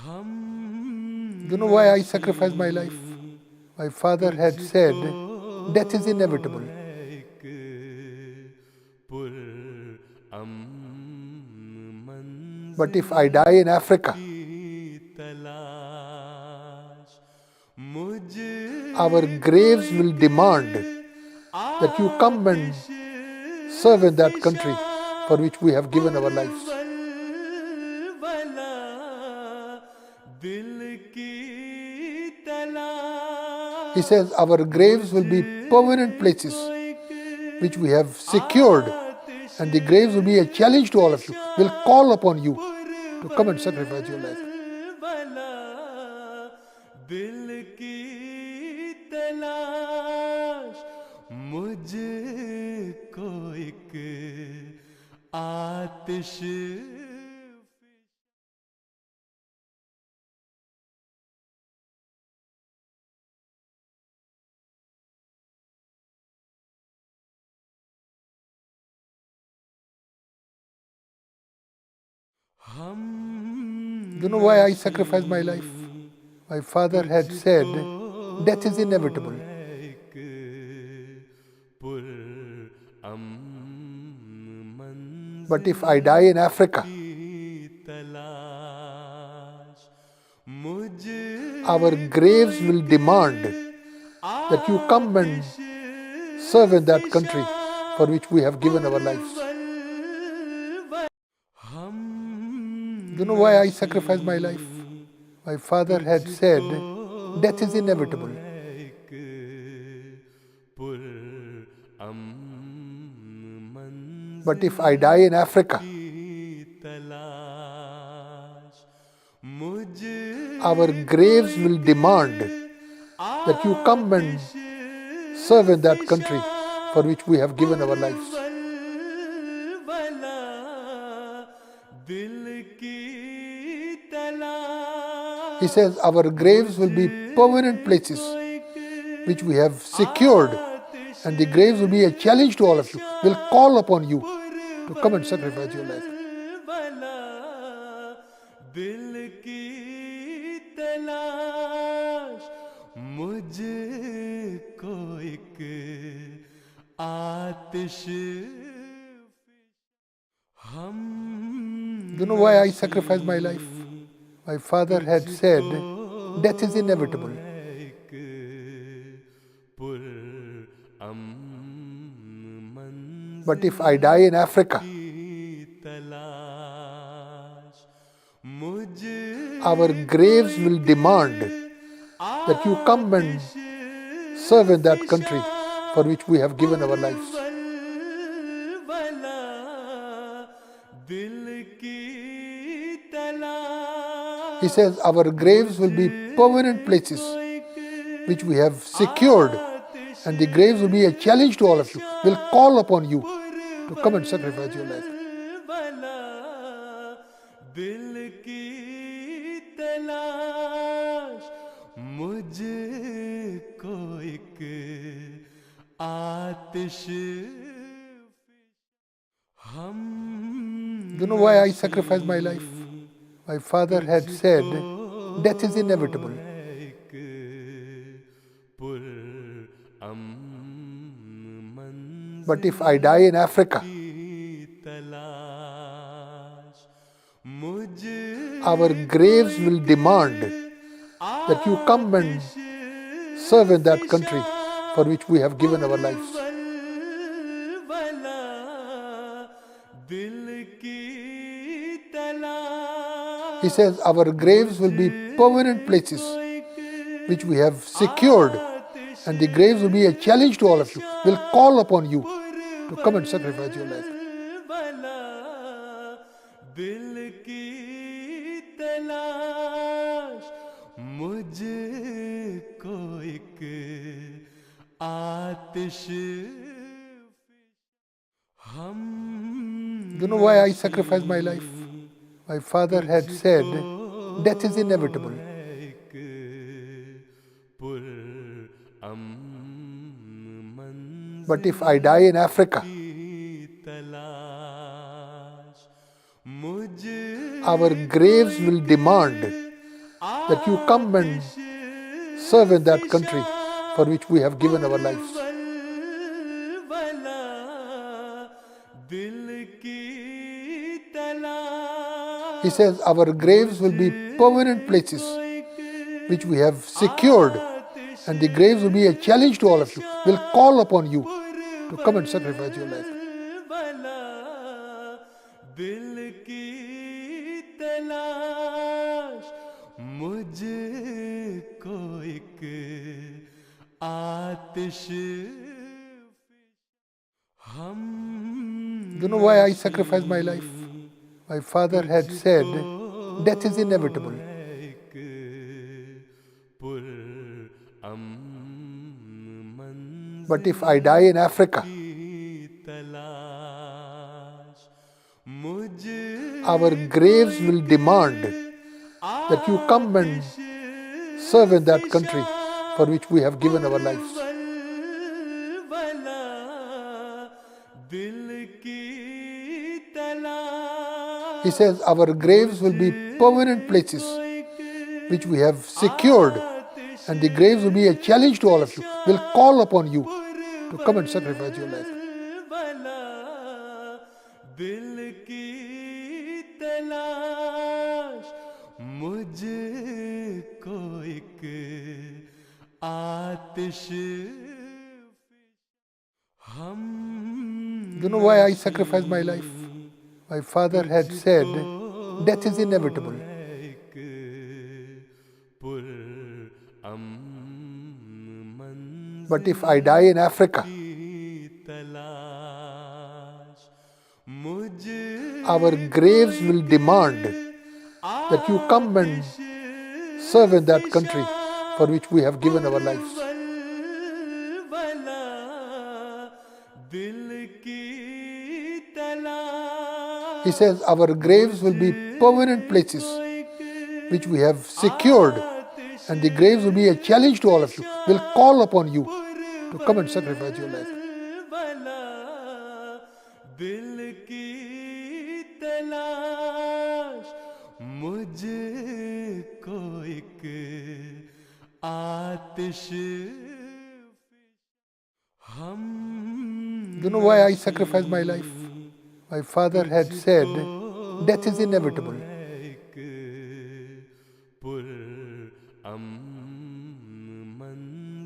You know why I sacrificed my life? My father had said, death is inevitable. But if I die in Africa, our graves will demand that you come and serve in that country for which we have given our lives. He says our graves will be permanent places which we have secured, and the graves will be a challenge to all of you. We'll call upon you to come and sacrifice your life. You know why I sacrificed my life? My father had said, death is inevitable. But if I die in Africa, our graves will demand that you come and serve in that country for which we have given our lives. You know why I sacrificed my life? My father had said, death is inevitable. But if I die in Africa, our graves will demand that you come and serve in that country for which we have given our lives. He says our graves will be permanent places which we have secured, and the graves will be a challenge to all of you. We'll call upon you to come and sacrifice your life. You know why I sacrificed my life? My father had said, death is inevitable. But if I die in Africa, our graves will demand that you come and serve in that country for which we have given our lives. He says our graves will be permanent places which we have secured, and the graves will be a challenge to all of you. We'll call upon you to come and sacrifice your life. You know why I sacrificed my life? My father had said, death is inevitable. But if I die in Africa, our graves will demand that you come and serve in that country for which we have given our lives. He says our graves will be permanent places which we have secured, and the graves will be a challenge to all of you. We'll call upon you to come and sacrifice your life. You know why I sacrificed my life? My father had said, death is inevitable. But if I die in Africa, our graves will demand that you come and serve in that country for which we have given our lives. He says our graves will be permanent places which we have secured, and the graves will be a challenge to all of you. We'll call upon you to come and sacrifice your life. You know why I sacrificed my life? My father had said, death is inevitable. But if I die in Africa, our graves will demand that you come and serve in that country for which we have given our lives. He says our graves will be permanent places which we have secured, and the graves will be a challenge to all of you. We'll call upon you to come and sacrifice your life. You know why I sacrificed my life? My father had said, death is inevitable. But if I die in Africa, our graves will demand that you come and serve in that country for which we have given our lives. He says our graves will be permanent places which we have secured, and the graves will be a challenge to all of you. We'll call upon you to come and sacrifice your life. You know why I sacrificed my life? My father had said, death is inevitable.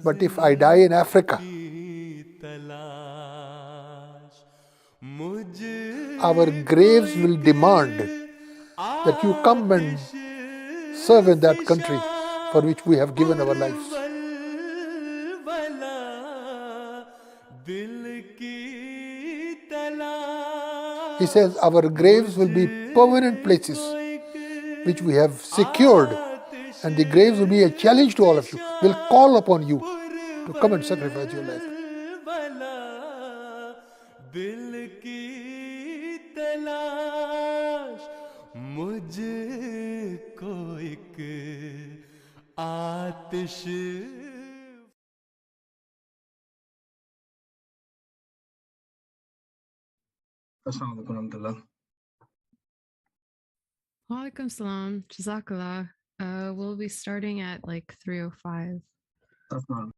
But if I die in Africa, our graves will demand that you come and serve in that country for which we have given our lives. He says our graves will be permanent places which we have secured, and the graves will be a challenge to all of you. We'll call upon you to come and sacrifice your life. Assalamu alaikum warahmatullah. Walaikum salam. Jazakallah. We'll be starting at like 3:05. Assalamu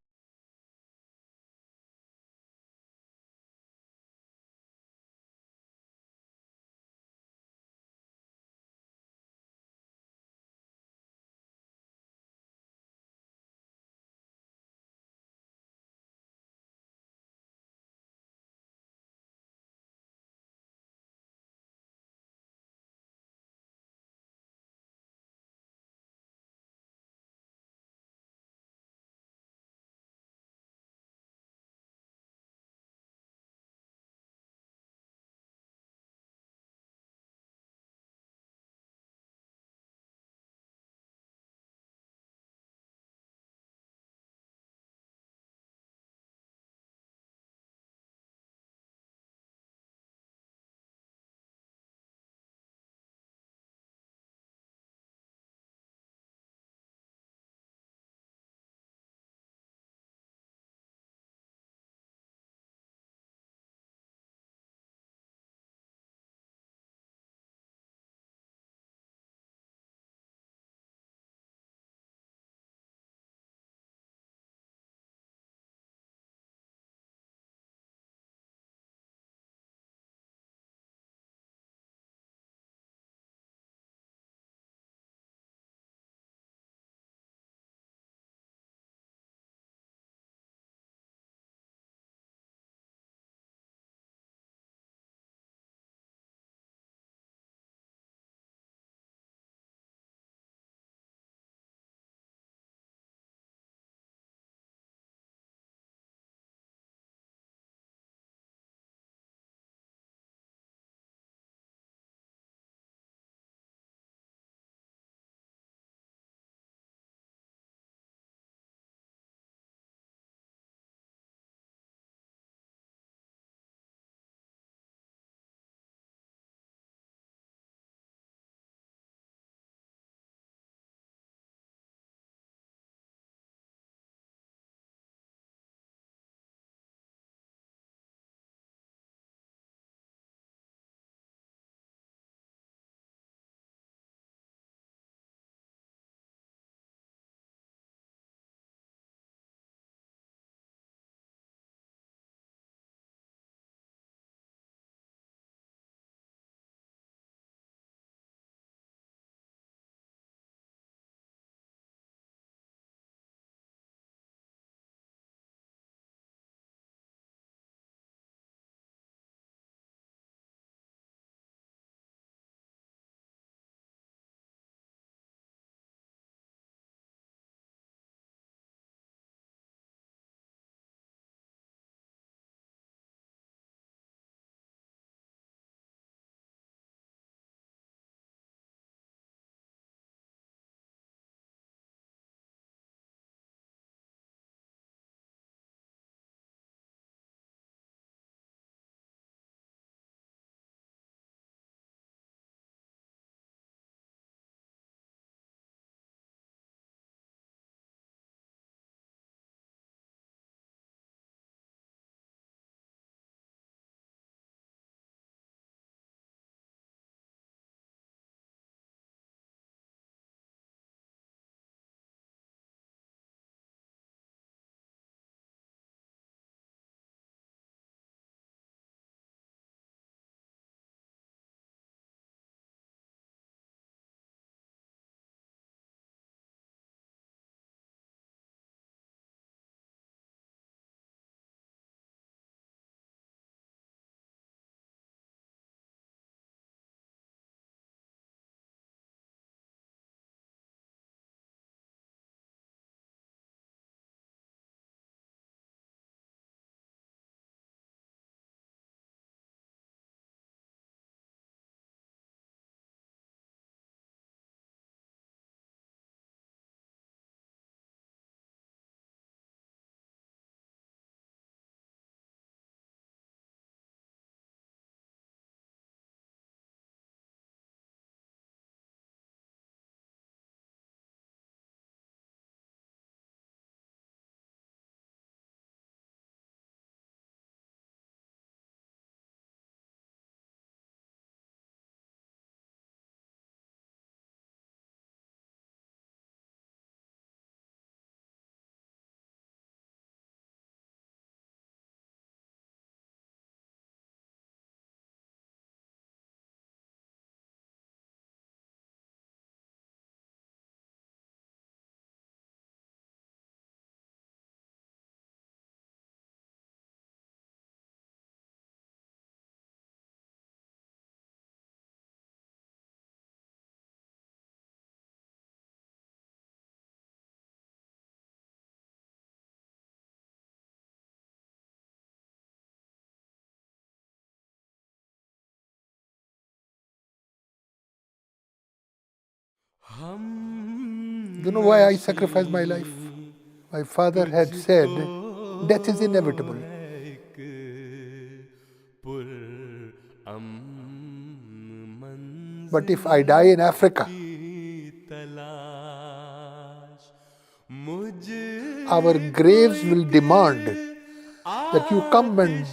You know why I sacrificed my life? My father had said, death is inevitable. But if I die in Africa, our graves will demand that you come and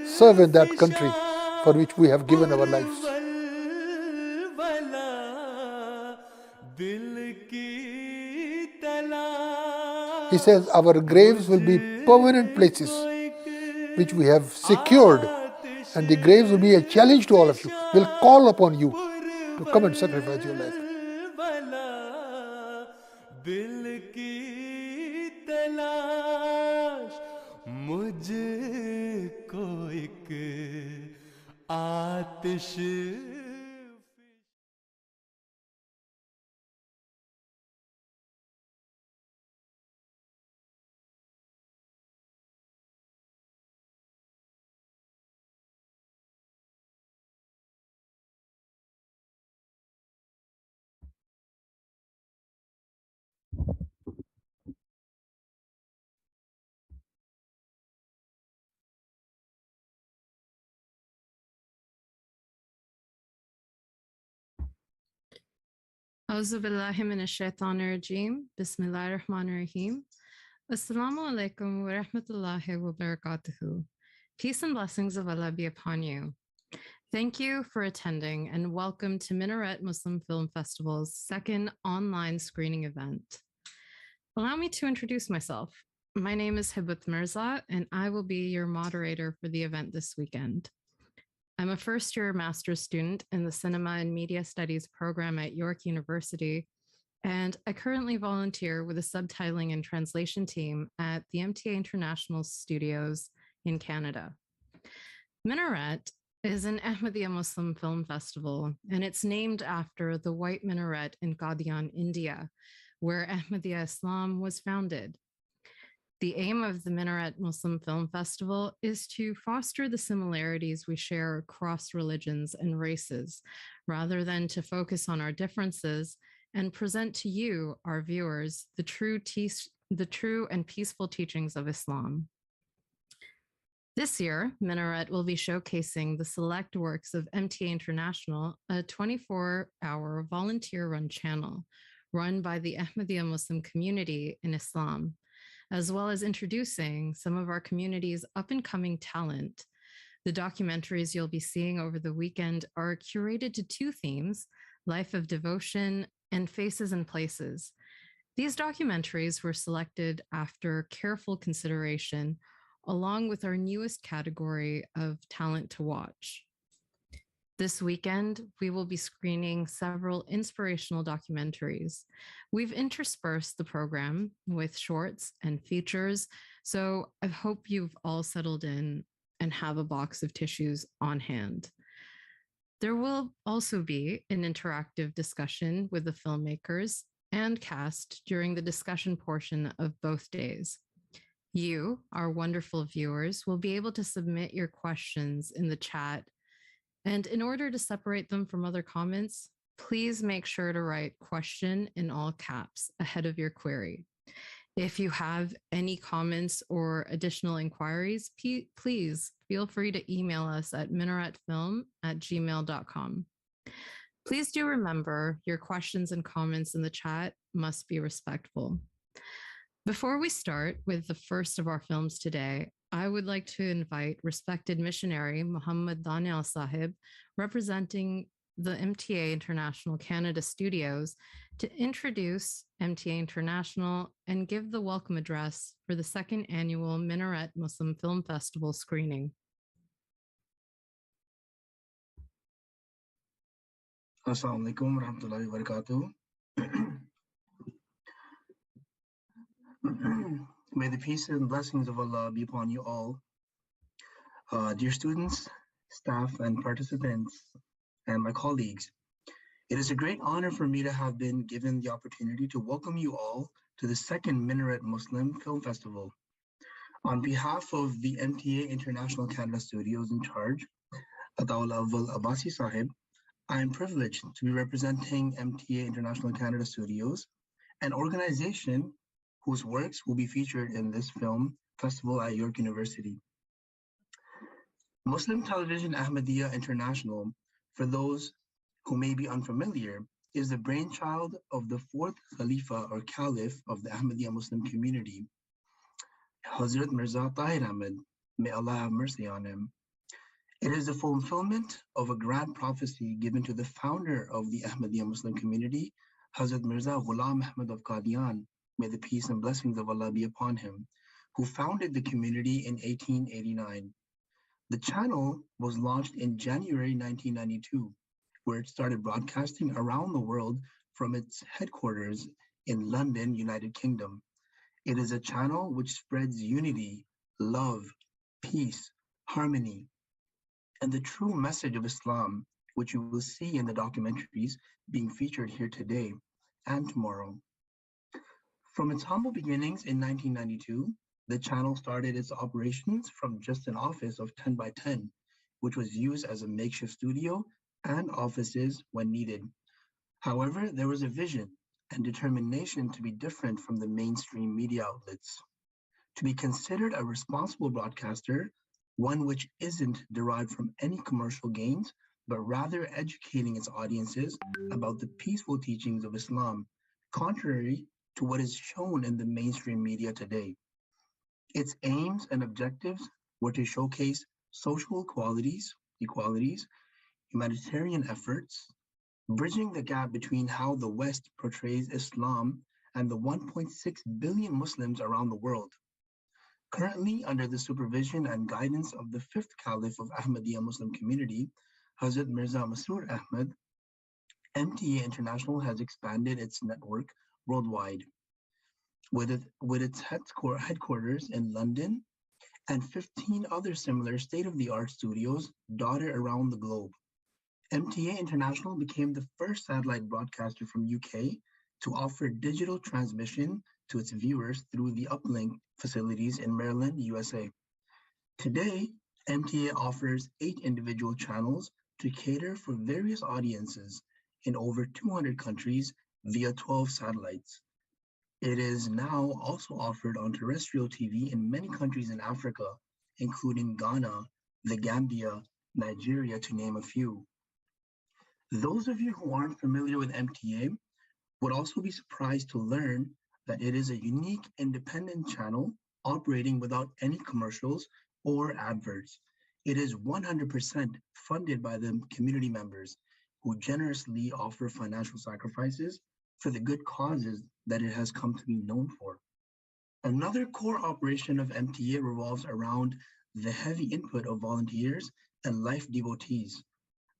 serve in that country for which we have given our lives. He says our graves will be permanent places which we have secured, and the graves will be a challenge to all of you. We'll call upon you to come and sacrifice your life. Auzu billahi minash shaitanir rajim. Bismillahir rahmanir rahim. Assalamu alaikum wa rahmatullahi wa barakatuhu. Peace and blessings of Allah be upon you. Thank you for attending and welcome to Minaret Muslim Film Festival's second online screening event. Allow me to introduce myself. My name is Hibbat Mirza and I will be your moderator for the event this weekend. I'm a first-year master's student in the Cinema and Media Studies program at York University, and I currently volunteer with a subtitling and translation team at the MTA International Studios in Canada. Minaret is an Ahmadiyya Muslim film festival, and it's named after the White Minaret in Qadian, India, where Ahmadiyya Islam was founded. The aim of the Minaret Muslim Film Festival is to foster the similarities we share across religions and races, rather than to focus on our differences and present to you, our viewers, the true and peaceful teachings of Islam. This year, Minaret will be showcasing the select works of MTA International, a 24-hour volunteer-run channel run by the Ahmadiyya Muslim community in Islam, as well as introducing some of our community's up-and-coming talent. The documentaries you'll be seeing over the weekend are curated to two themes: life of devotion and faces and places. These documentaries were selected after careful consideration, along with our newest category of talent to watch. This weekend, we will be screening several inspirational documentaries. We've interspersed the program with shorts and features, so I hope you've all settled in and have a box of tissues on hand. There will also be an interactive discussion with the filmmakers and cast during the discussion portion of both days. You, our wonderful viewers, will be able to submit your questions in the chat. And in order to separate them from other comments, please make sure to write question in all caps ahead of your query. If you have any comments or additional inquiries, please feel free to email us at minaretfilm@gmail.com. Please do remember your questions and comments in the chat must be respectful. Before we start with the first of our films today, I would like to invite respected missionary Muhammad Daniel Sahib, representing the MTA International Canada Studios, to introduce MTA International and give the welcome address for the second annual Minaret Muslim Film Festival screening. Assalamu alaikum wa rahmatullahi wa barakatuh. May the peace and blessings of Allah be upon you all. Dear students, staff, and participants, and my colleagues, it is a great honor for me to have been given the opportunity to welcome you all to the second Minaret Muslim Film Festival. On behalf of the MTA International Canada Studios in charge, Ataullah Abbasi Sahib, I am privileged to be representing MTA International Canada Studios, an organization whose works will be featured in this film festival at York University. Muslim Television Ahmadiyya International, for those who may be unfamiliar, is the brainchild of the fourth Khalifa or Caliph of the Ahmadiyya Muslim community, Hazrat Mirza Tahir Ahmed, may Allah have mercy on him. It is the fulfillment of a grand prophecy given to the founder of the Ahmadiyya Muslim community, Hazrat Mirza Ghulam Ahmad of Qadian, may the peace and blessings of Allah be upon him, who founded the community in 1889. The channel was launched in January 1992, where it started broadcasting around the world from its headquarters in London, United Kingdom. It is a channel which spreads unity, love, peace, harmony, and the true message of Islam, which you will see in the documentaries being featured here today and tomorrow. From its humble beginnings in 1992, the channel started its operations from just an office of 10 by 10, which was used as a makeshift studio and offices when needed. However, there was a vision and determination to be different from the mainstream media outlets. To be considered a responsible broadcaster, one which isn't derived from any commercial gains, but rather educating its audiences about the peaceful teachings of Islam, contrary to what is shown in the mainstream media today. Its aims and objectives were to showcase social equalities, humanitarian efforts, bridging the gap between how the West portrays Islam and the 1.6 billion Muslims around the world. Currently, under the supervision and guidance of the fifth Caliph of Ahmadiyya Muslim community, Hazrat Mirza Masroor Ahmed, MTA International has expanded its network worldwide, with its headquarters in London and 15 other similar state-of-the-art studios dotted around the globe. MTA International became the first satellite broadcaster from UK to offer digital transmission to its viewers through the uplink facilities in Maryland, USA. Today, MTA offers 8 individual channels to cater for various audiences in over 200 countries via 12 satellites. It is now also offered on terrestrial TV in many countries in Africa, including Ghana, the Gambia, Nigeria, to name a few. Those of you who aren't familiar with MTA would also be surprised to learn that it is a unique independent channel operating without any commercials or adverts. It is 100% funded by the community members who generously offer financial sacrifices for the good causes that it has come to be known for. Another core operation of MTA revolves around the heavy input of volunteers and life devotees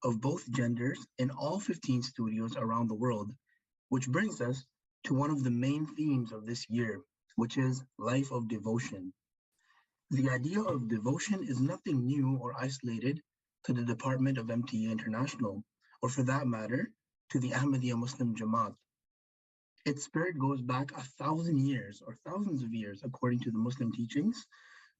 of both genders in all 15 studios around the world, which brings us to one of the main themes of this year, which is life of devotion. The idea of devotion is nothing new or isolated to the department of MTA International, or for that matter, to the Ahmadiyya Muslim Jamaat. Its spirit goes back 1,000 years or thousands of years, according to the Muslim teachings,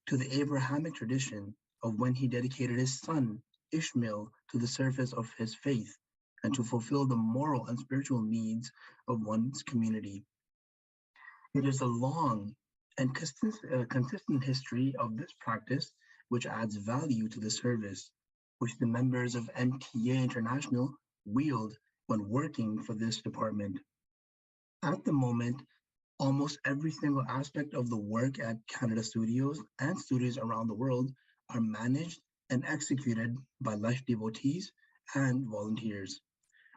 to the Abrahamic tradition of when he dedicated his son, Ishmael, to the service of his faith and to fulfill the moral and spiritual needs of one's community. It is a long and consistent history of this practice which adds value to the service, which the members of MTA International wield when working for this department. At the moment, almost every single aspect of the work at Canada Studios and studios around the world are managed and executed by life devotees and volunteers,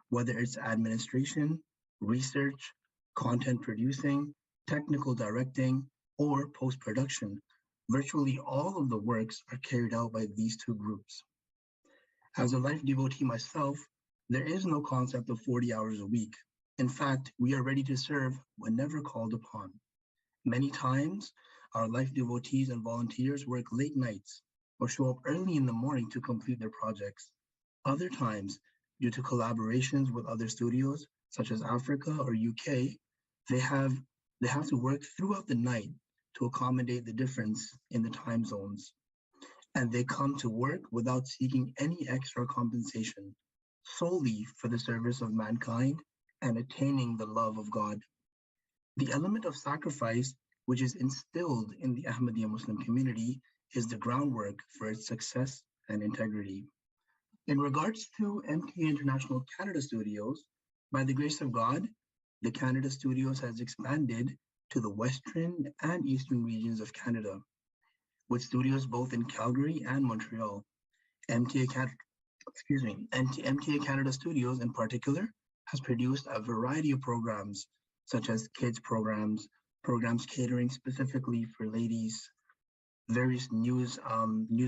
whether it's administration, research, content producing, technical directing, or post-production. Virtually all of the works are carried out by these two groups. As a life devotee myself, there is no concept of 40 hours a week. In fact, we are ready to serve whenever called upon. Many times, our life devotees and volunteers work late nights or show up early in the morning to complete their projects. Other times, due to collaborations with other studios, such as Africa or UK, they have to work throughout the night to accommodate the difference in the time zones. And they come to work without seeking any extra compensation. solely for the service of mankind and attaining the love of God. The element of sacrifice, which is instilled in the Ahmadiyya Muslim community, is the groundwork for its success and integrity. In regards to MTA International Canada Studios, by the grace of God, the Canada Studios has expanded to the western and eastern regions of Canada, with studios both in Calgary and Montreal. MTA, MTA Canada Studios in particular has produced a variety of programs, such as kids programs, programs catering specifically for ladies, various news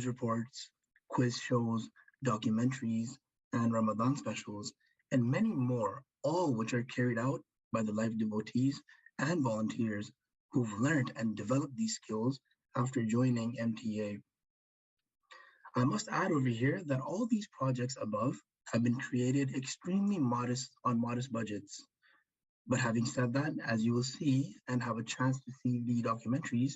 reports, quiz shows, documentaries, and Ramadan specials, and many more, all which are carried out by the life devotees and volunteers who've learned and developed these skills after joining MTA. I must add over here that all these projects above have been created extremely modest budgets. But having said that, as you will see and have a chance to see the documentaries,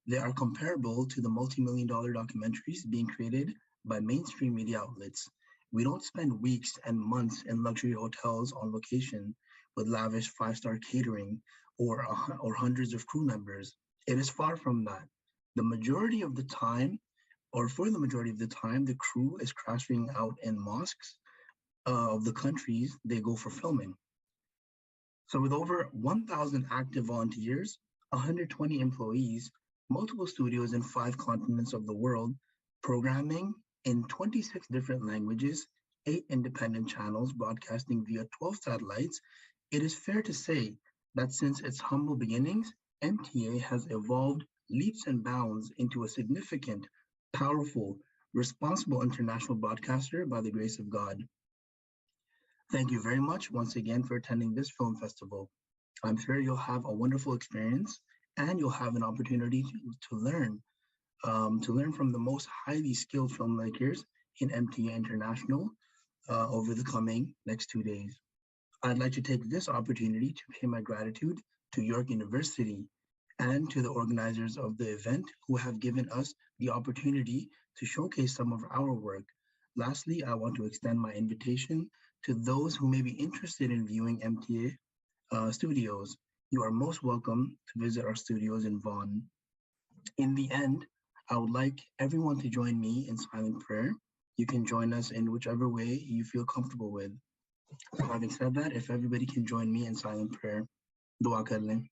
they are comparable to the multi-million-dollar documentaries being created by mainstream media outlets. We don't spend weeks and months in luxury hotels on location with lavish five-star catering or hundreds of crew members. It is far from that. The majority of the time, or for the majority of the time, the crew is crashing out in mosques of the countries they go for filming. So with over 1,000 active volunteers, 120 employees, multiple studios in 5 continents of the world, programming in 26 different languages, 8 independent channels broadcasting via 12 satellites, it is fair to say that since its humble beginnings, MTA has evolved leaps and bounds into a significant, powerful, responsible international broadcaster by the grace of God. Thank you very much once again for attending this film festival. I'm sure you'll have a wonderful experience and you'll have an opportunity to learn from the most highly skilled filmmakers in MTA International over the coming next 2 days. I'd like to take this opportunity to pay my gratitude to York University and to the organizers of the event who have given us the opportunity to showcase some of our work. Lastly, I want to extend my invitation to those who may be interested in viewing MTA studios. You are most welcome to visit our studios in Vaughan. In the end, I would like everyone to join me in silent prayer. You can join us in whichever way you feel comfortable with. So having said that, if everybody can join me in silent prayer, dua kar lein.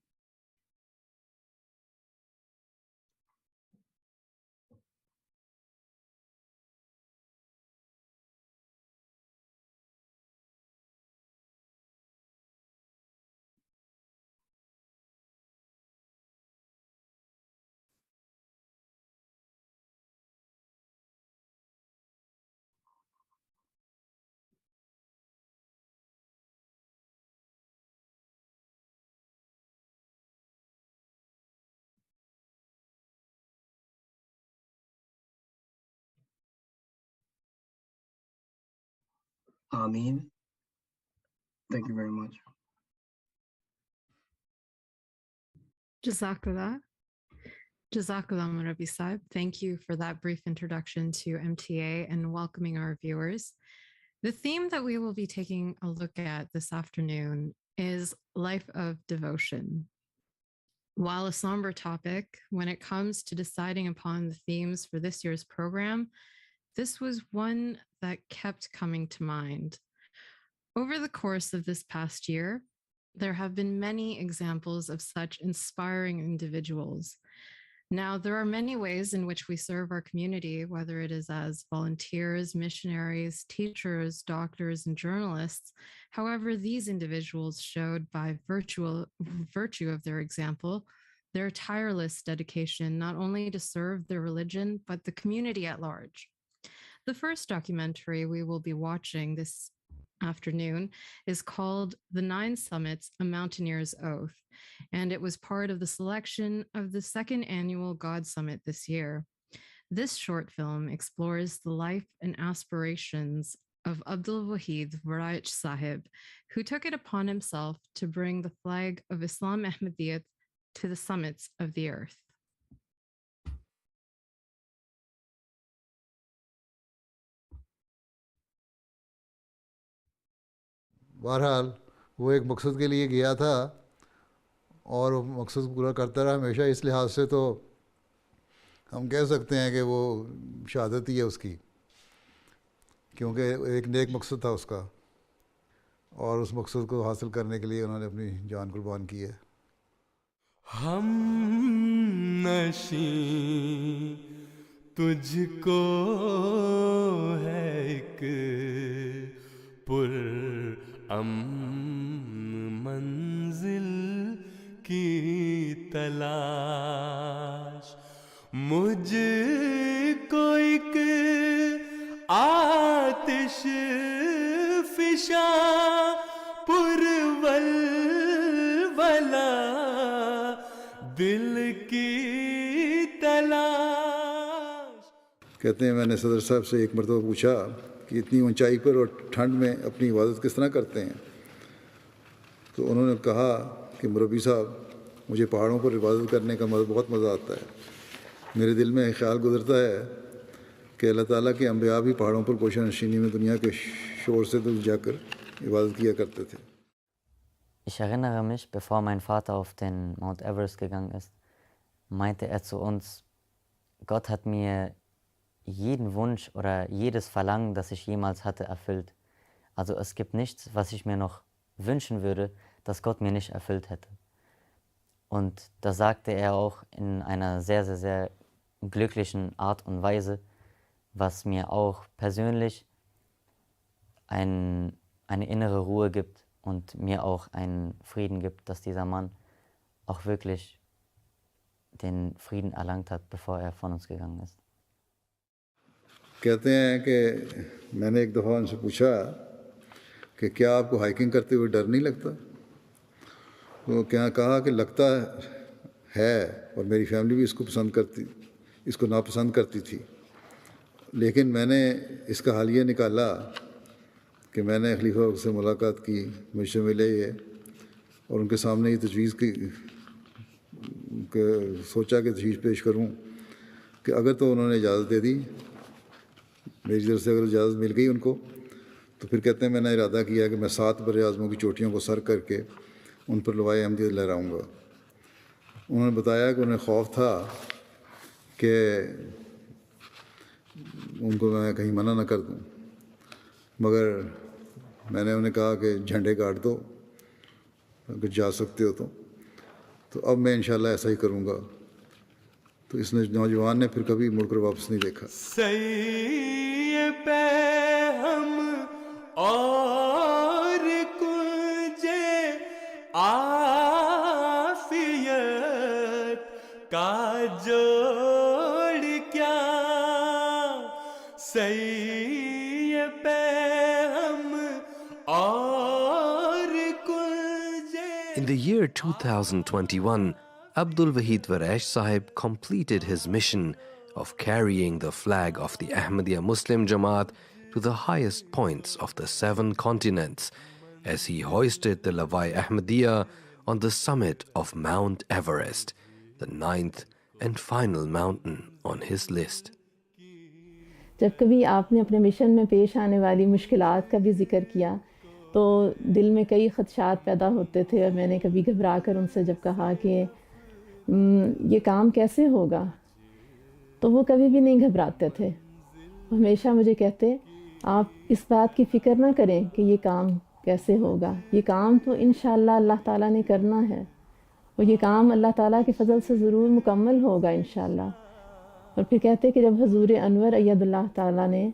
Ameen. Thank you very much. Jazakallah. Jazakallah, Murabi Saib. Thank you for that brief introduction to MTA and welcoming our viewers. The theme that we will be taking a look at this afternoon is life of devotion. While a somber topic, when it comes to deciding upon the themes for this year's program, this was one that kept coming to mind. Over the course of this past year, there have been many examples of such inspiring individuals. Now, there are many ways in which we serve our community, whether it is as volunteers, missionaries, teachers, doctors, and journalists. However, these individuals showed by virtue of their example, their tireless dedication not only to serve their religion, but the community at large. The first documentary we will be watching this afternoon is called The 9 Summits, A Mountaineer's Oath, and it was part of the selection of the 2nd annual God Summit this year. This short film explores the life and aspirations of Abdul Wahid Waraich Sahib, who took it upon himself to bring the flag of Islam Ahmadiyyat to the summits of the earth. बहरहाल वो एक मकसद के लिए गया था और वो मकसद पूरा करता रहा हमेशा। इस लिहाज से तो हम कह सकते हैं कि वो शहादत ही है उसकी, क्योंकि एक नेक मकसद था उसका और उस मकसद को हासिल करने के लिए उन्होंने अपनी जान कुर्बान की है। हम नशी तुझको है एक पुर मंजिल की तलाश, मुझको एक आतिश फिशा पुरवलवला दिल की तलाश। कहते हैं मैंने सदर साहब से एक मरतबा पूछा कि इतनी ऊंचाई पर और ठंड में अपनी इबादत किस तरह करते हैं, तो उन्होंने कहा कि मुरब्बी साहब, मुझे पहाड़ों पर इबादत करने का बहुत मज़ा आता है। मेरे दिल में ख्याल गुजरता है कि अल्लाह ताला के अंबिया भी पहाड़ों पर गोशा नशीनी में दुनिया के शोर से दूर जाकर इबादत किया करते थे। Ich erinnere mich, bevor mein Vater auf den Mount Everest gegangen ist, meinte er zu uns, Gott hat mir jeden Wunsch oder jedes Verlangen, das ich jemals hatte, erfüllt. Also es gibt nichts, was ich mir noch wünschen würde, das Gott mir nicht erfüllt hätte. Und das sagte er auch in einer sehr, sehr, sehr glücklichen Art und Weise, was mir auch persönlich eine innere Ruhe gibt und mir auch einen Frieden gibt, dass dieser Mann auch wirklich den Frieden erlangt hat, bevor er von uns gegangen ist. कहते हैं कि मैंने एक दफ़ा उनसे पूछा कि क्या आपको हाइकिंग करते हुए डर नहीं लगता, तो क्या कहा कि लगता है, और मेरी फैमिली भी इसको नापसंद करती थी, लेकिन मैंने इसका हल ये निकाला कि मैंने खलीफा से मुलाकात की, मुझसे मिले ये, और उनके सामने ये तजवीज़ की सोचा कि तजवीज़ पेश करूं कि अगर तो उन्होंने इजाज़त दे दी, मेरी तरफ से अगर इजाज़त मिल गई उनको, तो फिर कहते हैं मैंने इरादा किया कि मैं 7 बर-ए-आज़मों की चोटियों को सर करके उन पर लवाए अहमदियत लहराऊँगा। उन्होंने बताया कि उन्हें खौफ था कि उनको मैं कहीं मना न कर दूँ, मगर मैंने उन्हें कहा कि झंडे गाड़ दो अगर जा सकते हो तो अब मैं इंशाल्लाह ऐसा ही करूँगा। तो इस नौजवान ने फिर कभी मुड़कर वापस नहीं देखा। सही पे हम और कुंजे आफियत का जोड़ क्या, सही पे हम और कुंजे। In the year 2021, Abdul Wahid Waresh Sahib completed his mission of carrying the flag of the Ahmadiyya Muslim Jamaat to the highest points of the 7 continents as he hoisted the Lawai Ahmadiyya on the summit of Mount Everest, the 9th and final mountain on his list. जब कभी आपने अपने mission में पेश आने वाली मुश्किलात का भी जिक्र किया तो दिल में कई ख़दशात पैदा होते थे, और मैंने कभी घबरा कर उनसे जब कहा कि ये काम कैसे होगा, तो वो कभी भी नहीं घबराते थे। हमेशा मुझे कहते, आप इस बात की फ़िक्र ना करें कि ये काम कैसे होगा, ये काम तो इंशाअल्लाह अल्लाह ताला ने करना है, और ये काम अल्लाह ताला के फ़ज़ल से ज़रूर मुकम्मल होगा इंशाअल्लाह। और फिर कहते कि जब हज़ूर अनवर अय्यदुल्लाह ताला ने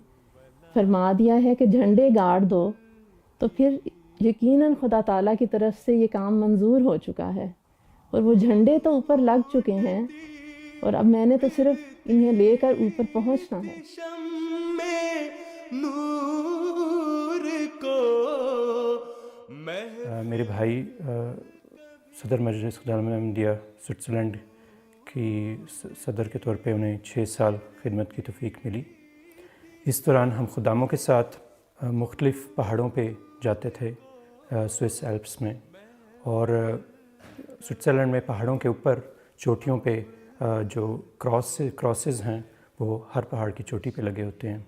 फरमा दिया है कि झंडे गाड़ दो, तो फिर यकीनन खुदा ताला की तरफ से ये काम मंजूर हो चुका है, और वो झंडे तो ऊपर लग चुके हैं, और अब मैंने तो सिर्फ इन्हें लेकर ऊपर पहुंचना है। मेरे भाई सदर मजलिस खुदाम इंडिया स्विट्ज़रलैंड की सदर के तौर पे उन्हें 6 साल खिदमत की तौफीक मिली। इस दौरान हम खुदामों के साथ मुख्तलिफ़ पहाड़ों पे जाते थे स्विस एल्प्स में, और स्विट्ज़रलैंड में पहाड़ों के ऊपर चोटियों पे जो क्रॉसेस हैं वो हर पहाड़ की चोटी पे लगे होते हैं।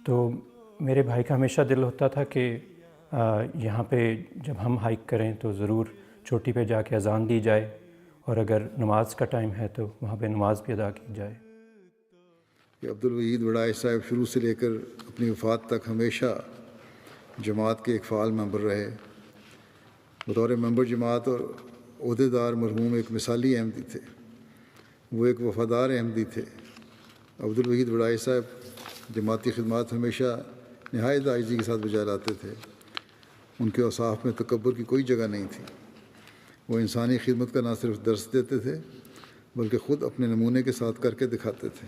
तो मेरे भाई का हमेशा दिल होता था कि यहाँ पे जब हम हाइक करें तो ज़रूर चोटी पे जाके अज़ान दी जाए, और अगर नमाज का टाइम है तो वहाँ पे नमाज भी अदा की जाए। कि अब्दुल वहीद वड़ाइश साहब शुरू से लेकर अपनी वफ़ात तक हमेशा जमात के एक फ़ाल मेंबर रहे। बतौर मेंबर जमात और ओहदेदार मरहूम एक मिसाली अहमदी थे। वो एक वफ़ादार अहमदी थे। अब्दुल वहीद वड़ाइश साहब जमाती खिदमत हमेशा नहायत आजिज़ी के साथ बजा लाते थे। उनके औसाफ में तकब्बुर की कोई जगह नहीं थी। वो इंसानी खिदमत का ना सिर्फ दर्स देते थे बल्कि ख़ुद अपने नमूने के साथ करके दिखाते थे।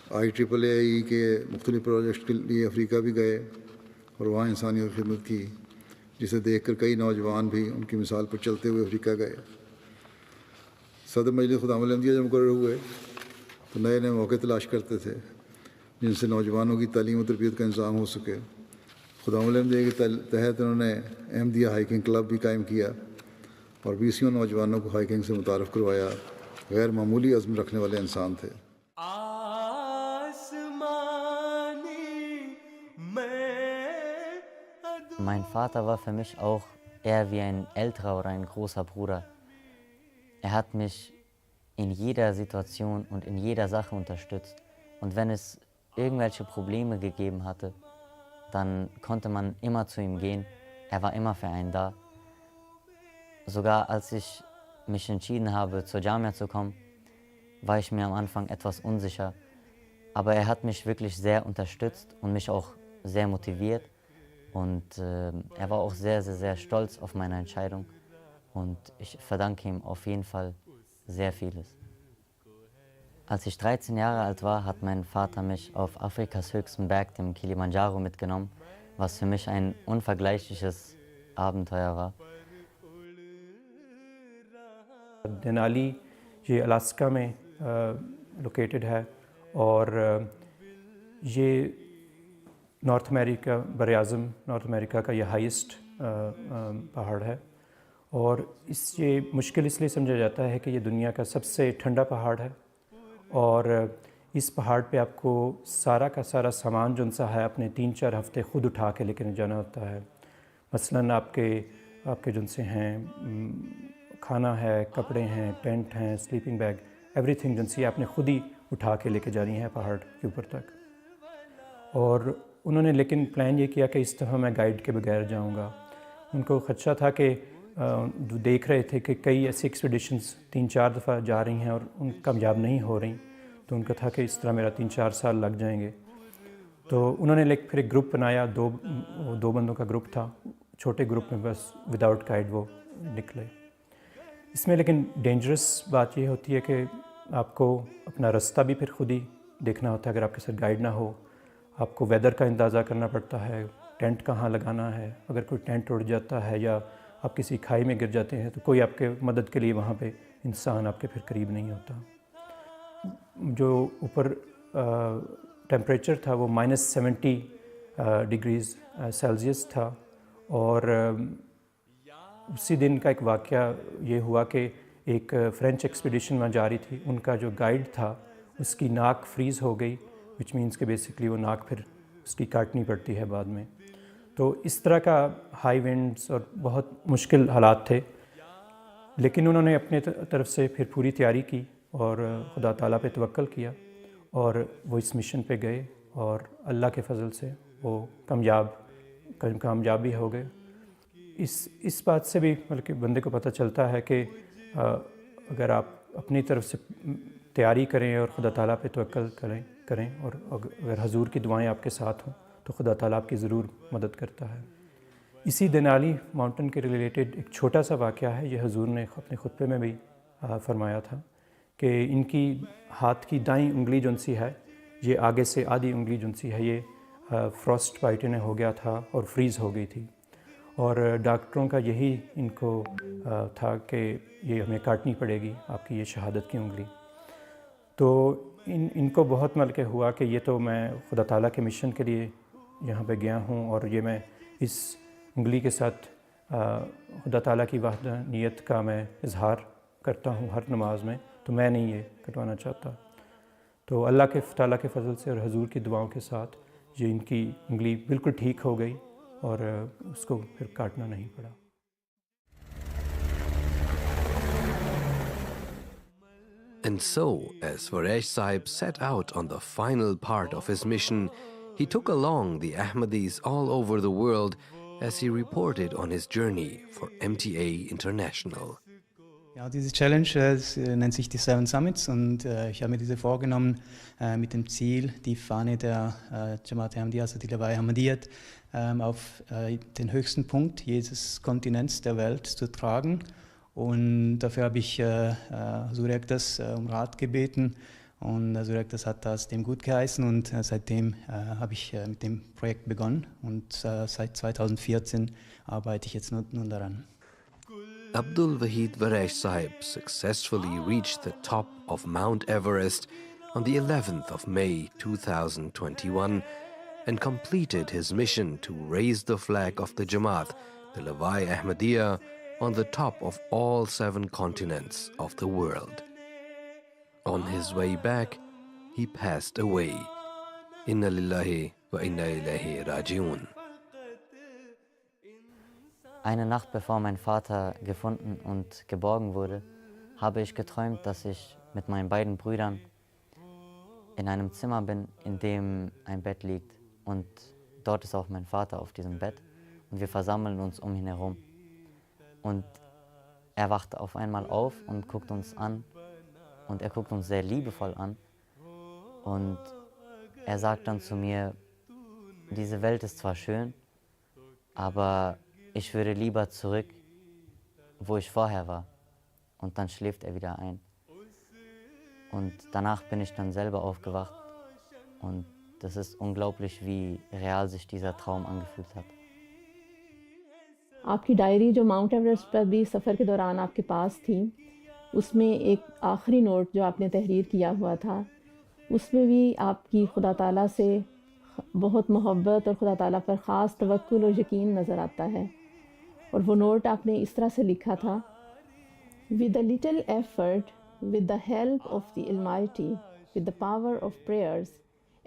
IAAI के मुख्तलिफ़ प्रोजेक्ट के लिए अफ्रीका भी गए और वहाँ इंसानी खिदमत की, जिसे देखकर कई नौजवान भी उनकी मिसाल पर चलते हुए अफ्रीका गए। सदर मजलिस खुदावंद अहमदिया जब मुकर्रर हुए तो नए नए मौके तलाश करते थे जिनसे नौजवानों की तालीम और तरबियत का इंतज़ाम हो सके। खुदावंद अहमदिया के तहत उन्होंने अहमदिया हाइकिंग क्लब भी कायम किया और 20 नौजवानों को हाइकिंग से मुतारफ़ करवाया। गैर मामूली अज़्म रखने वाले इंसान थे। Mein Vater war für mich auch eher wie ein älterer oder ein großer Bruder. Er hat mich in jeder Situation und in jeder Sache unterstützt. Und wenn es irgendwelche Probleme gegeben hatte, dann konnte man immer zu ihm gehen. Er war immer für einen da. Sogar als ich mich entschieden habe, zur Jamia zu kommen, war ich mir am Anfang etwas unsicher. Aber er hat mich wirklich sehr unterstützt und mich auch sehr motiviert. Und er war auch sehr, sehr, sehr stolz auf meine Entscheidung. Und ich verdanke ihm auf jeden Fall sehr vieles. Als ich 13 Jahre alt war, hat mein Vater mich auf Afrikas höchsten Berg, dem Kilimanjaro, mitgenommen, was für mich ein unvergleichliches Abenteuer war. Denali ये Alaska में located है और ये north America बर-ए-आज़म north America का ये highest पहाड़ है और ये मुश्किल इसलिए समझा जाता है कि ये दुनिया का सबसे ठंडा पहाड़ है और इस पहाड़ पे आपको सारा का सारा सामान जो सा है अपने 3-4 हफ़्ते ख़ुद उठा के लेकर जाना होता है। मसलन आपके जो से हैं खाना है, कपड़े हैं, टेंट हैं, स्लीपिंग बैग, एवरीथिंग जो सी आपने ख़ुद ही उठा के लेके जानी है पहाड़ के ऊपर तक। और उन्होंने लेकिन प्लान ये किया कि इस दफ़ा मैं गाइड के बगैर जाऊंगा। उनको ख़दशा था कि देख रहे थे कि कई ऐसी एक्सपीडिशंस 3-4 दफ़ा जा रही हैं और उन कामयाब नहीं हो रही, तो उनका था कि इस तरह मेरा 3-4 साल लग जाएंगे। तो उन्होंने फिर एक ग्रुप बनाया, दो बंदों का ग्रुप था, छोटे ग्रुप में बस विदाउट गाइड वो निकले। इसमें लेकिन डेंजरस बात ये होती है कि आपको अपना रास्ता भी फिर खुद ही देखना होता है। अगर आपके साथ गाइड ना हो, आपको वेदर का अंदाज़ा करना पड़ता है, टेंट कहाँ लगाना है, अगर कोई टेंट उड़ जाता है या आप किसी खाई में गिर जाते हैं तो कोई आपके मदद के लिए वहाँ पे इंसान आपके फिर करीब नहीं होता। जो ऊपर टेम्परेचर था वो -70 डिग्रीज़ सेल्सियस था और उसी दिन का एक वाक़या ये हुआ कि एक फ़्रेंच एक्सपीडिशन में जा रही थी, उनका जो गाइड था उसकी नाक फ्रीज़ हो गई, विच मीन्स कि बेसिकली वो नाक फिर उसकी काटनी पड़ती है बाद में। तो इस तरह का हाई विंड्स और बहुत मुश्किल हालात थे, लेकिन उन्होंने अपने तरफ से फिर पूरी तैयारी की और खुदा ताला पे तवक्कल किया और वो इस मिशन पे गए और अल्लाह के फ़ज़ल से वो कामयाब भी हो गए। इस बात से भी बल्कि बंदे को पता चलता है कि अगर आप अपनी तरफ से तैयारी करें और खुदा ताला पे तवक्कल करें और अगर हजूर की दुआएं आपके साथ हों तो खुदा ताला आपकी ज़रूर मदद करता है। इसी देनाली माउंटेन के रिलेटेड एक छोटा सा वाक़या है, ये हजूर ने अपने खुतबे में भी फरमाया था कि इनकी हाथ की दाईं उंगली जो सी है, ये आगे से आधी उंगली जो सी है ये फ्रॉस्ट बाइट इन्हें हो गया था और फ्रीज़ हो गई थी और डॉक्टरों का यही इनको था कि ये हमें काटनी पड़ेगी आपकी ये शहादत की उंगली। तो इनको बहुत मल के हुआ कि ये तो मैं खुदा ताला के मिशन के लिए यहाँ पे गया हूँ और ये मैं इस उंगली के साथ खुदा ताला की वहदानियत का मैं इजहार करता हूँ हर नमाज में, तो मैं नहीं ये कटवाना चाहता। तो अल्लाह के ताला के फ़ज़ल से और हजूर की दुआओं के साथ ये इनकी उंगली बिल्कुल ठीक हो गई और उसको फिर काटना नहीं पड़ा। And so, as Varesh Sahib set out on the final part of his mission, he took along the Ahmadis all over the world as he reported on his journey for MTA International. Ja, diese Challenge nennt sich die Seven Summits und ich habe mir diese vorgenommen mit dem Ziel, die Fahne der Jamaat Ahmadiyya, also die Lawai Ahmadiyyat, auf den höchsten Punkt jedes Kontinents der Welt zu tragen. Und dafür habe ich Hazur Ektas um Rat gebeten und Hazur Ektas hat das dem gut geheißen und seitdem habe ich mit dem Projekt begonnen und seit 2014 arbeite ich jetzt nun daran. Abdul Wahid Varesh Sahib successfully reached the top of Mount Everest on the 11th of May 2021 and completed his mission to raise the flag of the Jamaat, the Lawai Ahmadiyya, on the top of all 7 continents of the world. On his way back, he passed away. Inna lillahi wa inna ilayhi raji'un. Eine Nacht bevor mein Vater gefunden und geborgen wurde, habe ich geträumt, dass ich mit meinen beiden Brüdern in einem Zimmer bin, in dem ein Bett liegt. Und dort ist auch mein Vater auf diesem Bett. Und wir versammeln uns um ihn herum. Und er wacht auf einmal auf und guckt uns an. Und er guckt uns sehr liebevoll an. Und er sagt dann zu mir, diese Welt ist zwar schön, aber ich würde lieber zurück, wo ich vorher war. Und dann schläft er wieder ein. Und danach bin ich dann selber aufgewacht. Und das ist unglaublich, wie real sich dieser Traum angefühlt hat. आपकी diary जो mount Everest पर भी सफ़र के दौरान आपके पास थी, उसमें एक आखिरी नोट जो आपने तहरीर किया हुआ था, उसमें भी आपकी खुदा ताला से बहुत मोहब्बत और खुदा ताला पर ख़ास तवक्कुल और यकीन नज़र आता है। और वो नोट आपने इस तरह से लिखा था, With a little effort, with the help of the Almighty, with the power of prayers,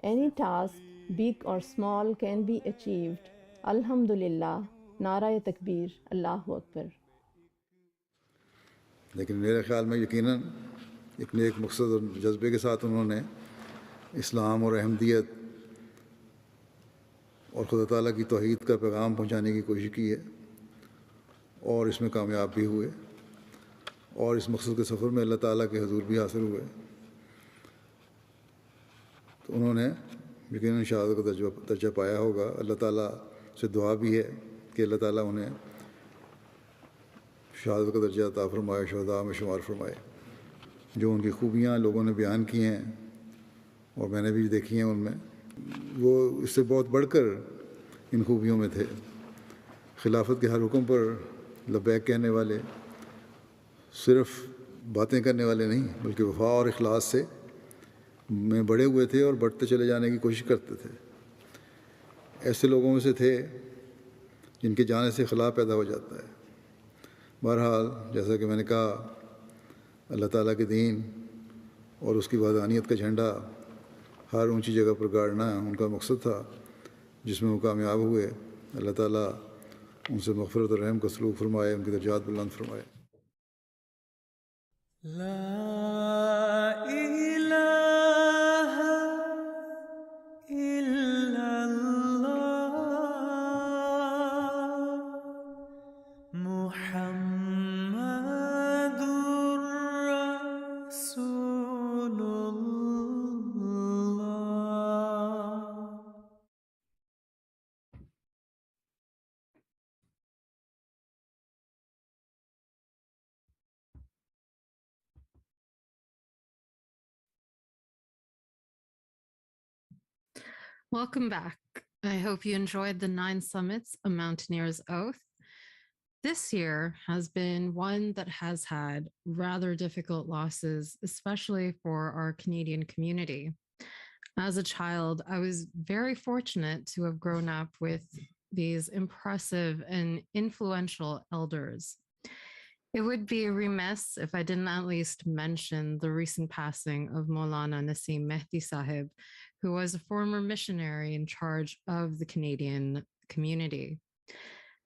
any task, big or small, can be achieved. Alhamdulillah, नारा तकबीर, अल्लाहु अकबर। लेकिन मेरे ख़्याल में यकीनन एक नेक मकसद और जज्बे के साथ उन्होंने इस्लाम और अहमदियत और खुदा ताला की तौहीद का पैगाम पहुंचाने की कोशिश की है और इसमें कामयाब भी हुए और इस मकसद के सफ़र में अल्लाह ताला के हुजूर भी हासिल हुए। तो उन्होंने यकीनन शहादत का दर्जा पाया होगा। अल्लाह ताला से दुआ भी है कि अल्लाह ताला उन्हें शहादत का दर्जा अता फरमाए, शुहदा में शुमार फरमाए। जो उनकी खूबियाँ लोगों ने बयान की हैं और मैंने भी देखी हैं, उनमें वो इससे बहुत बढ़कर इन खूबियों में थे। खिलाफत के हर हुक्म पर लब्बैक कहने वाले, सिर्फ बातें करने वाले नहीं बल्कि वफा और इखलास से में बड़े हुए थे और बढ़ते चले जाने की कोशिश करते थे। ऐसे लोगों में से थे जिनके जाने से खिलाफ पैदा हो जाता है। बहरहाल जैसा कि मैंने कहा, अल्लाह ताला के दीन और उसकी वहदानियत का झंडा हर ऊंची जगह पर गाड़ना उनका मकसद था, जिसमें वो कामयाब हुए। अल्लाह ताला उनसे मग़फ़िरत और रहम का सलूक फरमाए, उनके दर्जात बुलंद फरमाए। ला इलाहा इल्लल्लाह मुहम्मदुर रसूलुल्लाह। Welcome back. I hope you enjoyed the 9 summits of Mountaineer's Oath. This year has been one that has had rather difficult losses, especially for our Canadian community. As a child, I was very fortunate to have grown up with these impressive and influential elders. It would be remiss if I didn't at least mention the recent passing of Maulana Naseem Mehdi Sahib, who was a former missionary in charge of the Canadian community.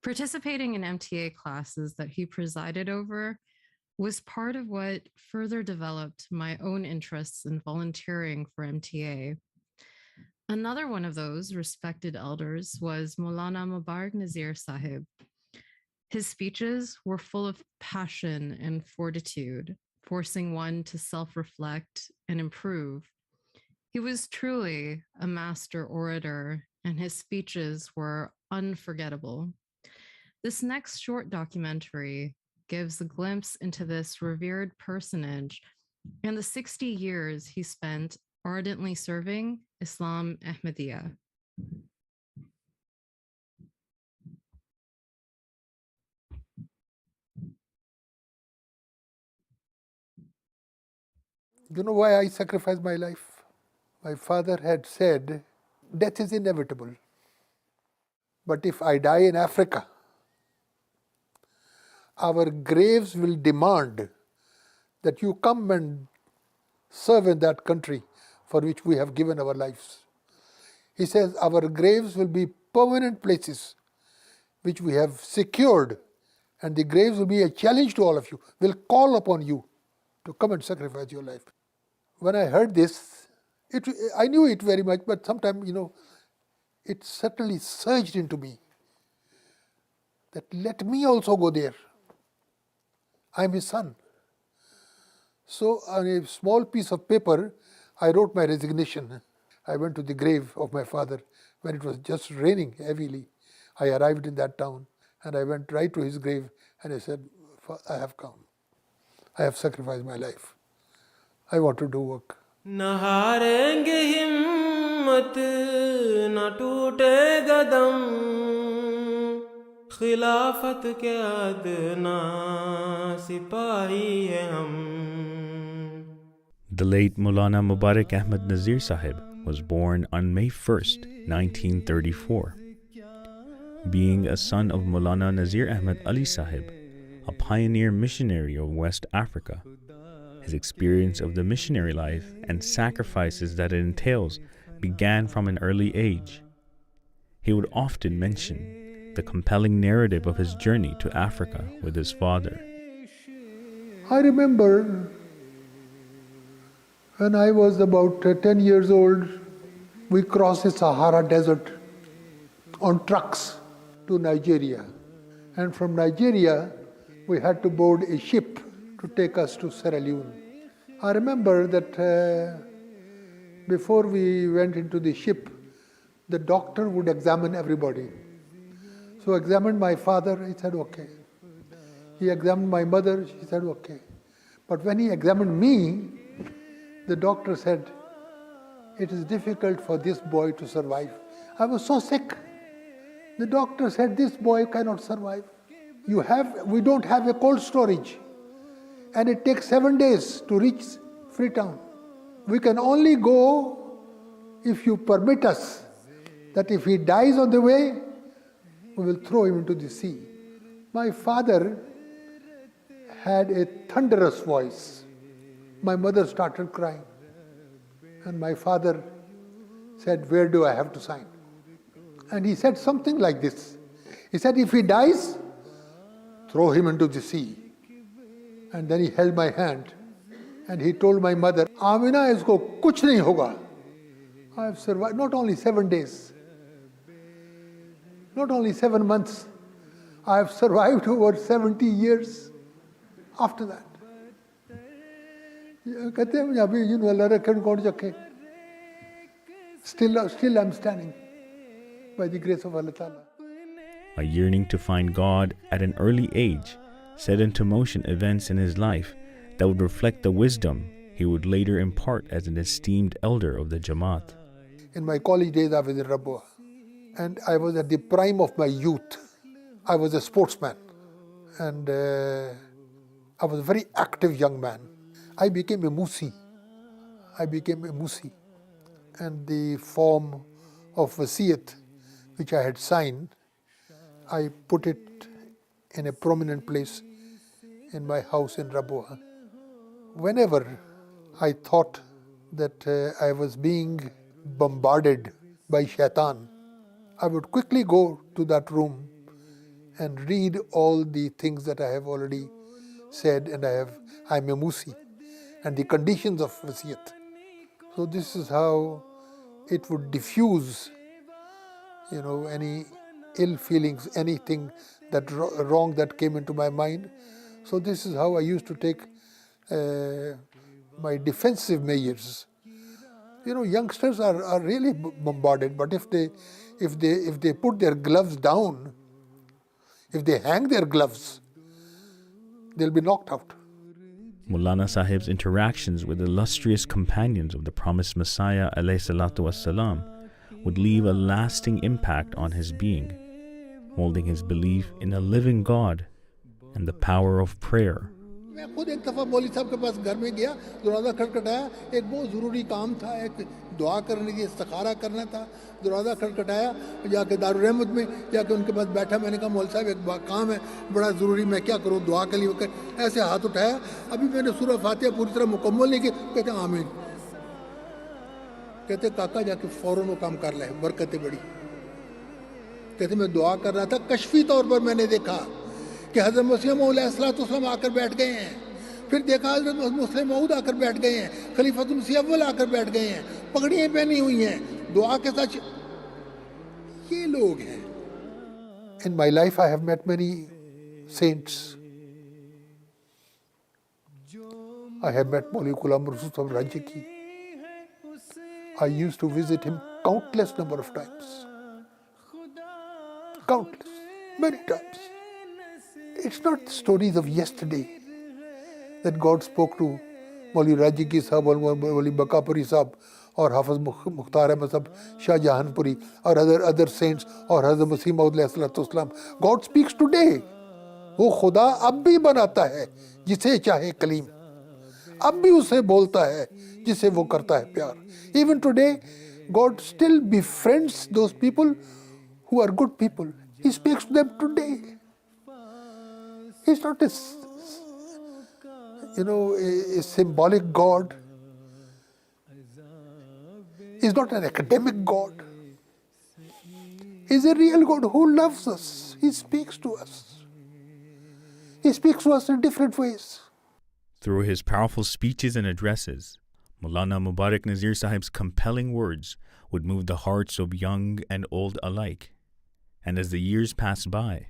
Participating in MTA classes that he presided over was part of what further developed my own interests in volunteering for MTA. Another one of those respected elders was Maulana Mubarak Nazir Sahib. His speeches were full of passion and fortitude, forcing one to self-reflect and improve. He was truly a master orator, and his speeches were unforgettable. This next short documentary gives a glimpse into this revered personage and the 60 years he spent ardently serving Islam Ahmadiyya. You know why I sacrificed my life? My father had said, death is inevitable. But if I die in Africa, our graves will demand that you come and serve in that country for which we have given our lives. He says, our graves will be permanent places which we have secured, and the graves will be a challenge to all of you. We'll call upon you to come and sacrifice your life. When I heard this, I knew it very much, but sometimes, it certainly surged into me that let me also go there. I'm his son. So on a small piece of paper, I wrote my resignation. I went to the grave of my father when it was just raining heavily. I arrived in that town and I went right to his grave and I said, I have come. I have sacrificed my life. I want to do work. न हारेंगे हिम्मत न टूटेगा दम खिलाफत के अदना सिपाही हैं हम. The late Maulana Mubarak Ahmed Nazir Sahib was born on May 1st, 1934. Being a son of Maulana Nazir Ahmed Ali Sahib, a pioneer missionary of West Africa, his experience of the missionary life and sacrifices that it entails began from an early age. He would often mention the compelling narrative of his journey to Africa with his father. I remember when I was about 10 years old, we crossed the Sahara Desert on trucks to Nigeria. And from Nigeria, we had to board a ship to take us to Sierra Leone. I remember that before we went into the ship, the doctor would examine everybody. So examined my father, he said, okay. He examined my mother, she said, okay. But when he examined me, the doctor said, it is difficult for this boy to survive. I was so sick. The doctor said, this boy cannot survive. We don't have a cold storage. And it takes 7 days to reach Freetown. We can only go if you permit us that if he dies on the way, we will throw him into the sea. My father had a thunderous voice. My mother started crying. And my father said, where do I have to sign? And he said something like this. He said, if he dies, throw him into the sea. And then he held my hand and he told my mother, Amina, isko kuch nahi hoga. I have survived not only 7 days, not only 7 months, I have survived over 70 years after that. कहते हैं अभी अल्लाह रखे कौन रखे. Still I'm standing by the grace of Allah Ta'ala. A yearning to find God at an early age set into motion events in his life that would reflect the wisdom he would later impart as an esteemed elder of the Jamaat. In my college days, I was in Rabua, and I was at the prime of my youth. I was a sportsman, and I was a very active young man. I became a Musi. And the form of Wasiyat, which I had signed, I put it in a prominent place in my house in Rabua. Whenever I thought that I was being bombarded by shaitan, I would quickly go to that room and read all the things that I have already said, and I'm a Musi, and the conditions of wasiyat. So this is how it would diffuse, any ill feelings, anything that wrong that came into my mind. So this is how I used to take my defensive measures. Youngsters are really bombarded, but if they put their gloves down, if they hang their gloves, they'll be knocked out. Maulana Sahib's interactions with illustrious companions of the promised Messiah ﷺ would leave a lasting impact on his being, molding his belief in a living God and the power of prayer. मैं खुद एक दफ़ा मौलवी साहब के पास घर में गया, दरवाज़ा खटखटाया, एक बहुत ज़रूरी काम था, एक दुआ करनी थी, इस्तिखारा करना था, दरवाज़ा खटखटाया, जाके दारुल रहमत में जाके उनके पास बैठा, मैंने कहा मौलवी साहब एक काम है बड़ा ज़रूरी, मैं क्या करूँ, दुआ के लिए ऐसे हाथ उठाया, अभी मैंने सूरह फातिहा पूरी तरह मुकम्मल नहीं की, कहते आमीन, कहते काका जाके फ़ौरन वो काम कर ले, बरकतें बड़ी, कहते मैं दुआ कर रहा था, कशफी तौर पर मैंने देखा कि हज़रत मसीह मौद अलैहिस्सलाम आकर बैठ गए हैं, फिर देखा हज़रत मुस्लिम मौद आकर बैठ गए हैं, खलीफतुल मसीह अव्वल आकर बैठ गए हैं, पगड़ियाँ पहनी हुई हैं, दुआ के साथ ये लोग हैं. In my life I have met many saints. I have met Maulvi Ghulam Rasul Sahib Ranjiki. I used to visit him countless number of times. Countless, many times. It's not stories of yesterday that God spoke to Maulvi Ranjiki Sahib or Maulvi Bakapuri Sahib or Hafiz Mukhtar Ahmad Sahib, Shah Jahanpuri or other saints or Hazrat Masih Maud Alaihissalam. God speaks today. वो खुदा अब भी बनाता है जिसे चाहे कलीम, अब भी उसे बोलता है जिसे वो करता है प्यार. Even today, God still befriends those people who are good people. He speaks to them today. He's not a symbolic God. He's not an academic God. He's a real God who loves us. He speaks to us. He speaks to us in different ways. Through his powerful speeches and addresses, Maulana Mubarak Nazir Sahib's compelling words would move the hearts of young and old alike. And as the years passed by,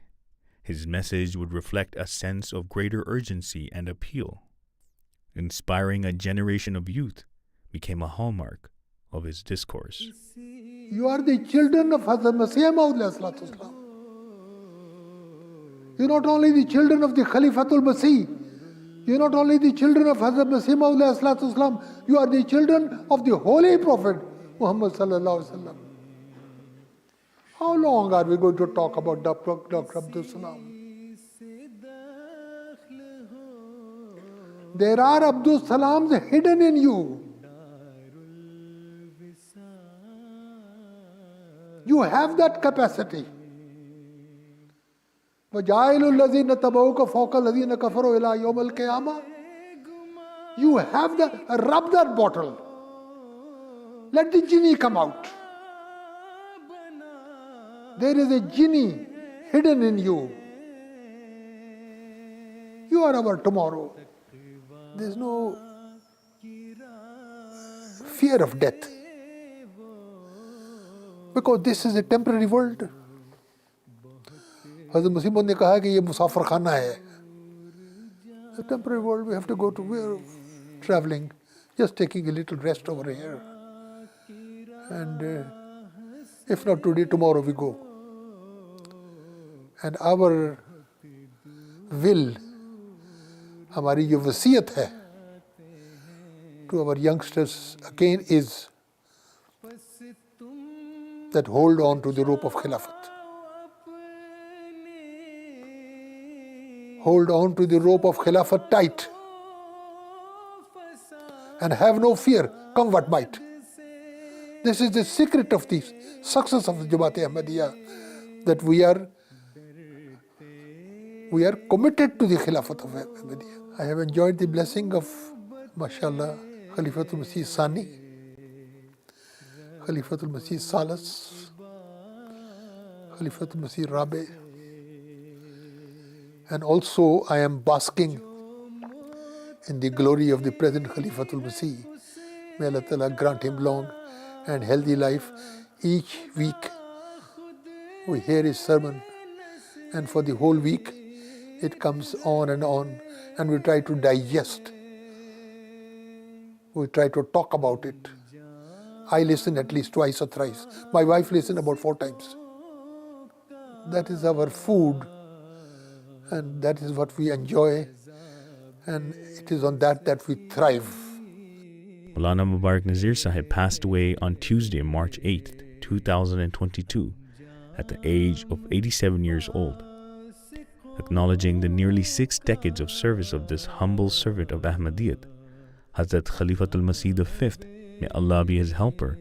his message would reflect a sense of greater urgency and appeal. Inspiring a generation of youth became a hallmark of his discourse. You are the children of Hazrat Masih Maud Alaihissalam. You're not only the children of the Khalifatul Masih, you're not only the children of Hazrat Masih Maud Alaihissalam, you are the children of the Holy Prophet Muhammad Sallallahu Alaihi Wasallam. How long are we going to talk about Dr. Abdul Salam? There are Abdul Salams hidden in you. You have that capacity. وَجَعَلُوا الَّذِينَ تَبَعُوكَ فَوْقَ الَّذِينَ كَفَرُوا إِلَىٰ يَوْمِ الْقِيَامَةِ. You have rub that bottle. Let the genie come out. There is a genie hidden in you. You are our tomorrow. There's no fear of death. Because this is a temporary world. Hazrat Masih Maud ने कहा कि ये मुसाफिर खाना है. A temporary world, we have to go to, we're traveling, just taking a little rest over here. And if not today, tomorrow we go. And our will, हमारी जो वसीयत है to our youngsters again is that hold on to the rope of Khilafat. Hold on to the rope of Khilafat tight and have no fear, come what might. This is the secret of the success of the Jamaat Ahmadiyya, that we are committed to the Khilafat of Ahmadiyya. I have enjoyed the blessing of, mashallah, Khalifatul Masih Sani, Khalifatul Masih Salas, Khalifatul Masih Rabi, And also I am basking in the glory of the present Khalifatul Masih. May Allah Ta'ala grant him long and healthy life. Each week we hear his sermon, and for the whole week it comes on, and we try to digest. We try to talk about it. I listen at least twice or thrice. My wife listens about 4 times. That is our food, and that is what we enjoy, and it is on that we thrive. Maulana Mubarak Nazir Sahib passed away on Tuesday, March 8th, 2022, at the age of 87 years old. Acknowledging the nearly 6 decades of service of this humble servant of Ahmadiyyat, Hazrat Khalifatul Masih V, may Allah be his helper,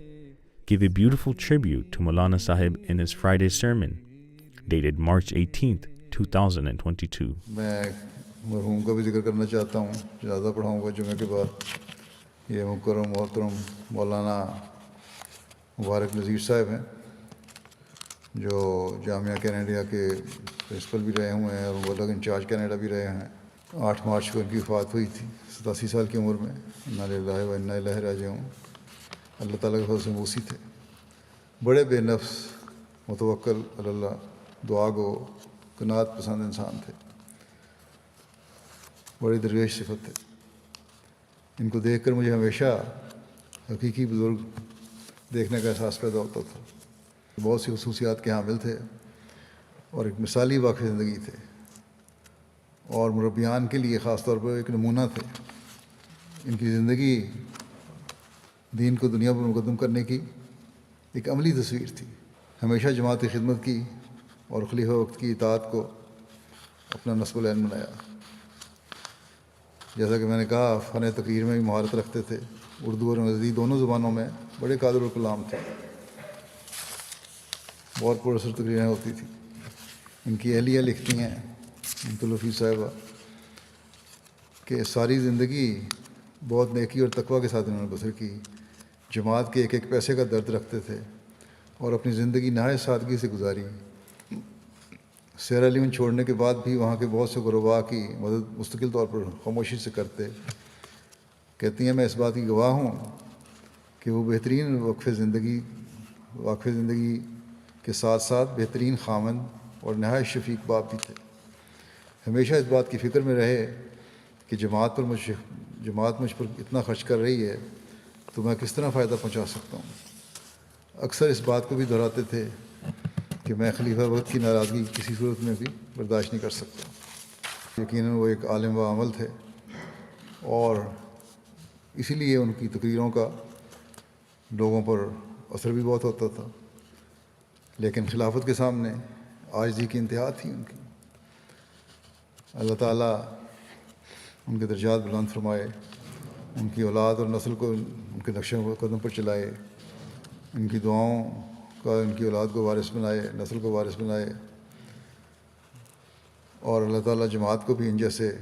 gave a beautiful tribute to Maulana Sahib in his Friday sermon, dated March 18th, 2022. मैं मरहूम का भी जिक्र करना चाहता हूँ, ज़्यादा पढ़ाऊँगा जुमे के बाद। ये मुकर्रम मोहतरम मौलाना मुबारक नज़ीर साहब हैं, जो जामिया कनाडा के प्रिंसिपल भी रहे हुए हैं और वो लोग इंचार्ज कनाडा भी रहे हैं। 8 मार्च को उनकी वफ़ात हुई थी 87 साल की उम्र में। इन्ना लिल्लाहि व इन्ना इलैहि राजिऊन। अल्लाह ताला के फज़ल से मूसी थे, बड़े बेनफ्स, मुतवक्किल अल्लाह, दुआ गो, कनात पसंद इंसान थे, बड़ी दरवेश सिफत थे। इनको देखकर मुझे हमेशा हकीकी बुज़ुर्ग देखने का एहसास पैदा होता था। बहुत सी खसूसियात के हामिल थे और एक मिसाली वाक़ई ज़िंदगी थे, और मुरब्बियान के लिए ख़ास तौर पर एक नमूना थे। इनकी ज़िंदगी दीन को दुनिया पर मुक़द्दम करने की एक अमली तस्वीर थी। हमेशा जमात खिदमत की और खलीफा वक्त की इताअत को अपना नस्बुल ऐन बनाया। जैसा कि मैंने कहा, फ़न तक़रीर में भी महारत रखते थे। उर्दू और अंग्रेज़ी दोनों ज़ुबानों में बड़े कादिर और कलाम थे। बहुत पुरअसर तकरीरें होती थी। इनकी अहलिया लिखती हैं, मुतलफ़ी साहिबा, कि सारी ज़िंदगी बहुत नेकी और तकवा के साथ इन्होंने बसर की। जमात के एक एक पैसे का दर्द रखते थे और अपनी ज़िंदगी नहायत सादगी से गुजारी। सेरा लीवन छोड़ने के बाद भी वहाँ के बहुत से गुरबा की मदद मुस्तकिल तौर पर खामोशी से करते। कहती हैं, मैं इस बात की गवाह हूँ कि वो बेहतरीन वक्फ़े ज़िंदगी के साथ साथ बेहतरीन खामन और नहायत शफीक बाप भी थे। हमेशा इस बात की फ़िक्र में रहे कि जमात मुझ पर इतना खर्च कर रही है तो मैं किस तरह फ़ायदा पहुँचा सकता हूँ। अक्सर इस बात को भी दोहराते थे कि मैं खलीफा वक्त की नाराज़गी किसी सूरत में भी बर्दाश्त नहीं कर सकता। यकीनन वो एक आलिम व अमल थे और इसीलिए उनकी तकरीरों का लोगों पर असर भी बहुत होता था। लेकिन खिलाफत के सामने आजिज़ी की इंतहा थी उनकी। अल्लाह ताला उनके दर्जात बुलंद फरमाए, उनकी औलाद और नस्ल को उनके नक्शे कदम पर चलाए, इनकी दुआओं का इनकी औलाद को वारिस बनाए, नस्ल को वारिस बनाए, और अल्लाह ताला जमात को भी इन जैसे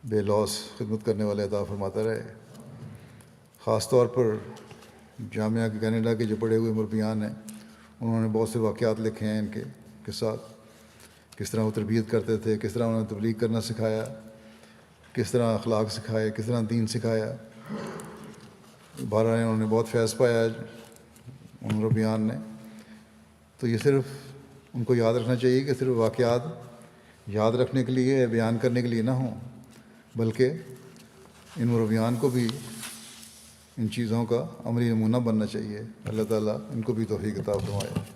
बेलौस खिदमत करने वाले अता फरमाता रहे। ख़ास तौर पर जामिया के कनाडा के जो पढ़े हुए मुरब्बियान हैं, उन्होंने बहुत से वाक़यात लिखे हैं इनके के साथ, किस तरह वो तरबियत करते थे, किस तरह उन्होंने तबलीग करना सिखाया, किस तरह अखलाक सिखाए, किस तरह दीन सिखाया। बहरहाल उन्होंने बहुत फैज़ पाया उन मुरब्बियान ने। तो ये सिर्फ़ उनको याद रखना चाहिए कि सिर्फ वाक़यात याद रखने के लिए या बयान करने के लिए ना हों, बल्कि इन मुरब्बियान को भी इन चीज़ों का अमली नमूना बनना चाहिए। अल्लाह ताला इनको भी तौफ़ीक़ अता फरमाए।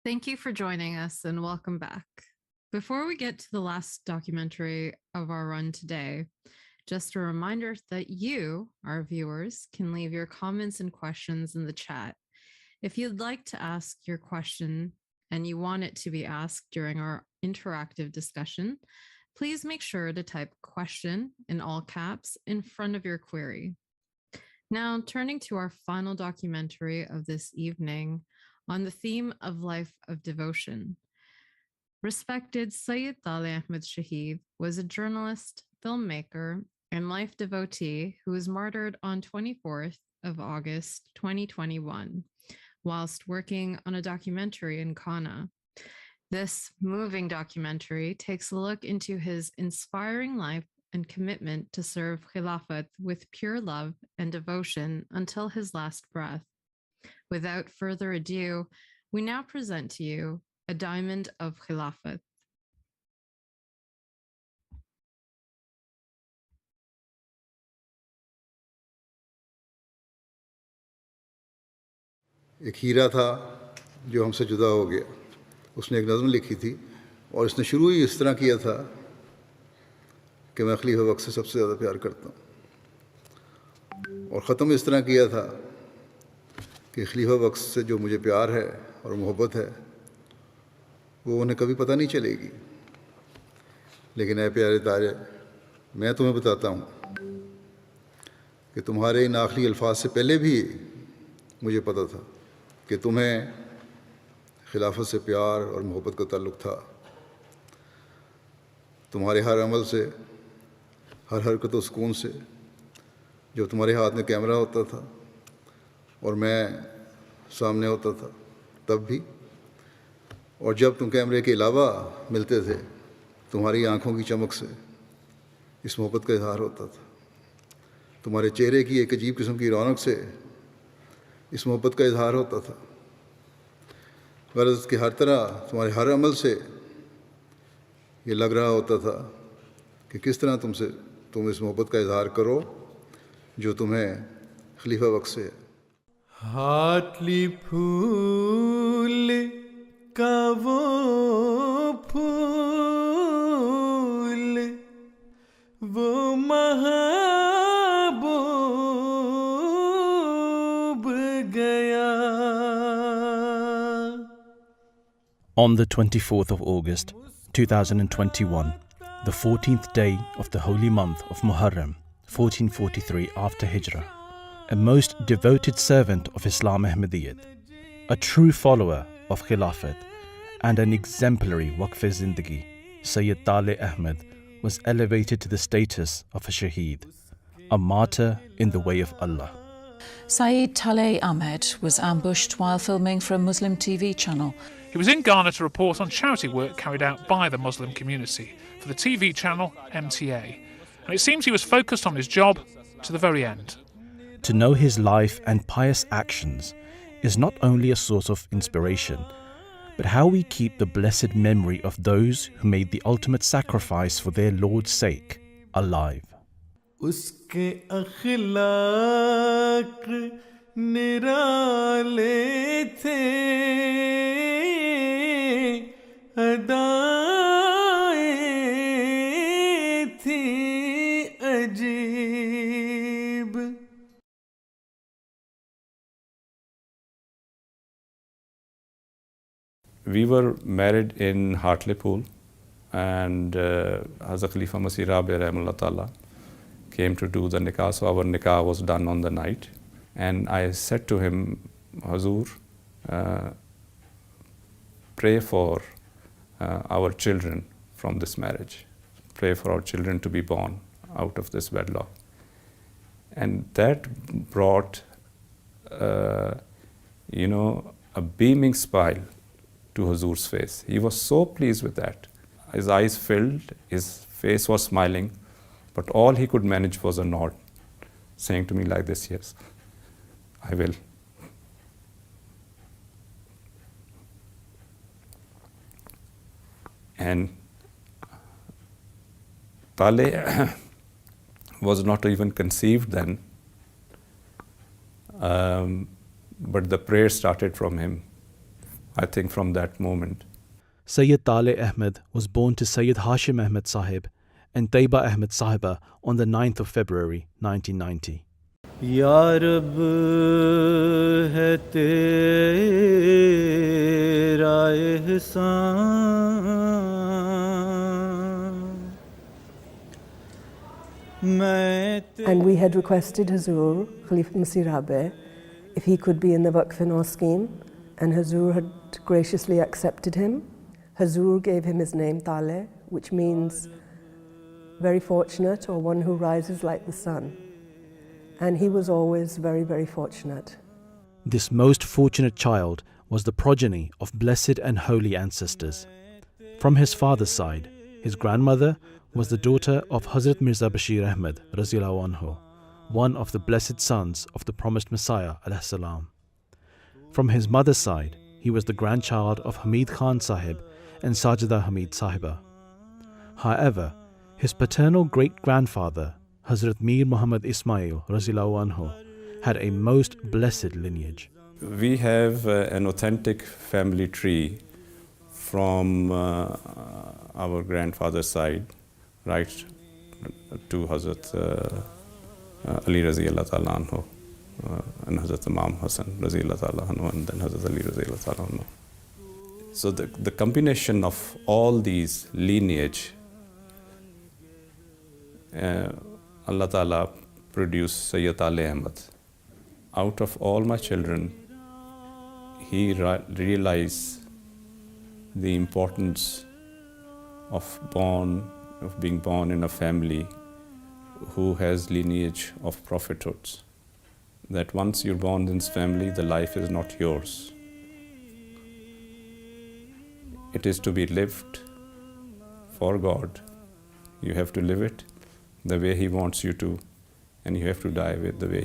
Thank you for joining us and welcome back. Before we get to the last documentary of our run today, just a reminder that you, our viewers, can leave your comments and questions in the chat. If you'd like to ask your question and you want it to be asked during our interactive discussion, please make sure to type question in all caps in front of your query. Now, turning to our final documentary of this evening on the theme of life of devotion. Respected Syed Taalay Ahmed Shaheed was a journalist, filmmaker, and life devotee who was martyred on 24th of August 2021 whilst working on a documentary in Ghana. This moving documentary takes a look into his inspiring life and commitment to serve Khilafat with pure love and devotion until his last breath. Without further ado, we now present to you A Diamond of Khilafat. एक हीरा था जो हमसे जुदा हो गया। उसने एक नज़म लिखी थी और इसने शुरू ही इस तरह किया था कि मैं खलीफा वक्त से सबसे ज़्यादा प्यार करता हूँ, और ख़त्म इस तरह किया था कि खलीफा वक्त से जो मुझे प्यार है और मोहब्बत है वो उन्हें कभी पता नहीं चलेगी, लेकिन ऐ प्यारे तारे, मैं तुम्हें बताता हूँ कि तुम्हारे इन आखिरी अल्फाज से पहले भी मुझे पता था कि तुम्हें खिलाफत से प्यार और मोहब्बत का ताल्लुक़ था। तुम्हारे हर अमल से, हर हरकत व सुकून से, जब तुम्हारे हाथ में कैमरा होता था और मैं सामने होता था तब भी, और जब तुम कैमरे के अलावा मिलते थे, तुम्हारी आँखों की चमक से इस मोहब्बत का इजहार होता था। तुम्हारे चेहरे की एक अजीब किस्म की रौनक से इस मोहब्बत का इजहार होता था। गर्ज़ कि हर तरह तुम्हारे हर अमल से ये लग रहा होता था कि किस तरह तुम इस मोहब्बत का इजहार करो जो तुम्हें खलीफा वक्त से है। हाथली फूल का वो फूल वो महबूब गया। On the 24th of August 2021, the 14th day of the holy month of Muharram, 1443 after Hijrah, a most devoted servant of Islam Ahmadiyyat, a true follower of Khilafat, and an exemplary Waqf Zindagi, Syed Taalay Ahmed was elevated to the status of a Shaheed, a martyr in the way of Allah. Syed Taalay Ahmed was ambushed while filming for a Muslim TV channel. He was in Ghana to report on charity work carried out by the Muslim community for the TV channel MTA, and it seems he was focused on his job to the very end. To know his life and pious actions is not only a source of inspiration, but how we keep the blessed memory of those who made the ultimate sacrifice for their Lord's sake alive. उसके अखलाक निराले थे, अदाएं थी अजीब। We were married in Hartlepool, and Hazrat Khalifa Masih Rabi Rahimahullah Ta'ala came to do the nikah, so our nikah was done on the night. And I said to him, Hazur, pray for our children from this marriage. Pray for our children to be born out of this wedlock. And that brought, a beaming smile to Hazur's face. He was so pleased with that. His eyes filled, his face was smiling, but all he could manage was a nod, saying to me like this, yes, I will. And Taalay was not even conceived then, but the prayer started from him I think from that moment. Syed Taalay Ahmed was born to Syed Hashim Ahmed Sahib and Taiba Ahmed Sahiba on the 9th of February 1990. Ya Rab hai tera ihsan. And we had requested Hazur, Khilafat Masih Rabe, if he could be in the Waqf scheme, and Hazur had graciously accepted him. Hazur gave him his name, Taalay, which means very fortunate, or one who rises like the sun. And he was always very, very fortunate. This most fortunate child was the progeny of blessed and holy ancestors. From his father's side, his grandmother was the daughter of Hazrat Mirza Bashir Ahmed Raziyallahu Anhu, one of the blessed sons of the promised Messiah alayhi salam. From his mother's side, he was the grandchild of Hamid Khan Sahib and Sajida Hamid Sahiba. However, his paternal great-grandfather, Hazrat Mir Muhammad Ismail Raziyallahu Anhu, had a most blessed lineage. We have an authentic family tree from our grandfather's side, right to Hazrat Ali Raziyallahu Ta'ala Anhu, and Hazrat Imam Hassan Raziyallahu Ta'ala Anhu, and then Hazrat Ali Raziyallahu Ta'ala Anhu. So the combination of all these lineage, Allah Ta'ala produced Sayyid Taalay Ahmed. Out of all my children, he realized the importance of being born in a family who has lineage of prophethoods. That once you're born in this family, the life is not yours. It is to be lived for God. You have to live it the way He wants you to, and you have to die with the way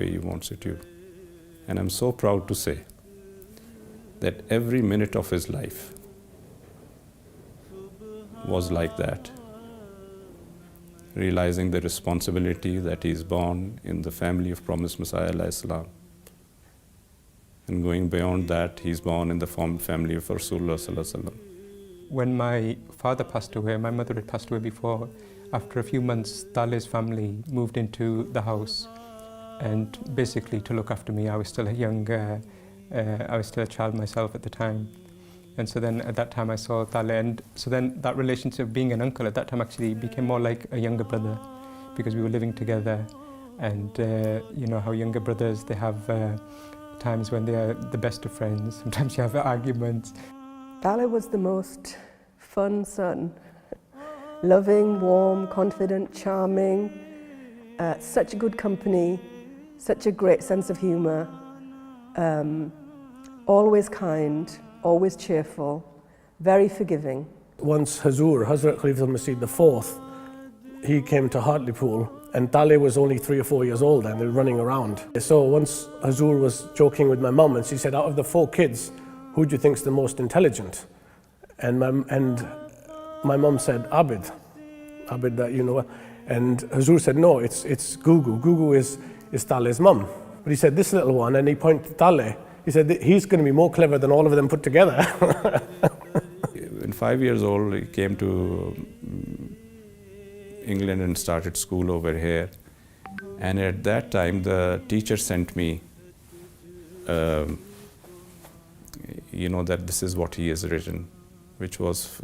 He wants it to. And I'm so proud to say that every minute of his life was like that, realizing the responsibility that he is born in the family of promised Messiah alayhi salam. And going beyond that, he's born in the family of Rasulullah sallallahu alaihi wasallam. When my father passed away, my mother had passed away before. After a few months, Taalay's family moved into the house, and basically to look after me. I was still a child myself at the time. And so then at that time I saw Taalay, and so then that relationship, being an uncle at that time, actually became more like a younger brother, because we were living together. And you know how younger brothers, they have times when they are the best of friends. Sometimes you have arguments. Taalay was the most fun son. Loving, warm, confident, charming, such good company, such a great sense of humour, always kind, always cheerful, very forgiving. Once Hazrat Khilafat Masih IV, he came to Hartlepool, and Taalay was only 3 or 4 years old and they were running around. So once Hazur was joking with my mum, and she said, out of the 4 kids, who do you think's the most intelligent? And my mum said, Ahmed, that you know. And Hazur said, no, it's Gugu. Gugu is Taalay's mum. But he said, this little one, and he pointed to Taalay. He said, he's going to be more clever than all of them put together. When 5 years old, he came to England and started school over here. And at that time, the teacher sent me, that this is what he has written, which was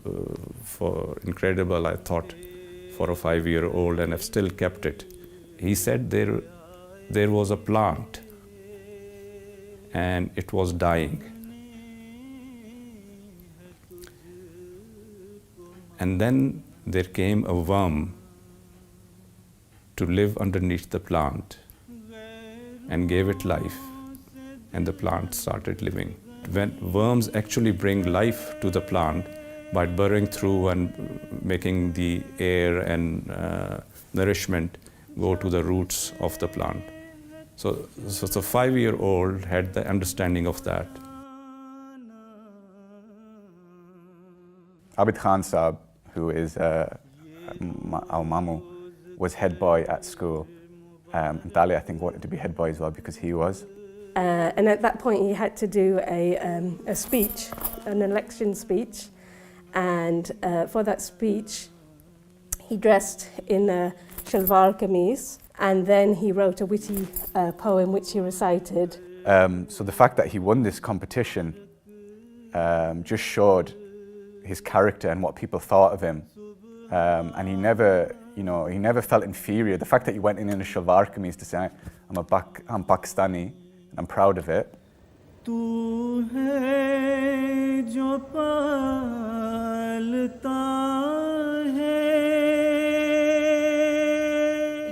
for incredible, I thought, for a 5-year-old, and I've still kept it. He said there was a plant and it was dying. And then there came a worm to live underneath the plant and gave it life, and the plant started living. When worms actually bring life to the plant by burrowing through and making the air and nourishment go to the roots of the plant. So the 5-year-old had the understanding of that. Abid Khan Saab, who is our Mamu, was head boy at school. And Taalay, I think, wanted to be head boy as well because he was. And at that point, he had to do a speech, an election speech. And for that speech, he dressed in a shalwar kameez, and then he wrote a witty poem which he recited. So the fact that he won this competition just showed his character and what people thought of him. And he never, he never felt inferior. The fact that he went in a shalwar kameez to say, I'm Pakistani, and I'm proud of it. He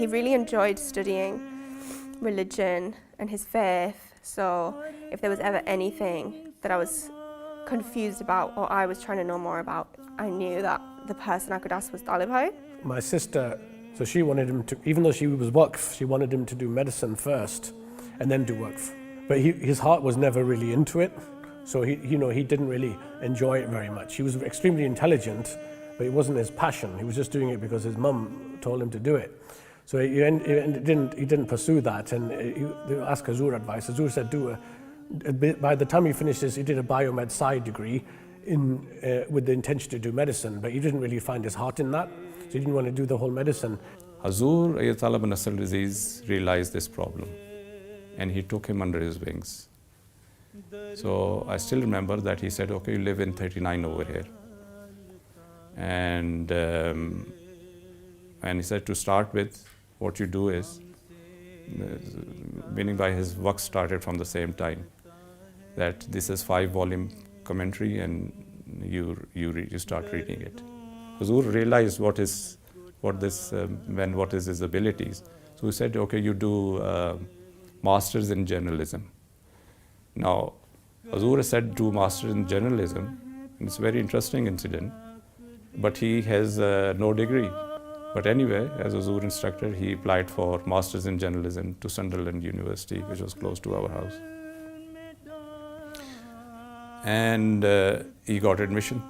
really enjoyed studying religion and his faith, so if there was ever anything that I was confused about or I was trying to know more about, I knew that the person I could ask was Taalay. My sister, so she wanted him to, even though she was waqf, she wanted him to do medicine first and then do waqf. But his heart was never really into it, so he didn't really enjoy it very much. He was extremely intelligent, but it wasn't his passion. He was just doing it because his mum told him to do it. So he didn't pursue that, and they asked Hazur advice. Hazur said, by the time he finished this, he did a biomed Syed degree with the intention to do medicine, but he didn't really find his heart in that, so he didn't want to do the whole medicine. Hazur Ayatollah bin Nasr Aziz realized this problem, and he took him under his wings. So I still remember that he said, okay, you live in 39 over here. And he said, to start with, what you do is, meaning by his work started from the same time, that this is 5-volume commentary and you start reading it. Hazur realized what is his abilities. So he said, okay, you do masters in journalism. Now, Hazur said do masters in journalism, and it's a very interesting incident, but he has no degree. But anyway, as Hazur instructor, he applied for masters in journalism to Sunderland University, which was close to our house. And he got admission,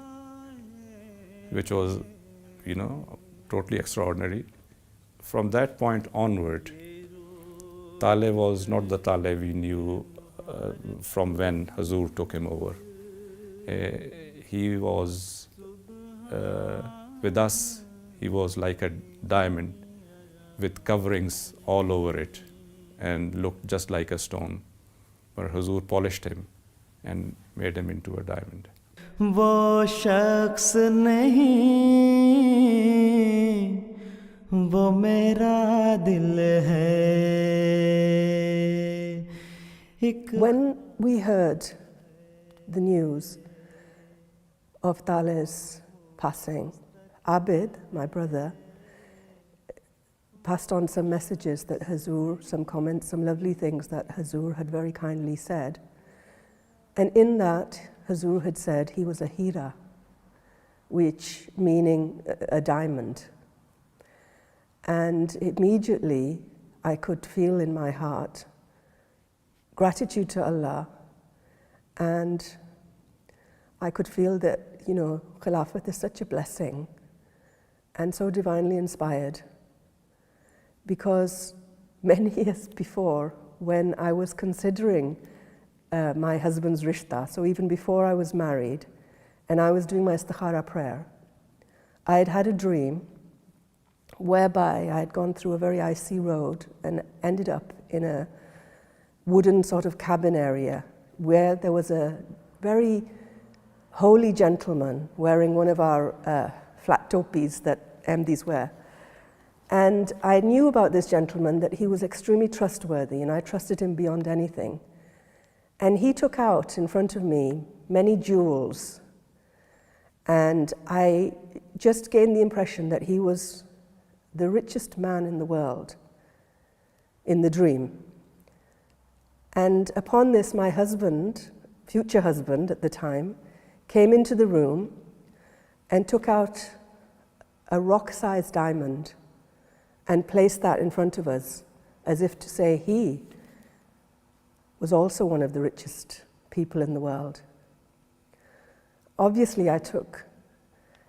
which was, totally extraordinary. From that point onward, Taalay was not the Taalay we knew from when Hazur took him over. He was, with us, he was like a diamond with coverings all over it and looked just like a stone. But Hazur polished him and made him into a diamond. वो शख्स नहीं, वो मेरा दिल है. When we heard the news of Taalay's passing, Ahmed, my brother, passed on some messages that Hazur, some comments, some lovely things that Hazur had very kindly said. And in that, Hazur had said he was a hira, which meaning a diamond. And immediately I could feel in my heart gratitude to Allah, and I could feel that, Khilafat is such a blessing and so divinely inspired, because many years before, when I was considering my husband's rishta, so even before I was married, and I was doing my istikhara prayer, I had had a dream whereby I had gone through a very icy road and ended up in a wooden sort of cabin area where there was a very holy gentleman wearing one of our flat topis that MDs wear. And I knew about this gentleman that he was extremely trustworthy, and I trusted him beyond anything. And he took out in front of me many jewels, and I just gained the impression that he was the richest man in the world in the dream. And upon this, my husband, future husband at the time, came into the room and took out a rock-sized diamond and placed that in front of us, as if to say he was also one of the richest people in the world. Obviously, I took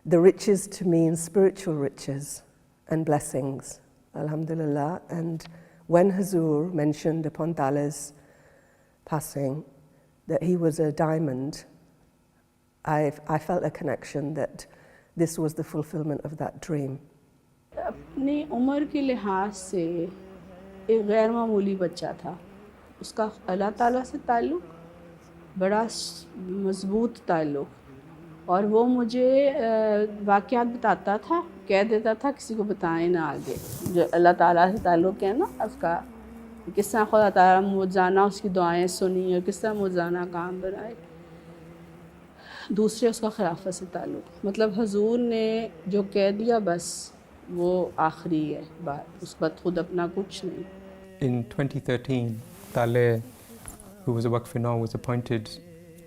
the riches to mean spiritual riches and blessings, alhamdulillah. And when Hazur mentioned upon Taalay's passing, that he was a diamond, I felt a connection that this was the fulfillment of that dream. अपनी उम्र के लिहाज से एक गैर मामूली बच्चा था, उसका अल्लाह ताला से ताल्लुक़ बड़ा मज़बूत ताल्लुक़, और वो मुझे वाक़यात बताता था, कह देता था किसी को बताएं ना आगे, जो अल्लाह ताला से ताल्लुक़ है ना उसका, किस तरह खुदा ताला मुझाना उसकी दुआएं सुनी और किस तरह मुझाना काम बनाए। दूसरे उसका खिलाफत से ताल्लुक़, मतलब हुज़ूर ने जो कह दिया बस वो आखिरी है बात, उसके बाद खुद अपना कुछ नहीं। In 2013, Taalay, who was a Waqf now, was appointed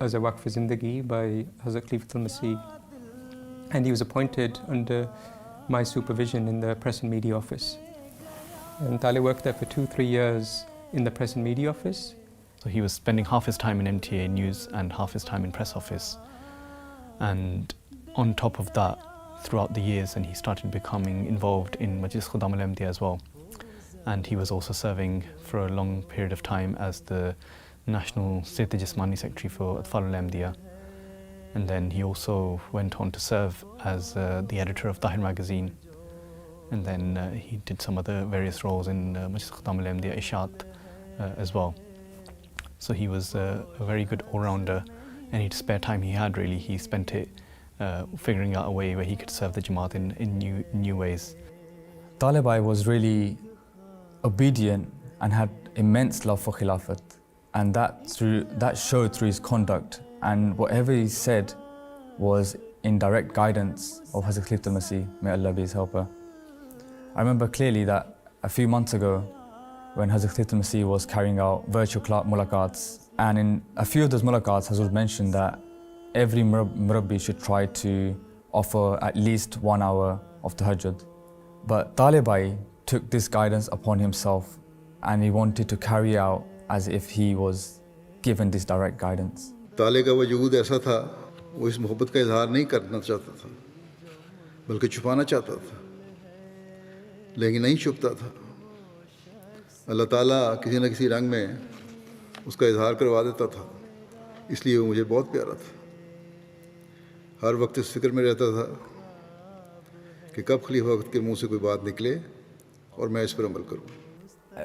as a Waqf Zindagi by Hazrat Khilafat al-Masih, and he was appointed under my supervision in the press and media office. And Taalay worked there for 2-3 years in the press and media office. So he was spending half his time in MTA News and half his time in press office. And on top of that, throughout the years, and he started becoming involved in Majlis Khudam al-Ahmadiyya as well. And he was also serving for a long period of time as the National Syed Jismani Secretary for Atfal al-Ahmadiyya. And then he also went on to serve as the editor of Tahir magazine. And then he did some other various roles in Majlis Khudam al-Ahmadiyya Ishat as well. So he was a very good all-rounder. Any spare time he had, really, he spent it figuring out a way where he could serve the Jamaat in new ways. Taalay was really obedient and had immense love for Khilafat, and that showed through his conduct, and whatever he said was in direct guidance of Hazrat Khilafat al-Masih, may Allah be his helper. I remember clearly that a few months ago when Hazrat Khilafat al-Masih was carrying out virtual mulaqats, and in a few of those mulaqats Hazrat mentioned that every murabbi should try to offer at least 1 hour of tahajjud. But Taalay took this guidance upon himself, and he wanted to carry out as if he was given this direct guidance. ताले का वजूद ऐसा था, वो इस मोहब्बत का इजहार नहीं करना चाहता था, बल्कि छुपाना चाहता था, लेकिन नहीं छुपता था। अल्लाह ताला किसी न किसी रंग में उसका इजहार करवा देता था, इसलिए वो मुझे बहुत प्यारा था। हर वक्त इस फिक्र में रहता था कि कब खलीफा वक्त के मुंह से कोई बात निकले और मैं इस पर अमल करूं।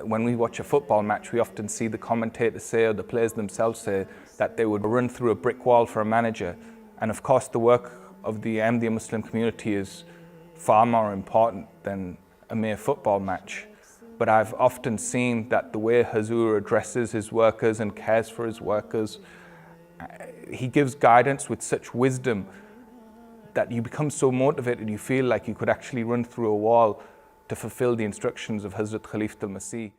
When we watch a football match, we often see the commentators say, or the players themselves say, that they would run through a brick wall for a manager. And of course, the work of the Ahmadiyya Muslim community is far more important than a mere football match. But I've often seen that the way Hazur addresses his workers and cares for his workers, he gives guidance with such wisdom that you become so motivated, you feel like you could actually run through a wall to fulfill the instructions of Hazrat Khilafat al-Masih.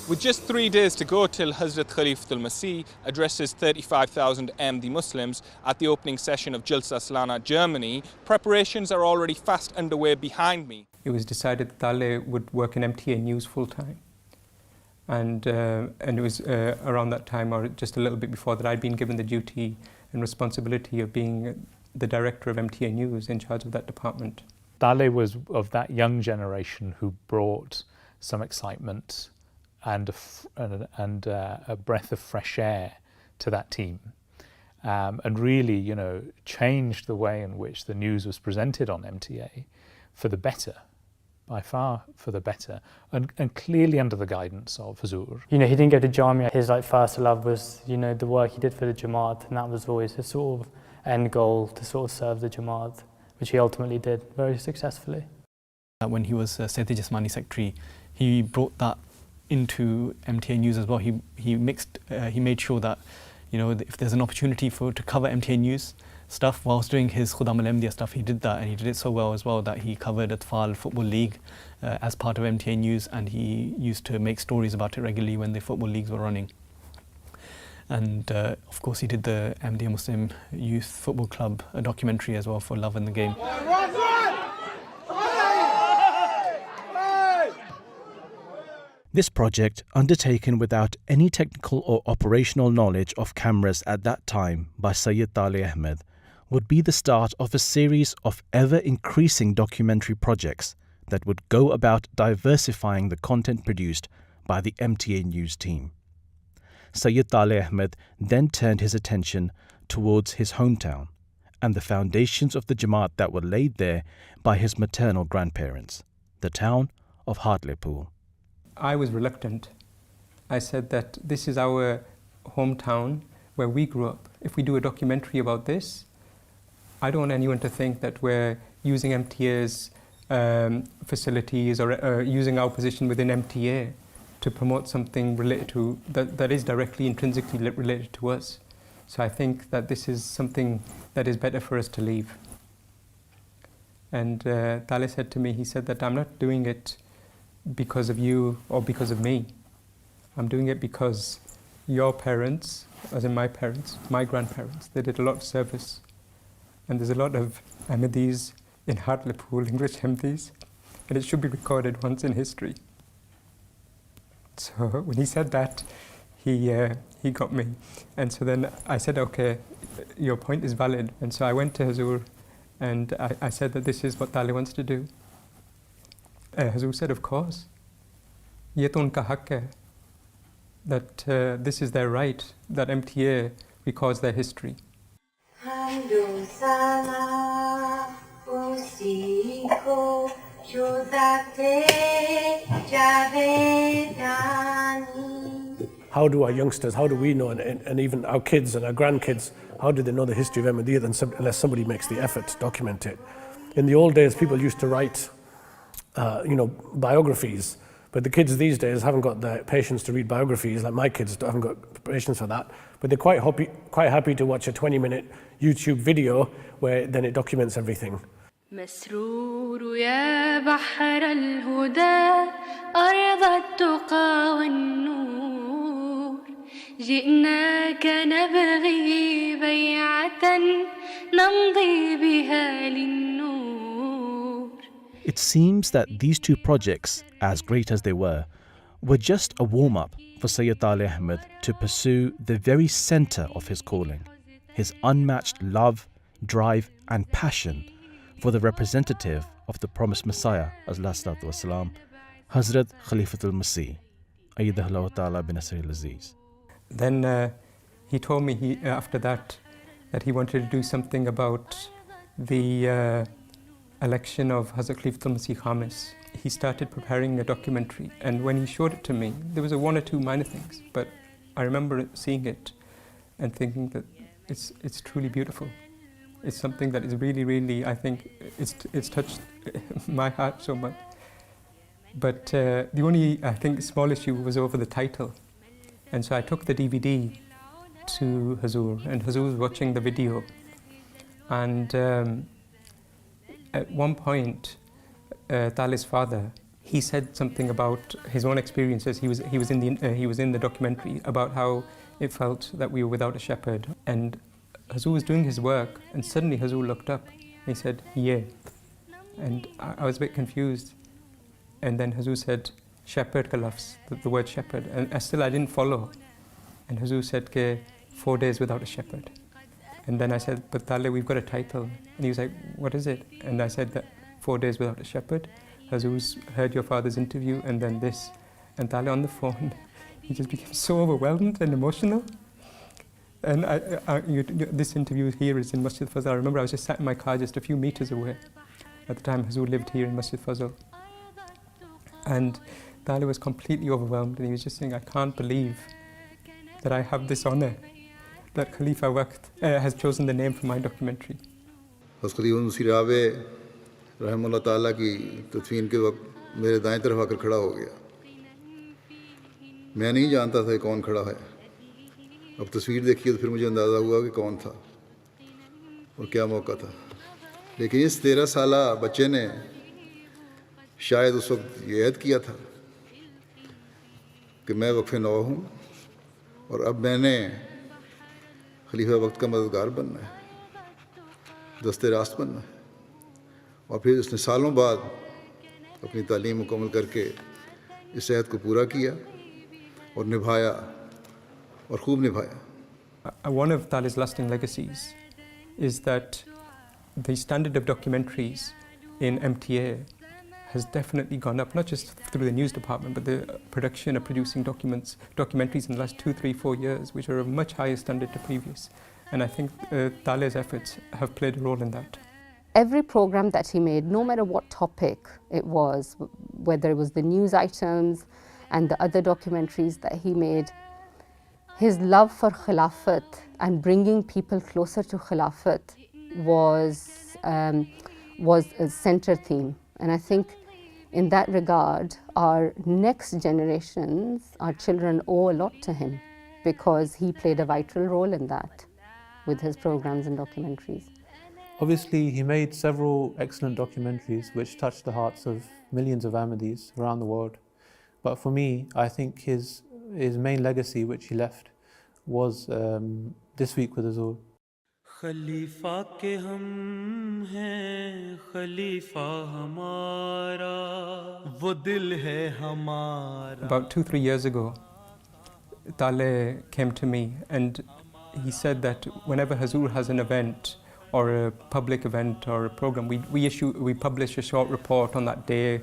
With just 3 days to go till Hazrat Khilafat al-Masih addresses 35,000 Ahmadi Muslims at the opening session of Jalsa Salana, Germany, preparations are already fast underway behind me. It was decided that Taalay would work in MTA News full-time. And it was around that time, or just a little bit before that, I'd been given the duty and responsibility of being the director of MTA News, in charge of that department. Taalay was of that young generation who brought some excitement and a breath of fresh air to that team, and really, changed the way in which the news was presented on MTA for the better. By far for the better, and clearly under the guidance of Hazur. He didn't go to Jamia. His first love was, the work he did for the Jamaat, and that was always his sort of end goal, to sort of serve the Jamaat, which he ultimately did very successfully. When he was Syed Jismani Secretary, he brought that into MTA News as well. He made sure that, if there's an opportunity to cover MTA News stuff whilst doing his Khudam al-Ahmadiyya stuff, he did that, and he did it so well as well that he covered Atfal Football League as part of MTA News, and he used to make stories about it regularly when the football leagues were running. And of course he did the Ahmadiyya Muslim Youth Football Club, a documentary as well for Love in the Game. This project, undertaken without any technical or operational knowledge of cameras at that time by Syed Taalay Ahmed, would be the start of a series of ever-increasing documentary projects that would go about diversifying the content produced by the MTA News team. Syed Taalay Ahmed then turned his attention towards his hometown and the foundations of the Jamaat that were laid there by his maternal grandparents, the town of Hartlepool. I was reluctant. I said that this is our hometown where we grew up. If we do a documentary about this, I don't want anyone to think that we're using MTA's facilities or using our position within MTA to promote something related to that is directly intrinsically related to us. So I think that this is something that is better for us to leave. And Taalay said to me, he said that I'm not doing it because of you or because of me. I'm doing it because your parents, as in my parents, my grandparents, they did a lot of service. And there's a lot of Ahmadis in Hartlepool, English Ahmadis, and it should be recorded once in history. So when he said that, he got me. And so then I said, okay, your point is valid. And so I went to Hazur and I said that this is what Taalay wants to do. Hazur said, of course. Ye to unka haq hai. That this is their right, that MTA records their history. How do our youngsters, how do we know, and even our kids and our grandkids, how do they know the history of Ahmadiyya unless somebody makes the effort to document it? In the old days, people used to write, biographies, but the kids these days haven't got the patience to read biographies, like my kids haven't got patience for that, but they're quite happy to watch a 20-minute YouTube video where then it documents everything. مسرور يا بحر الهدى أرض التقى والنور جئناك نبغي بيعة نمضي بها للنور. It seems that these two projects, as great as they were just a warm-up for Syed Taalay Ahmed to pursue the very center of his calling, his unmatched love, drive and passion for the representative of the promised Messiah, والسلام, Hazrat Khilafat al-Masih, Ayyadahullah Ta'ala bin Nasir al-Aziz. Then he told me after that he wanted to do something about the election of Hazrat Khilafat al-Masih Khamis. He started preparing a documentary, and when he showed it to me, there was one or two minor things, but I remember seeing it and thinking that it's truly beautiful. It's something that is really, really, I think, it's touched my heart so much. But the only, I think, small issue was over the title. And so I took the DVD to Hazur, and Hazur was watching the video. And at one point, Taalay's father, he said something about his own experiences. He was in the documentary about how it felt that we were without a shepherd. And Hazur was doing his work, and suddenly Hazur looked up. He said, "Yeah," and I was a bit confused. And then Hazur said, "Shepherd ka lafz," the word shepherd, and still I didn't follow. And Hazur said, "Ke 4 days without a shepherd." And then I said, "But Taalay, we've got a title." And he was like, "What is it?" And I said that 4 days without a shepherd. Hazur's heard your father's interview, and then this. And Taalay on the phone, he just became so overwhelmed and emotional. And this interview here is in Masjid Fazal. I remember I was just sat in my car just a few meters away. At the time, Hazur lived here in Masjid Fazal. And Taalay was completely overwhelmed, and he was just saying, "I can't believe that I have this honor, that Khalifa Waqt has chosen the name for my documentary." Khalifa Masih Rabe रहमतुल्लाह ताला की तदफीन के वक्त मेरे दाएं तरफ आकर खड़ा हो गया. मैं नहीं जानता था कौन खड़ा है. अब तस्वीर देखी तो फिर मुझे अंदाज़ा हुआ कि कौन था और क्या मौका था. लेकिन इस 13 साला बच्चे ने शायद उस वक्त ये ऐद किया था कि मैं वक्फ़े नौ हूँ और अब मैंने खलीफा वक्त का मददगार बनना है, दस्ते रास्त बनना है. और फिर उसने सालों बाद अपनी तालीम मुकम्मल करके इस ऐद को पूरा किया और निभाया और खूब निभाया. One of Taalay's lasting legacies is that the standard of documentaries in MTA has definitely gone up, not just through the news department, but the production of producing documentaries in the last 2, 3, 4 years, which are of much higher standard to previous. And I think Taalay's efforts have played a role in that. Every program that he made, no matter what topic it was, whether it was the news items and the other documentaries that he made, his love for Khilafat and bringing people closer to Khilafat was a center theme. And I think in that regard, our next generations, our children owe a lot to him, because he played a vital role in that with his programs and documentaries. Obviously, he made several excellent documentaries which touched the hearts of millions of Ahmadis around the world. But for me, I think his main legacy which he left was This Week with Azul. खलीफा के हम हैं खलीफा हमारा वो दिल है हमारा. About 2-3 years ago, Taalay came to me and he said that whenever Hazur has an event or a public event or a program, we publish a short report on that day.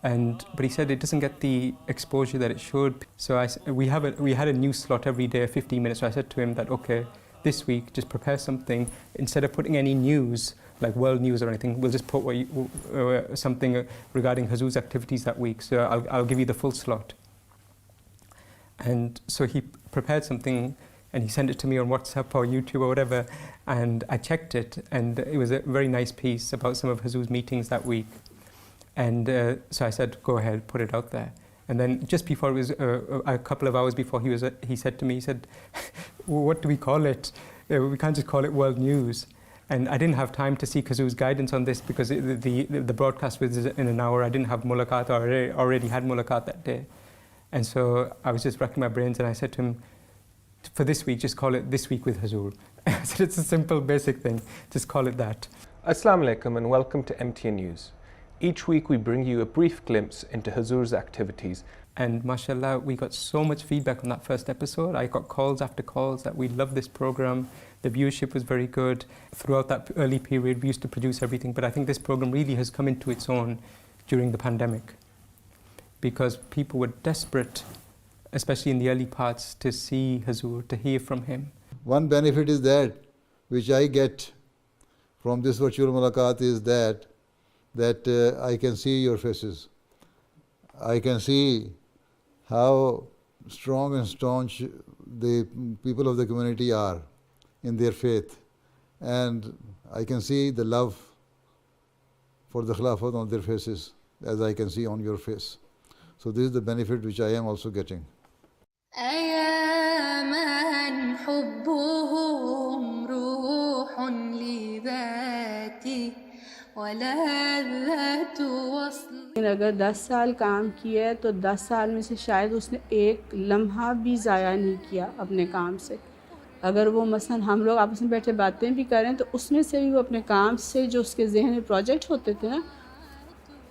But he said it doesn't get the exposure that it should. So we had a news slot every day, 15 minutes. So I said to him that, okay, this week just prepare something. Instead of putting any news, like world news or anything, we'll just put something regarding Hazur's activities that week. So I'll give you the full slot. And so he prepared something and he sent it to me on WhatsApp or YouTube or whatever, and I checked it, and it was a very nice piece about some of Hazur's meetings that week. And so I said, go ahead, put it out there. And then just before it was a couple of hours before he said to me, he said, what do we call it? We can't just call it world news. And I didn't have time to seek Hazur's guidance on this because the broadcast was in an hour. I didn't have mulaqat, or I already had mulaqat that day. And so I was just racking my brains, and I said to him, for this week, just call it This Week with Hazur. I said, it's a simple, basic thing. Just call it that. Assalamu alaikum and welcome to MTA News. Each week we bring you a brief glimpse into Hazur's activities. And mashallah, we got so much feedback on that first episode. I got calls after calls that we love this program. The viewership was very good. Throughout that early period, we used to produce everything. But I think this program really has come into its own during the pandemic, because people were desperate, especially in the early parts, to see Hazur, to hear from him. One benefit is that, which I get from this virtual mulaqat, is that I can see your faces. I can see how strong and staunch the people of the community are in their faith. And I can see the love for the Khilafat on their faces, as I can see on your face. So this is the benefit which I am also getting. अगर 10 साल काम किया है तो 10 साल में से शायद उसने एक लम्हा भी ज़ाया नहीं किया अपने काम से. अगर वो मसलन हम लोग आपस में बैठे बातें भी करें तो उसमें से भी वो अपने काम से जो उसके जहन में प्रोजेक्ट होते थे ना,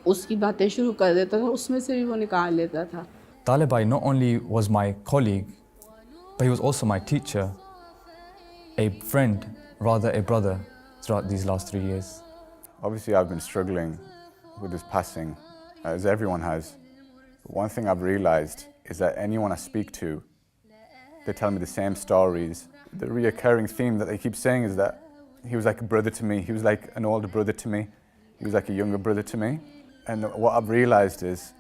उसकी बातें शुरू कर देता था, उसमें से भी वो निकाल लेता था. Taalay Bhai not only was my colleague, but he was also my teacher, a friend, rather a brother, throughout these last 3 years. Obviously, I've been struggling with his passing, as everyone has. But one thing I've realized is that anyone I speak to, they tell me the same stories. The reoccurring theme that they keep saying is that he was like a brother to me. He was like an older brother to me. He was like a younger brother to me. And what I've realized is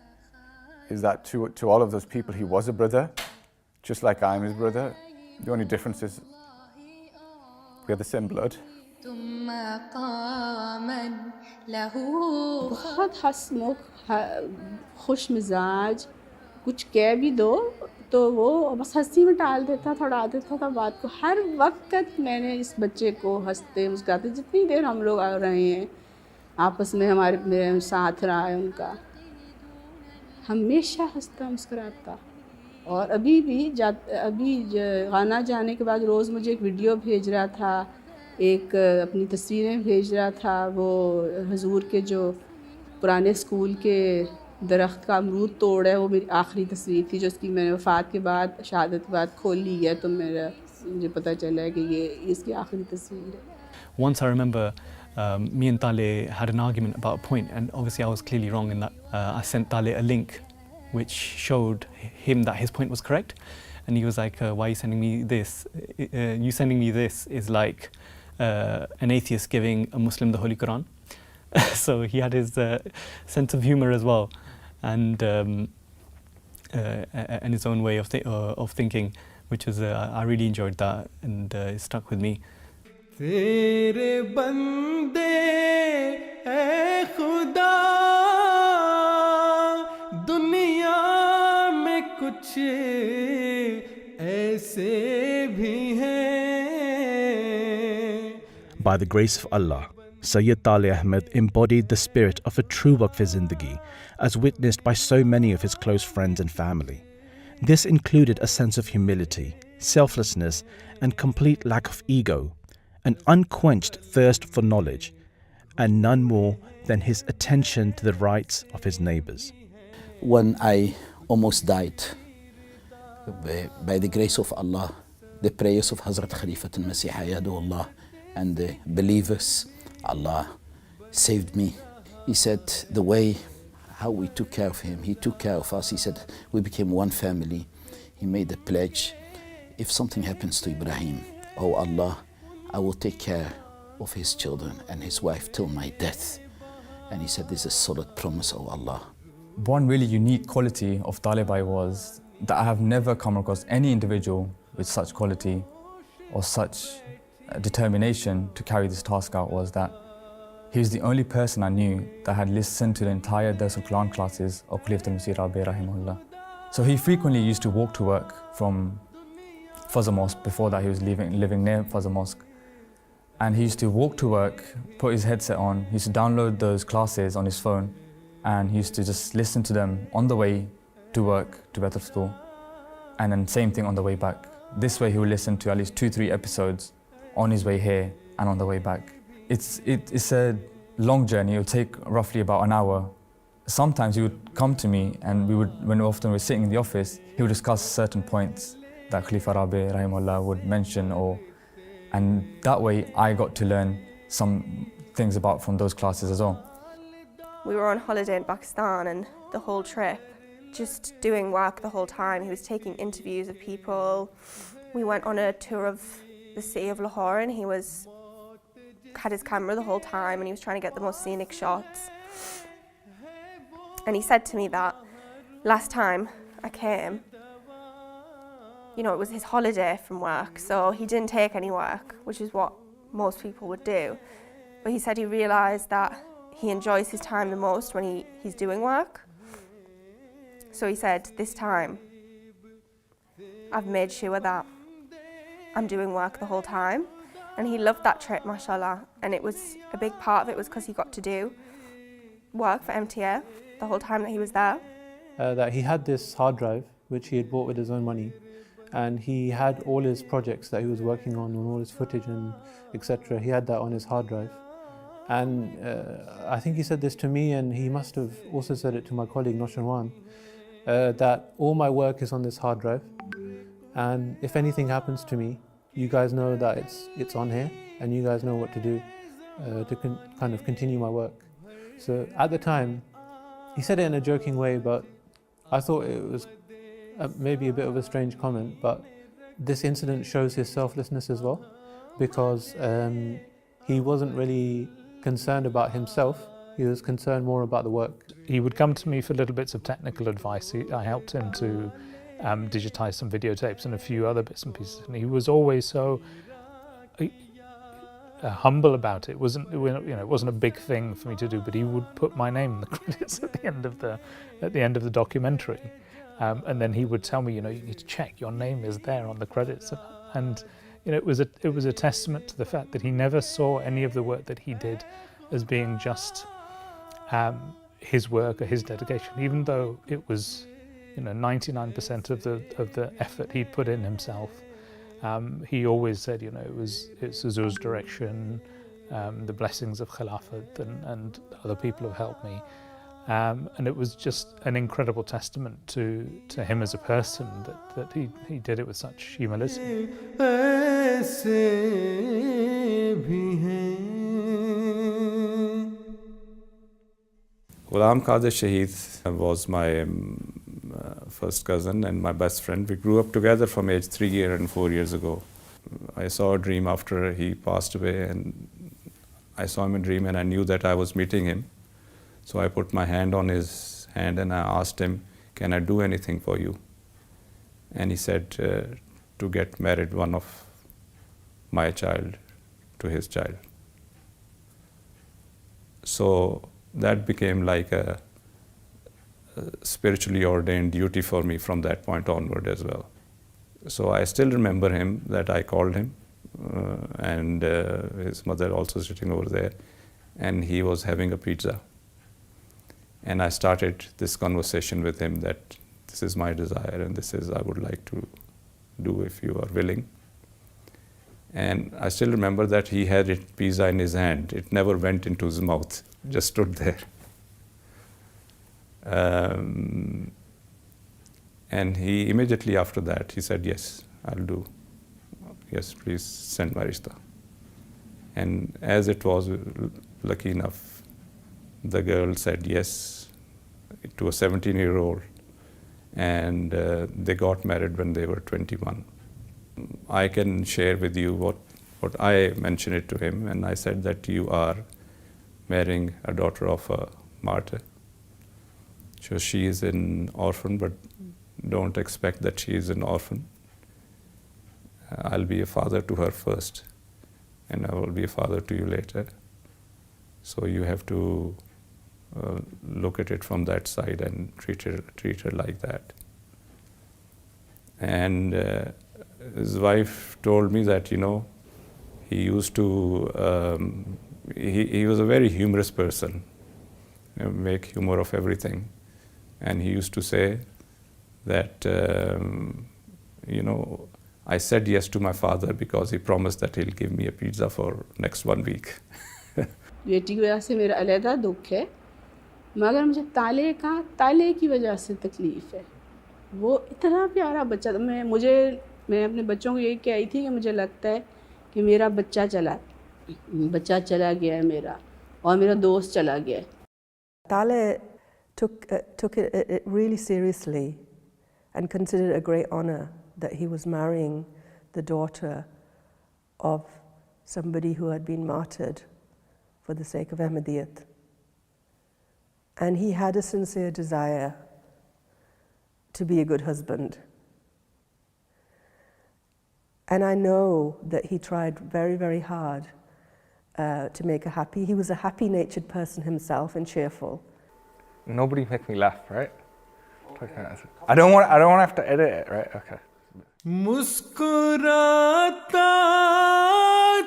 that to all of those people, he was a brother, just like I'm his brother. The only difference is we have the same blood. बहुत हंसमुख, खुश मिजाज, कुछ कह भी दो तो वो बस हंसी में टाल देता था, उड़ा देता था बात को. हर वक्त मैंने इस बच्चे को हंसते मुस्कुराते, जितनी देर हम लोग आ रहे हैं आपस में, मेरे साथ रहा है उनका, हमेशा हंसता मुस्कुराता. और अभी गाना जाने के बाद रोज़ मुझे एक वीडियो भेज रहा था, एक अपनी तस्वीरें भेज रहा था. वो हजूर के जो पुराने स्कूल के दरख्त का अमरूद तोड़ है, वो मेरी आखिरी तस्वीर थी जो उसकी मैंने वफ़ात के बाद, शहादत के बाद खोली है, तो मुझे पता चला है कि ये इसकी आखिरी तस्वीर है. Once I remember me and Taalay had an argument about a point, and obviously I was clearly wrong in that. I sent Taalay a link which showed him that his point was correct, and he was like, why are you sending me this? You sending me this is like an atheist giving a Muslim the Holy Quran. So he had his sense of humor as well, and his own way of thinking, which was I really enjoyed that, and it stuck with me. तेरे बंदे ऐ खुदा दुनिया में कुछ ऐसे भी हैं. By the grace of Allah, Syed Taalay Ahmed embodied the spirit of a true Waqf Zindagi, as witnessed by so many of his close friends and family. This included a sense of humility, selflessness, and complete lack of ego, an unquenched thirst for knowledge, and none more than his attention to the rights of his neighbors. When I almost died, by the grace of Allah, the prayers of Hazrat Khilafat al-Masih Ayadullah and the believers, Allah saved me. He said the way how we took care of him, he took care of us. He said we became one family. He made a pledge, if something happens to Ibrahim, oh Allah, I will take care of his children and his wife till my death. And he said, this is a solid promise, oh Allah. One really unique quality of Taalay was that I have never come across any individual with such quality or such determination to carry this task out, was that he was the only person I knew that had listened to the entire Dars al-Quran classes of Khilafat al-Masih rahimahullah. So he frequently used to walk to work from Fazl Mosque. Before that he was living near Fazl Mosque. And he used to walk to work, put his headset on, he used to download those classes on his phone, and he used to just listen to them on the way to work, to Beit al-Futuh, and then same thing on the way back. This way he would listen to at least 2-3 episodes on his way here and on the way back. It's a long journey. It would take roughly about an hour. Sometimes he would come to me, and when often we're sitting in the office, he would discuss certain points that Khalifa Rabi rahimahullah would mention, and that way I got to learn some things from those classes as well. We were on holiday in Pakistan, and the whole trip, just doing work the whole time. He was taking interviews of people. We went on a tour of the city of Lahore, and he had his camera the whole time, and he was trying to get the most scenic shots. And he said to me that last time I came, it was his holiday from work, so he didn't take any work, which is what most people would do. But he said he realised that he enjoys his time the most when he's doing work. So he said, this time, I've made sure that I'm doing work the whole time. And he loved that trip, mashallah. And it was a big part of it was because he got to do work for MTA the whole time that he was there. That he had this hard drive, which he had bought with his own money. And he had all his projects that he was working on all his footage and etc. He had that on his hard drive. And I think he said this to me, and he must have also said it to my colleague Nosharwan, that all my work is on this hard drive. And if anything happens to me, you guys know that it's on here, and you guys know what to do to kind of continue my work. So at the time, he said it in a joking way, but I thought it was maybe a bit of a strange comment, but this incident shows his selflessness as well, because he wasn't really concerned about himself, he was concerned more about the work. He would come to me for little bits of technical advice. I helped him to digitize some videotapes and a few other bits and pieces, and he was always so humble about it. It wasn't a big thing for me to do, but he would put my name in the credits at the end of the documentary. And then he would tell me, you need to check your name is there on the credits, and it was a testament to the fact that he never saw any of the work that he did as being just his work or his dedication, even though it was 99% of the effort he'd put in himself. He always said, it's Hazur's direction, the blessings of Khilafat, and other people have helped me. And it was just an incredible testament to him as a person that he did it with such humility. Ghulam Qadir Shaheed was my first cousin and my best friend. We grew up together from age 3 years and 4 years ago. I saw a dream after he passed away, and I saw him in a dream and I knew that I was meeting him. So I put my hand on his hand and I asked him, can I do anything for you? And he said to get married one of my child to his child. So that became like a spiritually ordained duty for me from that point onward as well. So I still remember him, that I called him and his mother also sitting over there, and he was having a pizza. And I started this conversation with him that this is my desire and this is I would like to do if you are willing. And I still remember that he had a pizza in his hand. It never went into his mouth, just stood there. And he immediately after that, he said, yes, I'll do. Yes, please send my rishta. And as it was, lucky enough, the girl said yes to a 17-year-old, and they got married when they were 21. I can share with you what I mentioned it to him, and I said that you are marrying a daughter of a martyr. So she is an orphan, but don't expect that she is an orphan. I'll be a father to her first, and I will be a father to you later. So you have to look at it from that side and treat her like that. And his wife told me that, you know, he used to, he was a very humorous person, you know, make humor of everything. And he used to say that, you know, I said yes to my father because he promised that he'll give me a pizza for next 1 week. बेटी की वजह से मेरा अलहदा दुख है, मगर मुझे ताले की वजह से तकलीफ़ है। वो इतना प्यारा बच्चा था। मैं अपने बच्चों को यही कही थी कि मुझे लगता है कि मेरा बच्चा चला गया है मेरा, और मेरा दोस्त चला गया है। Taalay took it really seriously and considered it a great honor that he was marrying the daughter of somebody who had been martyred for the sake of Ahmadiyyat. And he had a sincere desire to be a good husband. And I know that he tried very, very hard to make her happy. He was a happy-natured person himself and cheerful. Nobody make me laugh, right? I don't want to have to edit it, right? Okay. मुस्कुराता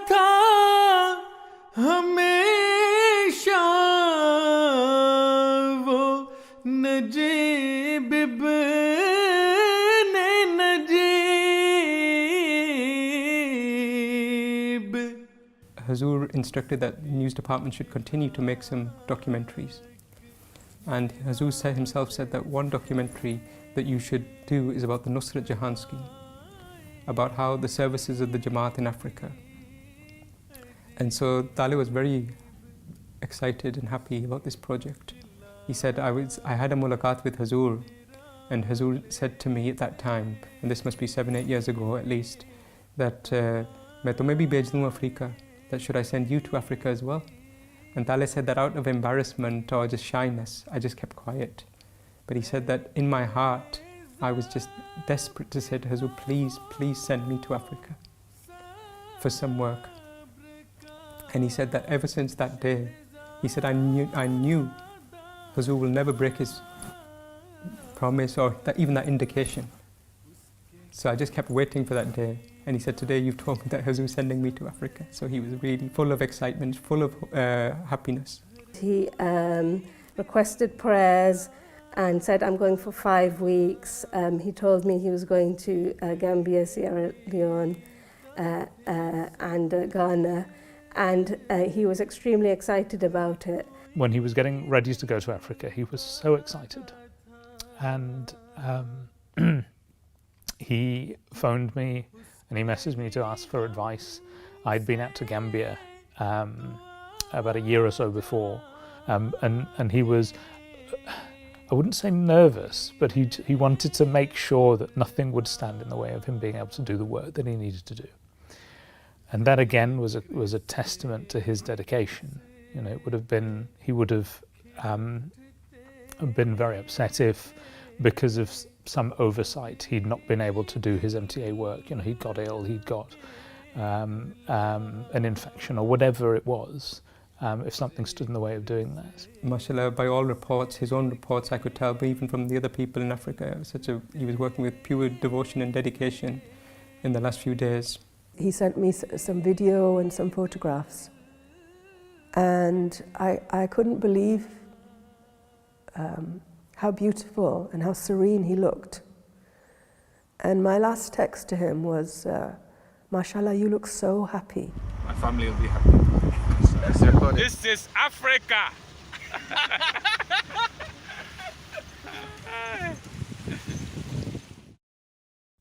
था हमेशा वो नजीब ने Najeeb. Hazur instructed that the news department should continue to make some documentaries. And Hazur himself said that one documentary that you should do is about the Nusrat Jahan scheme, about how the services of the Jamaat in Africa. And so Taalay was very excited and happy about this project. He said, I had a mulaqat with Hazur, and Hazur said to me at that time, and this must be 7-8 years ago at least, that मैं तुम्हें भी भेज दूँ Africa, that should I send you to Africa as well? And Taalay said that out of embarrassment or just shyness, I just kept quiet. But he said that in my heart, I was just desperate to say to Hazur, please, please send me to Africa for some work. And he said that ever since that day, he said, I knew Hazur will never break his promise or even that indication. So I just kept waiting for that day. And he said, today you've told me that Hazur is sending me to Africa. So he was really full of excitement, full of happiness. He requested prayers and said, I'm going for 5 weeks. He told me he was going to Gambia, Sierra Leone, and Ghana. And he was extremely excited about it. When he was getting ready to go to Africa, he was so excited. And he phoned me and he messaged me to ask for advice. I'd been out to Gambia about a year or so before, and he was I wouldn't say nervous, but he wanted to make sure that nothing would stand in the way of him being able to do the work that he needed to do. And that again was a testament to his dedication. You know, he would have been very upset if, because of some oversight, he'd not been able to do his MTA work. You know, he'd got ill, he'd got an infection or whatever it was, if something stood in the way of doing that. MashaAllah, by all reports, his own reports, I could tell, but even from the other people in Africa, he was working with pure devotion and dedication in the last few days. He sent me some video and some photographs, and I couldn't believe how beautiful and how serene he looked. And my last text to him was, "Mashallah, you look so happy." My family will be happy. This is Africa!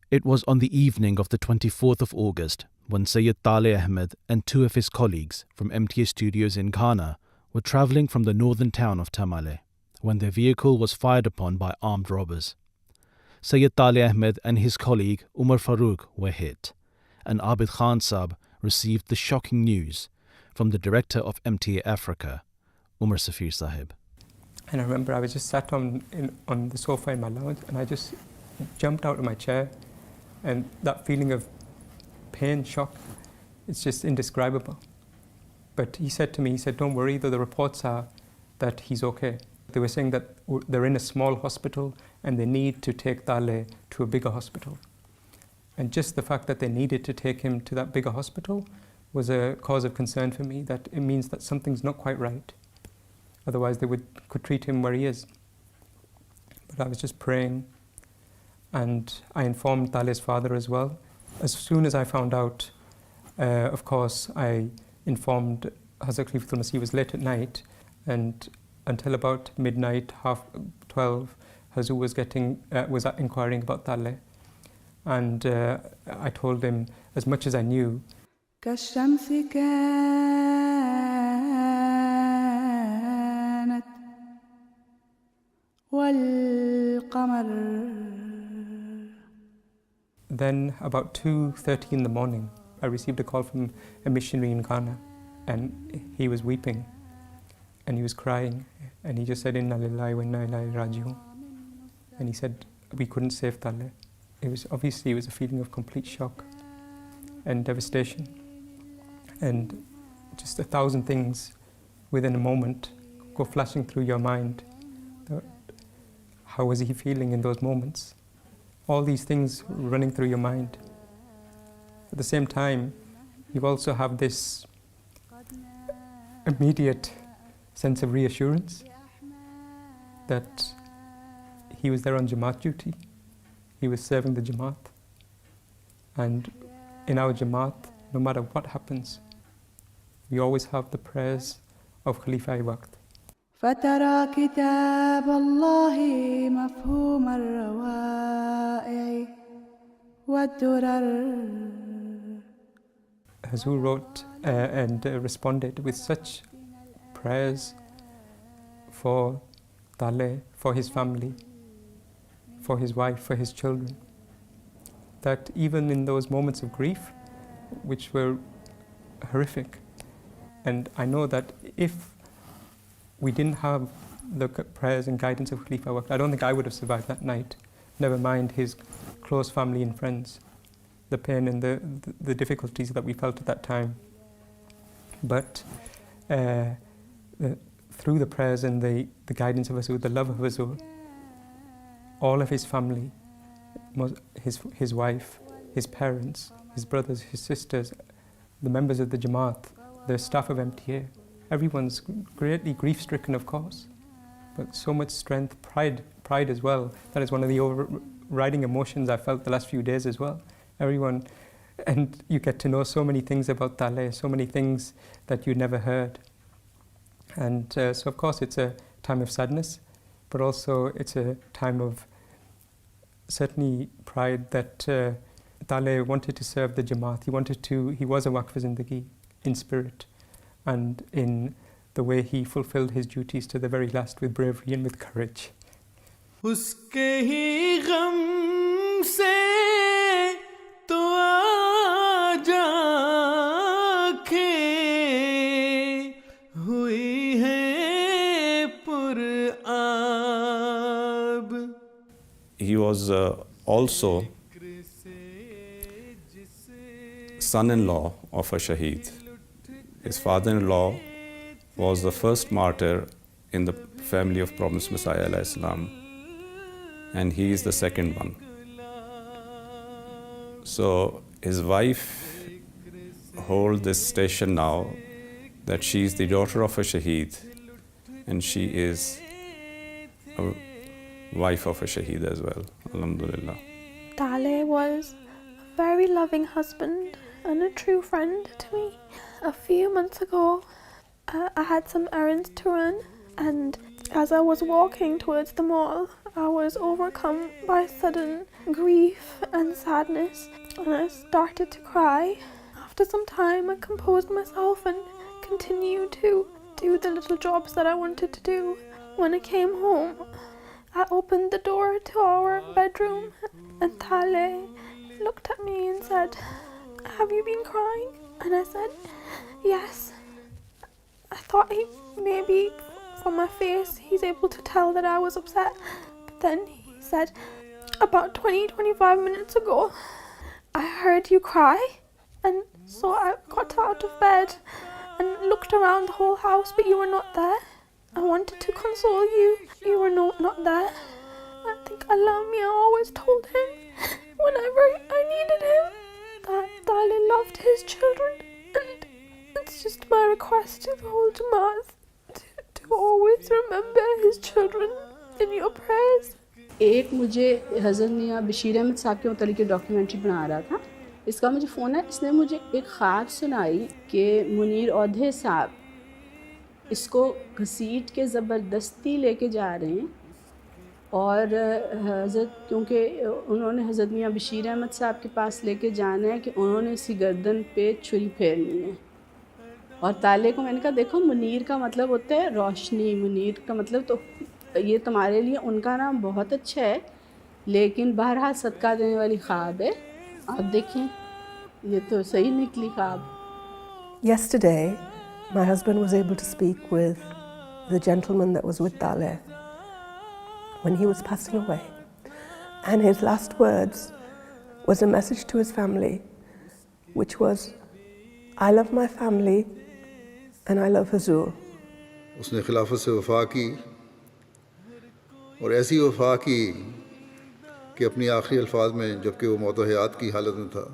It was on the evening of the 24th of August when Syed Taalay Ahmed and two of his colleagues from MTA Studios in Ghana were travelling from the northern town of Taalay when their vehicle was fired upon by armed robbers. Syed Taalay Ahmed and his colleague Umar Farooq were hit, and Abid Khan Saab received the shocking news from the director of MTA Africa, Umar Safir Sahib. And I remember I was just sat on the sofa in my lounge, and I just jumped out of my chair, and that feeling of pain, shock, it's just indescribable. But he said to me, he said, "Don't worry, though the reports are that he's okay." They were saying that they're in a small hospital and they need to take Taalay to a bigger hospital. And just the fact that they needed to take him to that bigger hospital was a cause of concern for me, that it means that something's not quite right. Otherwise they could treat him where he is. But I was just praying, and I informed Taalay's father as well. As soon as I found out, of course, I informed Hazrat Khalifatul Masih. It was late at night, and until about midnight, 12:30, Hazur was inquiring about Taalay. And I told him as much as I knew. كالشمس كانت والقمر. Then about 2:30 in the morning, I received a call from a missionary in Ghana, and he was weeping and he was crying, and he just said, "Inna lillahi wa inna ilayhi raji'un." And he said, "We couldn't save Taalay." It was a feeling of complete shock and devastation, and just 1,000 things within a moment go flashing through your mind. How was he feeling in those moments? All these things running through your mind. At the same time, you also have this immediate sense of reassurance that he was there on Jamaat duty. He was serving the Jamaat. And in our Jamaat, no matter what happens, we always have the prayers of Khalifa Waqt. فترى كتاب الله مفهوم الروائع والدرر. Hazur wrote and responded with such prayers for Taalay, for his family, for his wife, for his children, that even in those moments of grief, which were horrific, and I know that if we didn't have the prayers and guidance of Khalifa Waqt, I don't think I would have survived that night, never mind his close family and friends, the pain and the difficulties that we felt at that time. But through the prayers and the guidance of Hazur, the love of Hazur, all of his family, his wife, his parents, his brothers, his sisters, the members of the Jamaat, the staff of MTA, everyone's greatly grief-stricken, of course, but so much strength, pride as well. That is one of the overriding emotions I felt the last few days as well. Everyone, and you get to know so many things about Taalay, so many things that you never heard. And so of course it's a time of sadness, but also it's a time of certainly pride that Taalay wanted to serve the Jamaat. He was a Waqf Zindagi in spirit and in the way he fulfilled his duties to the very last with bravery and with courage. उसके ही गम से तो आज आँखें हुई हैं पुरआब. He was also son-in-law of a Shaheed. His father-in-law was the first martyr in the family of Promised Messiah alayhi salam, and he is the second one. So his wife holds this station now, that she is the daughter of a Shaheed, and she is a wife of a Shaheed as well. Alhamdulillah. Taalay was a very loving husband and a true friend to me. A few months ago, I had some errands to run, and as I was walking towards the mall, I was overcome by sudden grief and sadness, and I started to cry. After some time, I composed myself and continued to do the little jobs that I wanted to do. When I came home, I opened the door to our bedroom, and Taalay looked at me and said, "Have you been crying?" And I said, "Yes." I thought maybe from my face he's able to tell that I was upset. But then he said, "About 20-25 minutes ago, I heard you cry, and so I got out of bed and looked around the whole house, but you were not there. I wanted to console you. You were not there. I think Allah me, I always told him whenever I needed him that Taalay loved his children, and it's just my request to the whole Jamaat to always remember his children in your prayers." एक मुझे हज़रत मियाँ बशीर अहमद साहब के मतलब documentary बना रहा था, इसका मुझे फ़ोन है, इसने मुझे एक ख्वाब सुनाई कि मुनीर औधे साहब इसको घसीट के ज़बरदस्ती लेके जा रहे हैं, और हज़रत क्योंकि उन्होंने हज़रत मियाँ बशीर अहमद साहब के पास लेके जाना है कि उन्होंने इसकी गर्दन पे छुरी फेरनी है. और ताले को मैंने कहा देखो मुनीर का मतलब होता है रोशनी, मुनीर का मतलब तो ये तुम्हारे लिए उनका नाम बहुत अच्छा है, लेकिन बहरहाल सदका देने वाली ख्वाब है. आप देखें ये तो सही निकली ख्वाब. Yesterday, my husband was able to speak with the gentleman that was with Taalay when he was passing away. And his last words was a message to his family, which was, "I love my family and I love Huzur." उसने खिलाफत से वफ़ा की, और ऐसी वफ़ा की कि अपनी आखिरी अल्फाज में जबकि वो मौत हयात की हालत में था,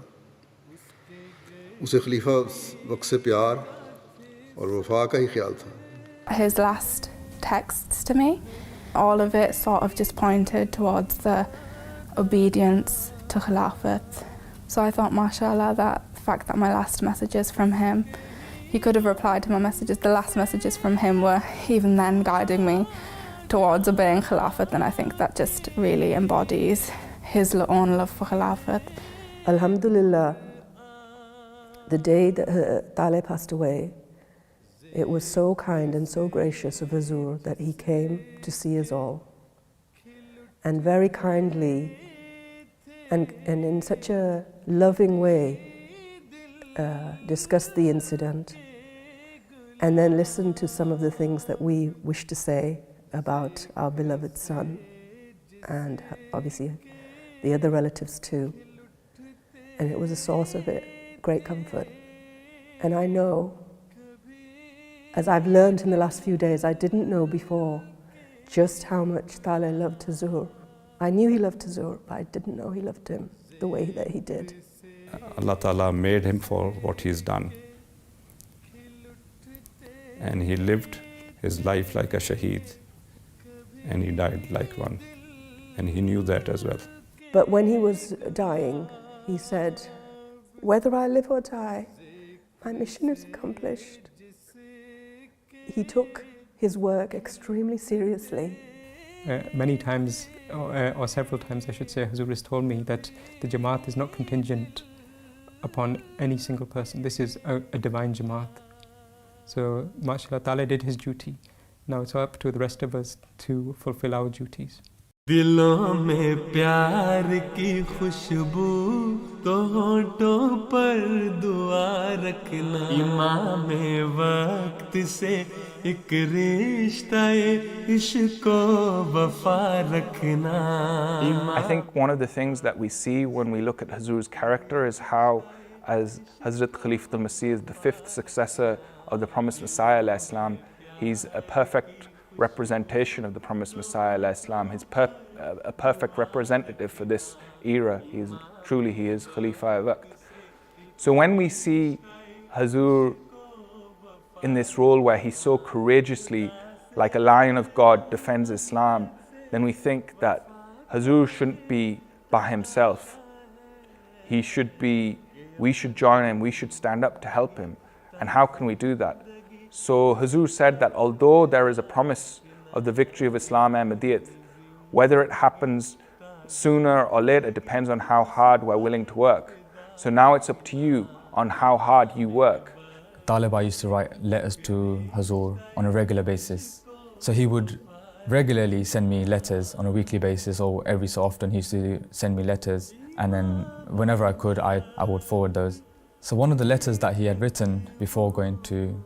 उसे खलीफा वक्त से प्यार और वफ़ा का ही ख्याल था. His last texts to me, all of it sort of just pointed towards the obedience to Khilafat. So I thought, mashallah, that the fact that my last messages from him, he could have replied to my messages, the last messages from him were even then guiding me towards obeying Khilafat, and I think that just really embodies his own love for Khilafat. Alhamdulillah, the day that Taalay passed away, it was so kind and so gracious of Huzur that he came to see us all, and very kindly and in such a loving way discussed the incident, and then listened to some of the things that we wish to say about our beloved son, and obviously the other relatives too. And it was a source of great comfort. And I know, as I've learned in the last few days, I didn't know before just how much Taalay loved Huzur. I knew he loved Huzur, but I didn't know he loved him the way that he did. Allah Ta'ala made him for what he's done. And he lived his life like a Shaheed, and he died like one. And he knew that as well. But when he was dying, he said, "Whether I live or die, my mission is accomplished." He took his work extremely seriously. Many times, or several times I should say, Huzur has told me that the Jamaat is not contingent upon any single person. This is a divine Jamaat. So, mashallah, Taalay did his duty. Now it's up to the rest of us to fulfill our duties. दिलों में प्यार की खुशबू तो होठों पर दुआ रखना इमाम वक्त से एक रिश्ता इश्क वफा रखना. I think one of the things that we see when we look at Hazur's character is how, as Hazrat Khilafat al-Masih is the fifth successor of the promised Messiah alayhi salam, he's a perfect representation of the promised Messiah alayhi salam. He's a perfect representative for this era. He is Khalifa al-Waqt. So when we see Hazur in this role where he so courageously, like a lion of God, defends Islam, then we think that Hazur shouldn't be by himself. We should join him, we should stand up to help him. And how can we do that? So Hazur said that although there is a promise of the victory of Islam and Ahmadiyyat, whether it happens sooner or later depends on how hard we're willing to work. So now it's up to you on how hard you work. Taalay used to write letters to Hazur on a regular basis. So he would regularly send me letters on a weekly basis, or every so often he used to send me letters, and then whenever I could, I would forward those. So one of the letters that he had written before going to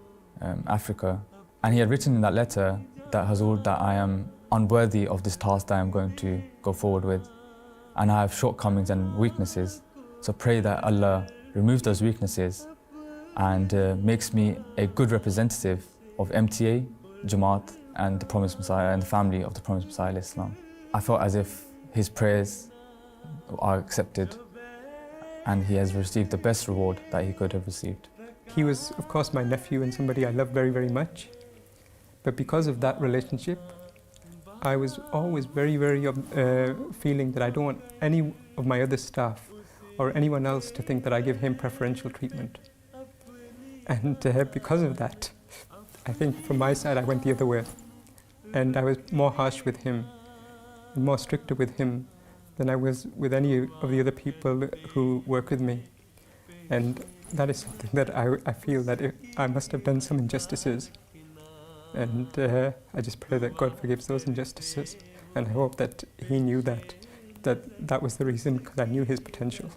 Africa, and he had written in that letter that Hazur, that I am unworthy of this task that I am going to go forward with, and I have shortcomings and weaknesses. So pray that Allah removes those weaknesses and makes me a good representative of MTA, Jamaat, and the Promised Messiah and the family of the Promised Messiah Islam. I felt as if his prayers are accepted and he has received the best reward that he could have received. He was, of course, my nephew and somebody I love very, very much. But because of that relationship, I was always very, very feeling that I don't want any of my other staff or anyone else to think that I give him preferential treatment. And because of that, I think from my side I went the other way. And I was more harsh with him and more stricter with him than I was with any of the other people who work with me. And that is something that I feel that I must have done some injustices. And I just pray that God forgives those injustices. And I hope that he knew that was the reason, because I knew his potential.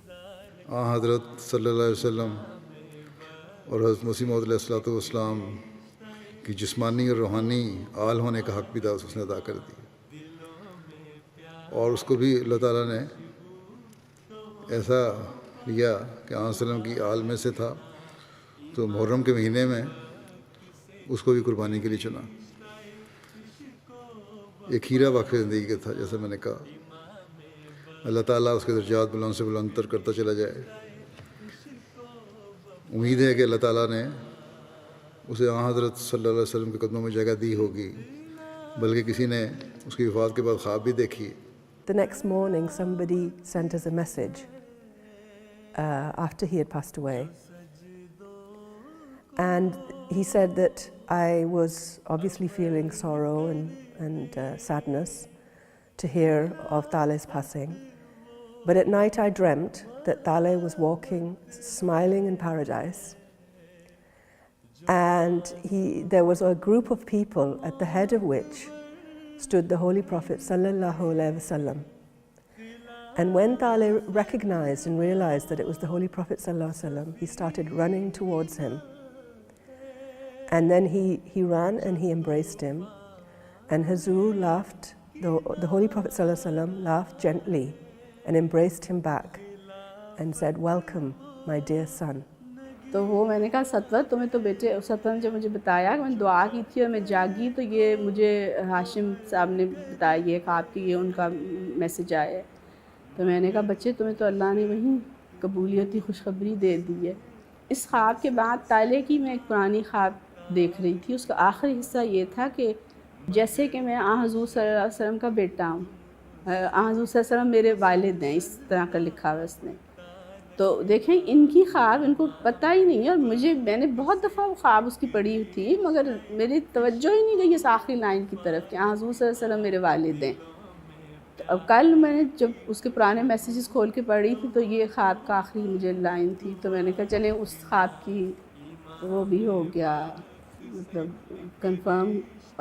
Hazrat sallallahu alaihi wasallam और हज़रत मसीह मौद अलैहिस्सलाम की जिस्मानी और रूहानी आल होने का हक़ भी उसने अदा कर दिया, और उसको भी अल्लाह ताला ने ऐसा लिया कि आसलम की आल में से था, तो मुहर्रम के महीने में उसको भी कुर्बानी के लिए चुना. एक हीरा वाक़ई ज़िंदगी का था, जैसे मैंने कहा. अल्लाह ताला उसके दर्जात बुलंद से बुलंद करता चला जाए. उम्मीद है कि अल्लाह ताला ने उसे हज़रत सल्लल्लाहु अलैहि वसल्लम के कदमों में जगह दी होगी, बल्कि किसी ने उसकी वफ़ात के बाद ख्वाब भी देखी. The next morning somebody sent us a message after he had passed away, and he said that I was obviously feeling sorrow and sadness to hear of Taalay's passing, but at night I dreamt that Taalay was walking, smiling in paradise, and there was a group of people at the head of which stood the Holy Prophet sallallahu alaihi wasallam. And when Taalay recognized and realized that it was the Holy Prophet sallallahu alaihi wasallam, he started running towards him. And then he ran and he embraced him. And Hazur laughed, the Holy Prophet sallallahu alaihi wasallam laughed gently and embraced him back and said, "Welcome, my dear son." तो वो मैंने कहा सतवत तुम्हें तो बेटे, सतवत ने जब मुझे बताया कि मैंने दुआ की थी और मैं जागी तो ये मुझे हाशिम साहब ने बताया ये ख्वाब की ये उनका मैसेज आया है. तो मैंने कहा बच्चे तुम्हें तो अल्लाह ने वहीं कबूलियत की खुशखबरी दे दी है. इस ख्वाब के बाद ताले की मैं एक पुरानी ख्वाब देख रही थी. उसका आखिरी हिस्सा ये था कि जैसे कि मैं हज़ूर सल्लल्लाहु अलैहि वसल्लम का बेटा हूँ, हज़ूर सल्लल्लाहु अलैहि वसल्लम मेरे वालिद हैं, इस तरह का लिखा हुआ उसने. तो देखें इनकी ख्वाब इनको पता ही नहीं है, और मैंने बहुत दफ़ा वो ख्वाब उसकी पढ़ी थी, मगर मेरी तवज्जो ही नहीं गई इस आखिरी लाइन की तरफ कि हज़ूर सल्लल्लाहु अलैहि वसल्लम मेरे वालिद हैं. तो अब कल मैंने जब उसके पुराने मैसेजेस खोल के पढ़ी थी तो ये ख्वाब का आखिरी मुझे लाइन थी. तो मैंने कहा चलें उस ख्वाब की वो भी हो गया मतलब कंफर्म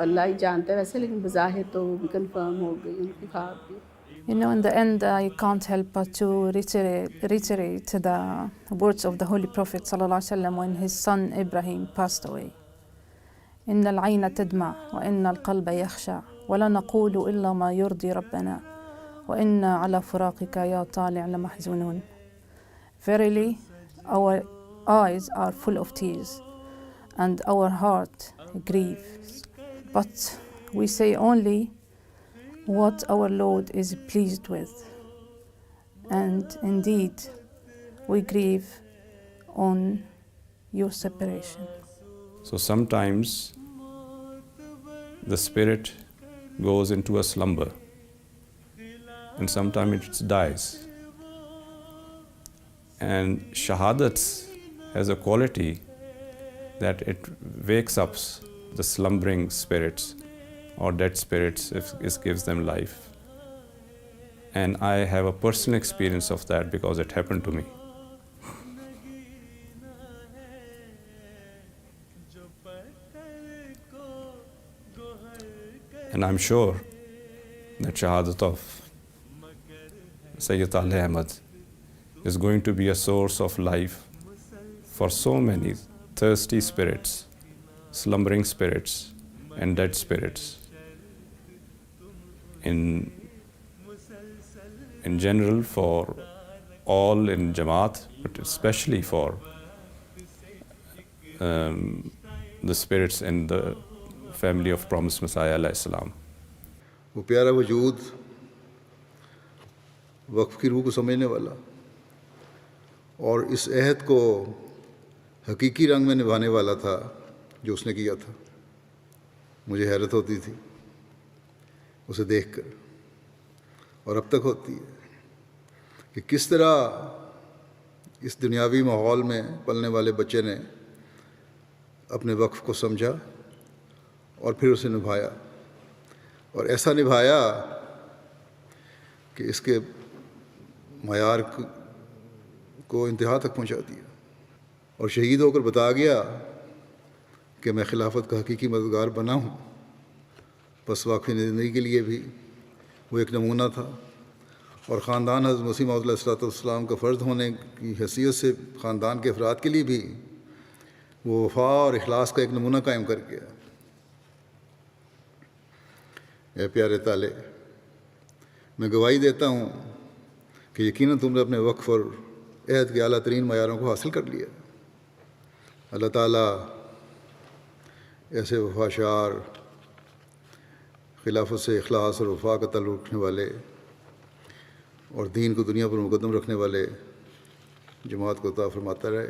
अल्लाह ही जानता है वैसे, लेकिन बज़ाहिर तो वो भी कंफर्म हो गई उनकी ख्वाब भी. You know, in the end, I can't help but to reiterate the words of the Holy Prophet ﷺ when his son Ibrahim passed away. إن العين تدمع وإن القلب يخشع ولا نقول إلا ما يرضي ربنا وإنا على فراقك يا طالع لمحزونون. Verily, our eyes are full of tears and our heart grieves, but we say only what our Lord is pleased with, and indeed we grieve on your separation. So sometimes the spirit goes into a slumber and sometimes it dies. And Shahadat has a quality that it wakes up the slumbering spirits or dead spirits if it gives them life. And I have a personal experience of that because it happened to me. And I'm sure that Shahadat of Syed Taalay Ahmad is going to be a source of life for so many thirsty spirits, slumbering spirits, and dead spirits. In general, for all in Jamaat, but especially for the spirits in the family of Promised Messiah alayhi salam. वो प्यारा वजूद वक्फ की रूह को समझने वाला और इस अहद को हकीकी रंग में निभाने वाला था जो उसने किया था. मुझे हैरत होती थी उसे देखकर, और अब तक होती है कि किस तरह इस दुनियावी माहौल में पलने वाले बच्चे ने अपने वक्फ को समझा और फिर उसे निभाया, और ऐसा निभाया कि इसके मयार को इंतहा तक पहुंचा दिया, और शहीद होकर बता गया कि मैं खिलाफत का हकीकी मददगार बना हूँ. बस वाकई ज़िंदगी के लिए भी वो एक नमूना था, और ख़ानदान हज़रत मसीह मौऊद अलैहिस्सलाम का फ़र्ज़ होने की हैसियत से ख़ानदान के अफराद के लिए भी वो वफ़ा और इखलास का एक नमूना कायम कर गया. ए प्यारे ताले, मैं गवाही देता हूँ कि यकीनन तुमने अपने वक्फ और अहद के आला तरीन मयारों को हासिल कर लिया. अल्लाह ताला ऐसे वफाशार, खिलाफत से इखलास और वफा का ताल्लुक़ रखने वाले और दीन को दुनिया पर मुक़द्दम रखने वाले जमात को अता फरमाता रहे.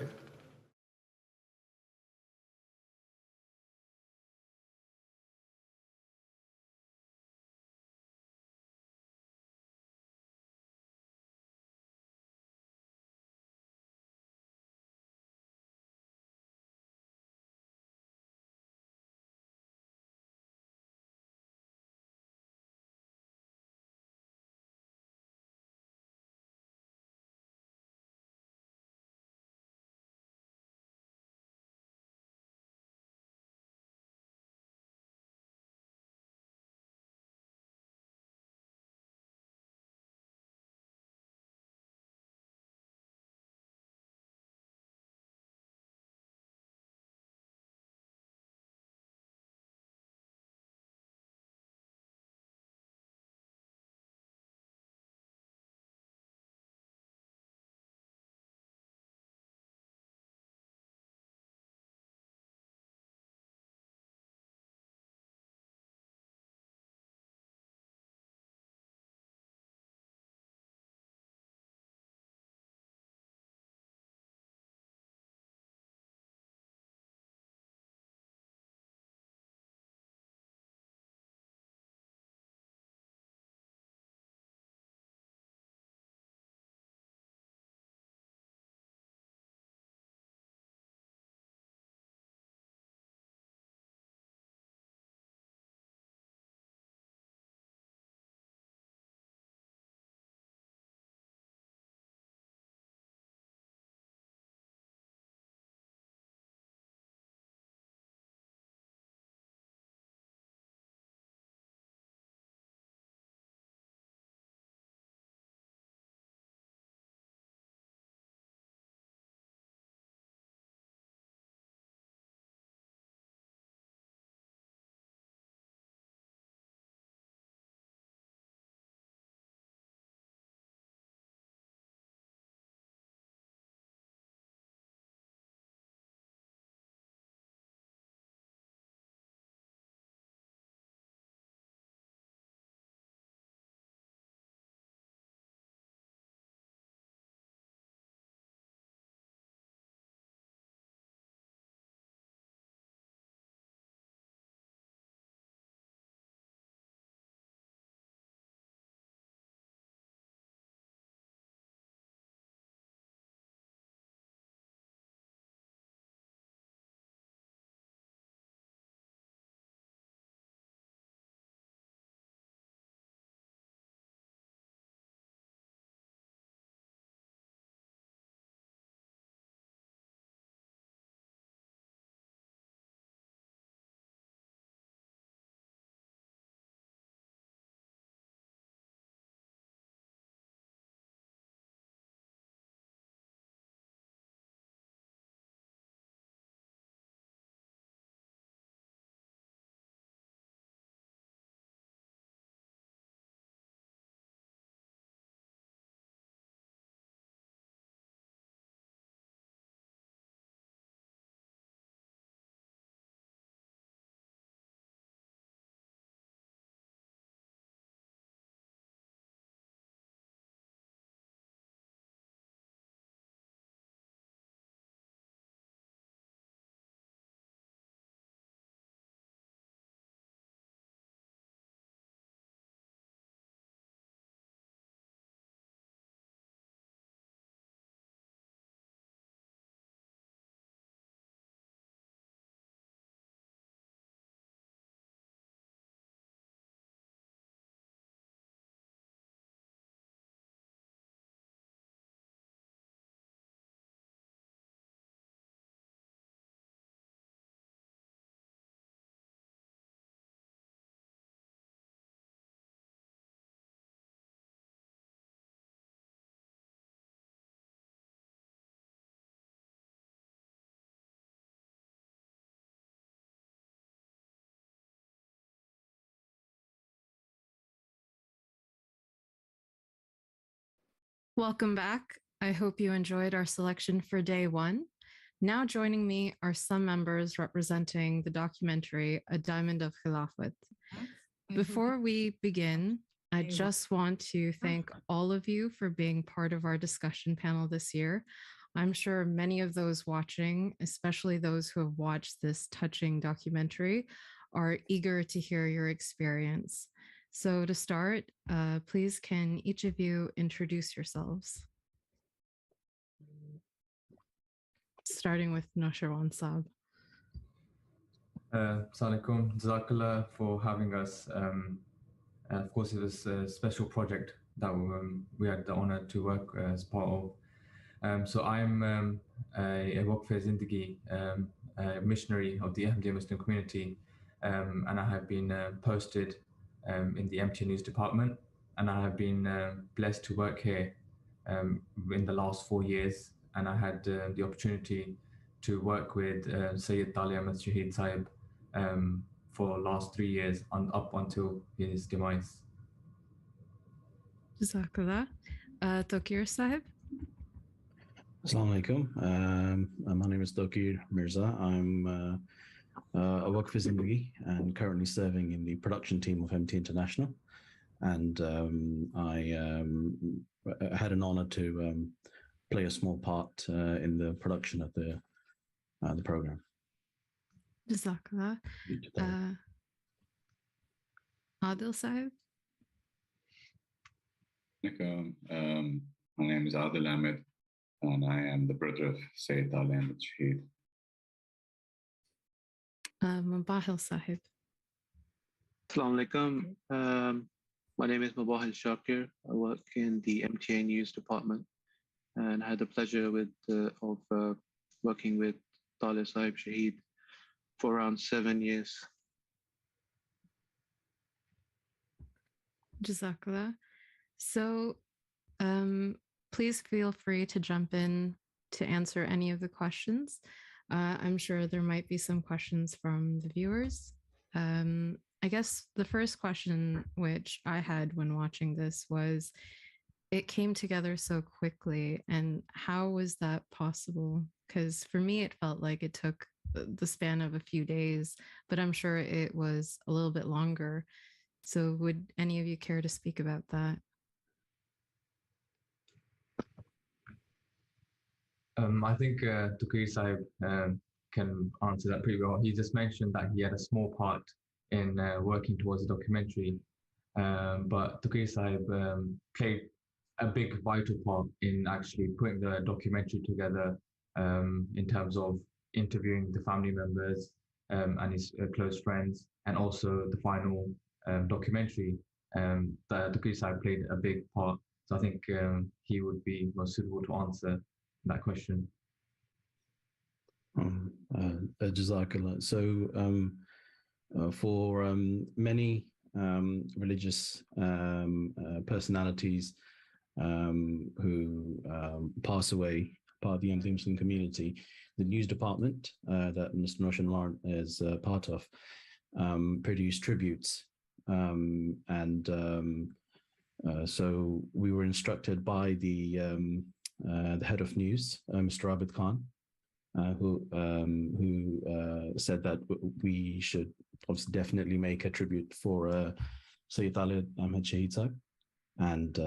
Welcome back. I hope you enjoyed our selection for day one. Now joining me are some members representing the documentary A Diamond of Khilafat. Before we begin, I just want to thank all of you for being part of our discussion panel this year. I'm sure many of those watching, especially those who have watched this touching documentary, are eager to hear your experience. So to start, please can each of you introduce yourselves? Starting with Noshirwan Saab. Assalamu alaikum. Jazakallah for having us. Of course, it was a special project that we had the honor to work as part of. So I'm a Waqf Zindagi, a missionary of the Ahmadiyya Muslim community, and I have been posted in the MTA News department, and I have been blessed to work here in the last 4 years, and I had the opportunity to work with Syed Taalay Ahmed Shaheed Syed for the last 3 years up until his demise. Jazakallah. Tokir Sahib. Assalamu alaikum. My name is Tokir Mirza. I'm a Waqf Zindagi and currently serving in the production team of MT International. And I had an honor to play a small part in the production of the program. Jazakallah. Adil Sahib. My name is Adil Ahmed, and I am the brother of Syed Taalay Ahmed Shaheed. Mubahil Sahib. Assalamu alaikum. My name is Mubahil Shakir. I work in the MTA News department and had the pleasure of working with Taalay Sahib Shaheed for around 7 years. Jazakallah. So please feel free to jump in to answer any of the questions. I'm sure there might be some questions from the viewers. I guess the first question which I had when watching this was, it came together so quickly, and how was that possible? Because for me, it felt like it took the span of a few days, but I'm sure it was a little bit longer. So would any of you care to speak about that? I think Tokir Sahib can answer that pretty well. He just mentioned that he had a small part in working towards the documentary, but Tokir Sahib played a big vital part in actually putting the documentary together in terms of interviewing the family members and his close friends, and also the final documentary. That Tokir Sahib played a big part. So I think he would be most suitable to answer that question. Jazakallah. So for many religious personalities who pass away, part of the Ahmadiyya Muslim community, the news department that Mr. Roshan is part of produced tributes. So we were instructed by the head of news, Mr. Abid Khan, who said that we should obviously definitely make a tribute for Syed Taalay Ahmed Shaheed Sahib. And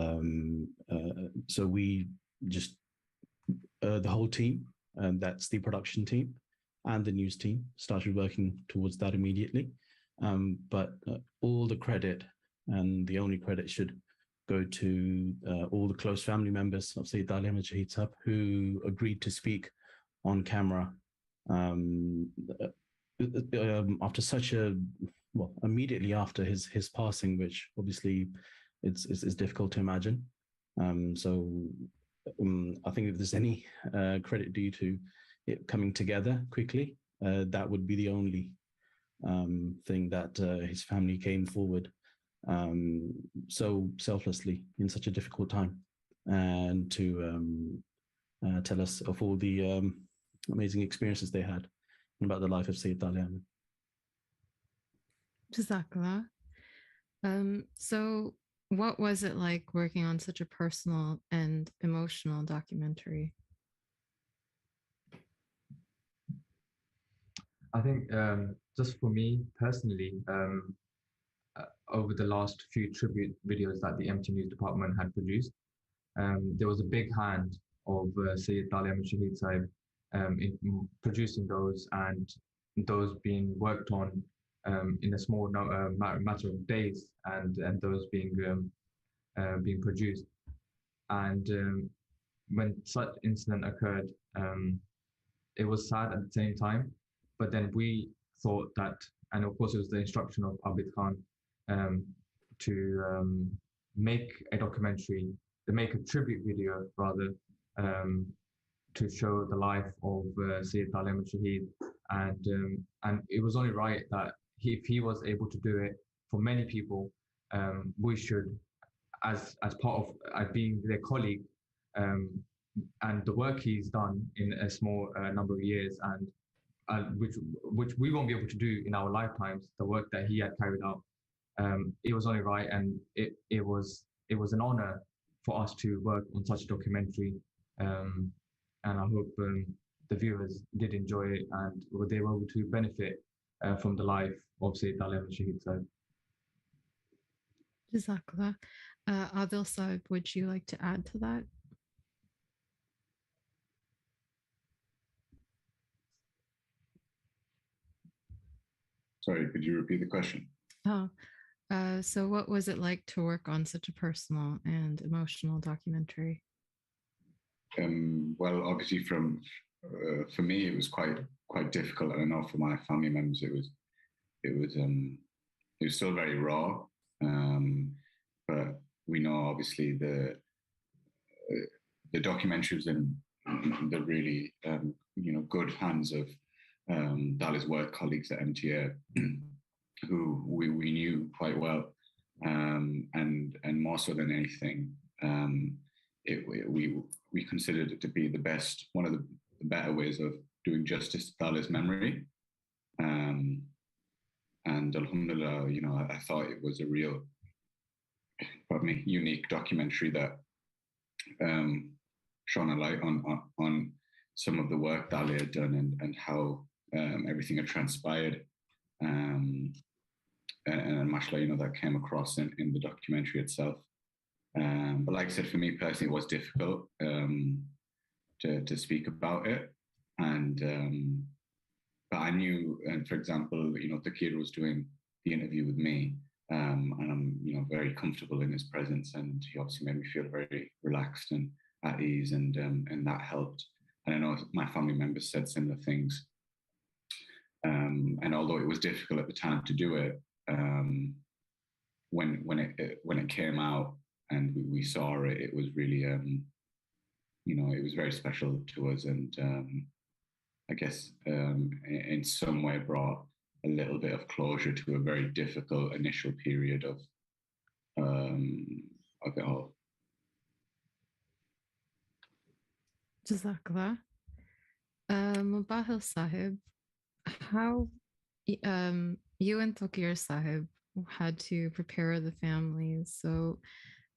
so we just, the whole team, and that's the production team and the news team, started working towards that immediately. But all the credit and the only credit should go to all the close family members of Syed Taalay Ahmed Shaheed Sahib who agreed to speak on camera after such a, well, immediately after his passing, which obviously it's difficult to imagine. So I think if there's any credit due to it coming together quickly, that would be the only thing that his family came forward so selflessly in such a difficult time, and to tell us of all the amazing experiences they had and about the life of Syed Taalay Ahmed. Jazakallah. So what was it like working on such a personal and emotional documentary? I think just for me personally, over the last few tribute videos that the MT News department had produced, there was a big hand of Syed Taalay and Shaheed Sahib in producing those, and those being worked on in a small matter of days, and those being produced. And when such incident occurred, it was sad at the same time. But then we thought that, and of course it was the instruction of Abid Khan to make a documentary, to make a tribute video rather, to show the life of Syed Taalay and Shaheed, and it was only right that if he was able to do it for many people, we should, as part of being their colleague, and the work he's done in a small number of years, and which we won't be able to do in our lifetimes, the work that he had carried out. It was only right, and it was an honor for us to work on such a documentary, and I hope the viewers did enjoy it and they were able to benefit from the life of Syed Taalay and Shaheed Sahib. Jazakallah. Adil Saib, would you like to add to that? Sorry, could you repeat the question? Oh, so what was it like to work on such a personal and emotional documentary? Well, obviously, for me, it was quite difficult. I don't know, for my family members, it was still very raw. But we know, obviously, the documentary was in the really good hands of Taalay's work colleagues at MTA, who we knew quite well, and more so than anything, we considered it to be one of the better ways of doing justice to Taalay's memory. And alhamdulillah, I thought it was a real, unique documentary that shone a light on some of the work Taalay had done and how everything had transpired. And mashallah, that came across in the documentary itself. But like I said, for me personally, it was difficult to speak about it. And but I knew, and for example, Takir was doing the interview with me, and I'm very comfortable in his presence, and he obviously made me feel very relaxed and at ease, and that helped. And I know my family members said similar things. And although it was difficult at the time to do it, when it came out and we saw it, it was really it was very special to us, and I guess in some way brought a little bit of closure to a very difficult initial period of it all. Jazakallah. Mubahil Sahib, how you and Takir Sahib had to prepare the families. So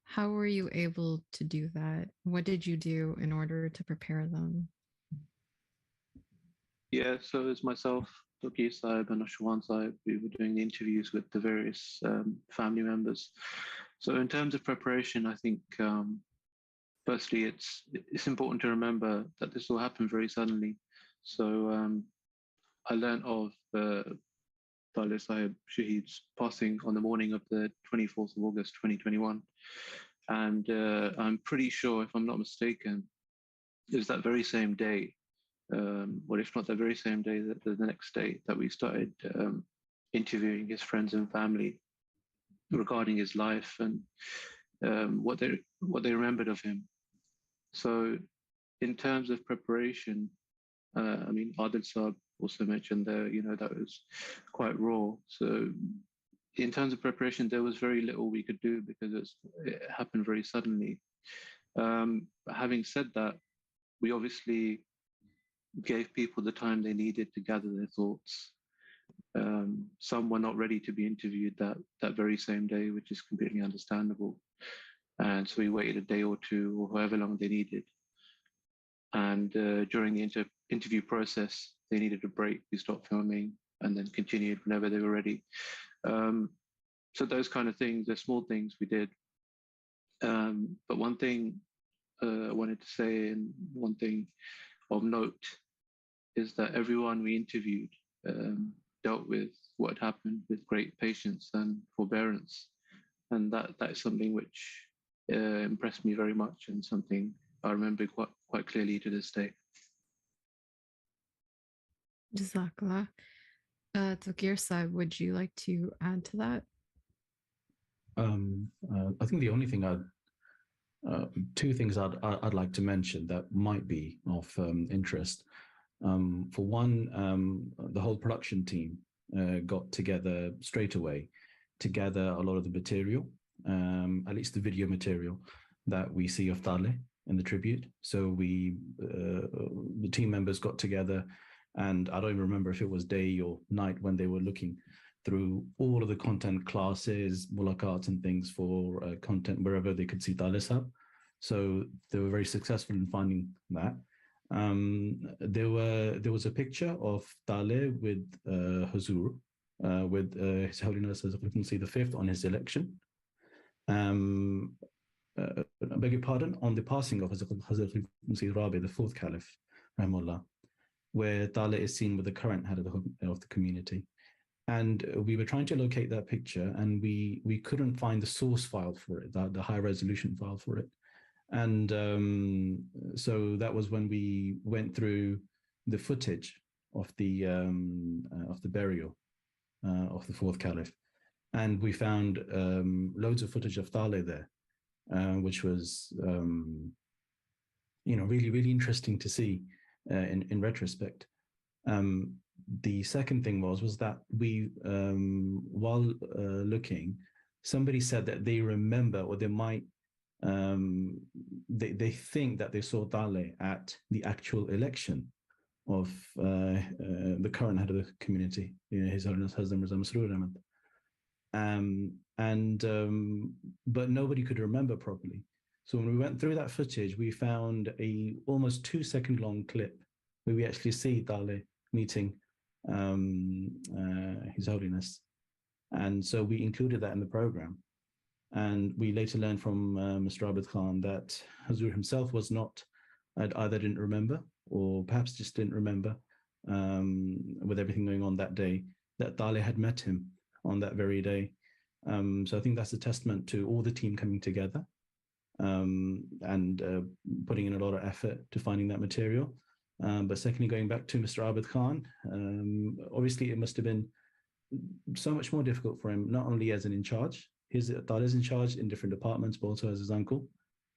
how were you able to do that? What did you do in order to prepare them? Yeah, so it's myself, Takir Sahib and Ashwan Sahib. We were doing the interviews with the various family members. So in terms of preparation, I think firstly, it's important to remember that this all happened very suddenly. So I learned of Taalay Sahib Shaheed's passing on the morning of the 24th of August 2021. And I'm pretty sure, if I'm not mistaken, it was that very same day, or if not the very same day, the next day, that we started interviewing his friends and family regarding his life and what they remembered of him. So in terms of preparation, Adil Saab also mentioned there, that was quite raw. So in terms of preparation, there was very little we could do because it happened very suddenly. Having said that, we obviously gave people the time they needed to gather their thoughts. Some were not ready to be interviewed that very same day, which is completely understandable. And so we waited a day or two, or however long they needed. And during the interview process, they needed a break. We stopped filming and then continued whenever they were ready. So those kind of things, they're small things we did. But one thing I wanted to say, and one thing of note, is that everyone we interviewed dealt with what had happened with great patience and forbearance. And that is something which impressed me very much, and something I remember quite clearly to this day. Jazakallah. Tokir Saib, would you like to add to that? I think the only thing two things I'd like to mention that might be of interest. For one, the whole production team got together straight away to gather a lot of the material, at least the video material that we see of Taalay in the tribute. So the team members got together, and I don't even remember if it was day or night when they were looking through all of the content classes, mulaqats and things for content wherever they could see Taalay Sahab. So they were very successful in finding that. There was a picture of Taalay with Huzur, with His Holiness as we can see the 5th on his election. I beg your pardon, on the passing of Hazrat Rabi, the 4th Caliph, Rahimullah, where Taalay is seen with the current head of the community. And we were trying to locate that picture, and we couldn't find the source file for it, the high resolution file for it. And so that was when we went through the footage of the burial of the 4th Caliph, and we found loads of footage of Taalay there, which was really, really interesting to see in retrospect. The second thing was that we, while looking, somebody said that they remember, or they might, they think that they saw Taalay at the actual election of the current head of the community, His Holiness Hazrat Mirza Masroor Ahmed. But nobody could remember properly. So when we went through that footage, we found a almost 2-second long clip where we actually see Taalay meeting His Holiness. And so we included that in the program. And we later learned from Mr. Abid Khan that Hazur himself was not, either didn't remember, or perhaps just didn't remember with everything going on that day, that Taalay had met him on that very day. So I think that's a testament to all the team coming together and putting in a lot of effort to finding that material. But secondly, going back to Mr. Abid Khan, obviously it must have been so much more difficult for him, not only as an in charge, Taalay's in charge in different departments, but also as his uncle.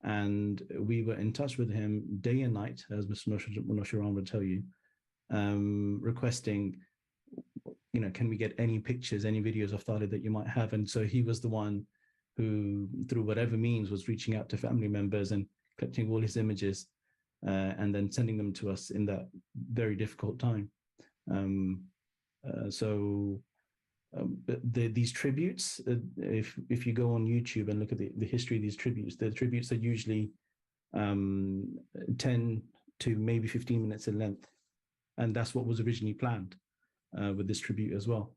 And we were in touch with him day and night, as Mr. Noshiran would tell you, requesting, can we get any pictures, any videos of Taalay that you might have? And so he was the one who, through whatever means, was reaching out to family members and collecting all his images and then sending them to us in that very difficult time. These tributes, if you go on YouTube and look at the history of these tributes, the tributes are usually 10 to maybe 15 minutes in length. And that's what was originally planned with this tribute as well.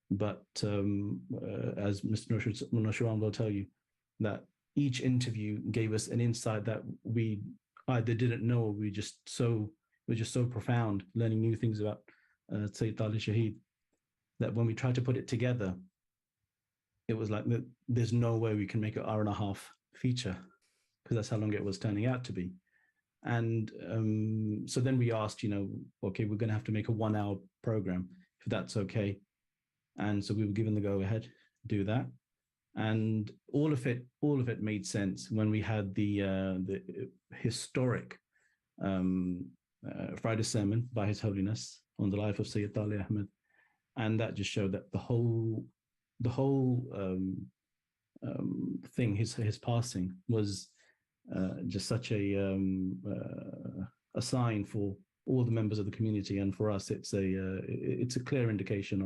But as Mr. Noshiran will tell you, that each interview gave us an insight that we either didn't know, or we were just so profound, learning new things about Sayyid Taalay Shaheed, that when we tried to put it together, it was like, there's no way we can make an hour-and-a-half feature, because that's how long it was turning out to be. And so then we asked, okay, we're going to have to make a 1-hour program, if that's okay. And so we were given the go-ahead, do that. And all of it made sense when we had the historic Friday sermon by His Holiness on the life of Sayyid Taalay Ahmed. And that just showed that the whole thing, his passing, was just such a sign for all the members of the community, and for us, it's a clear indication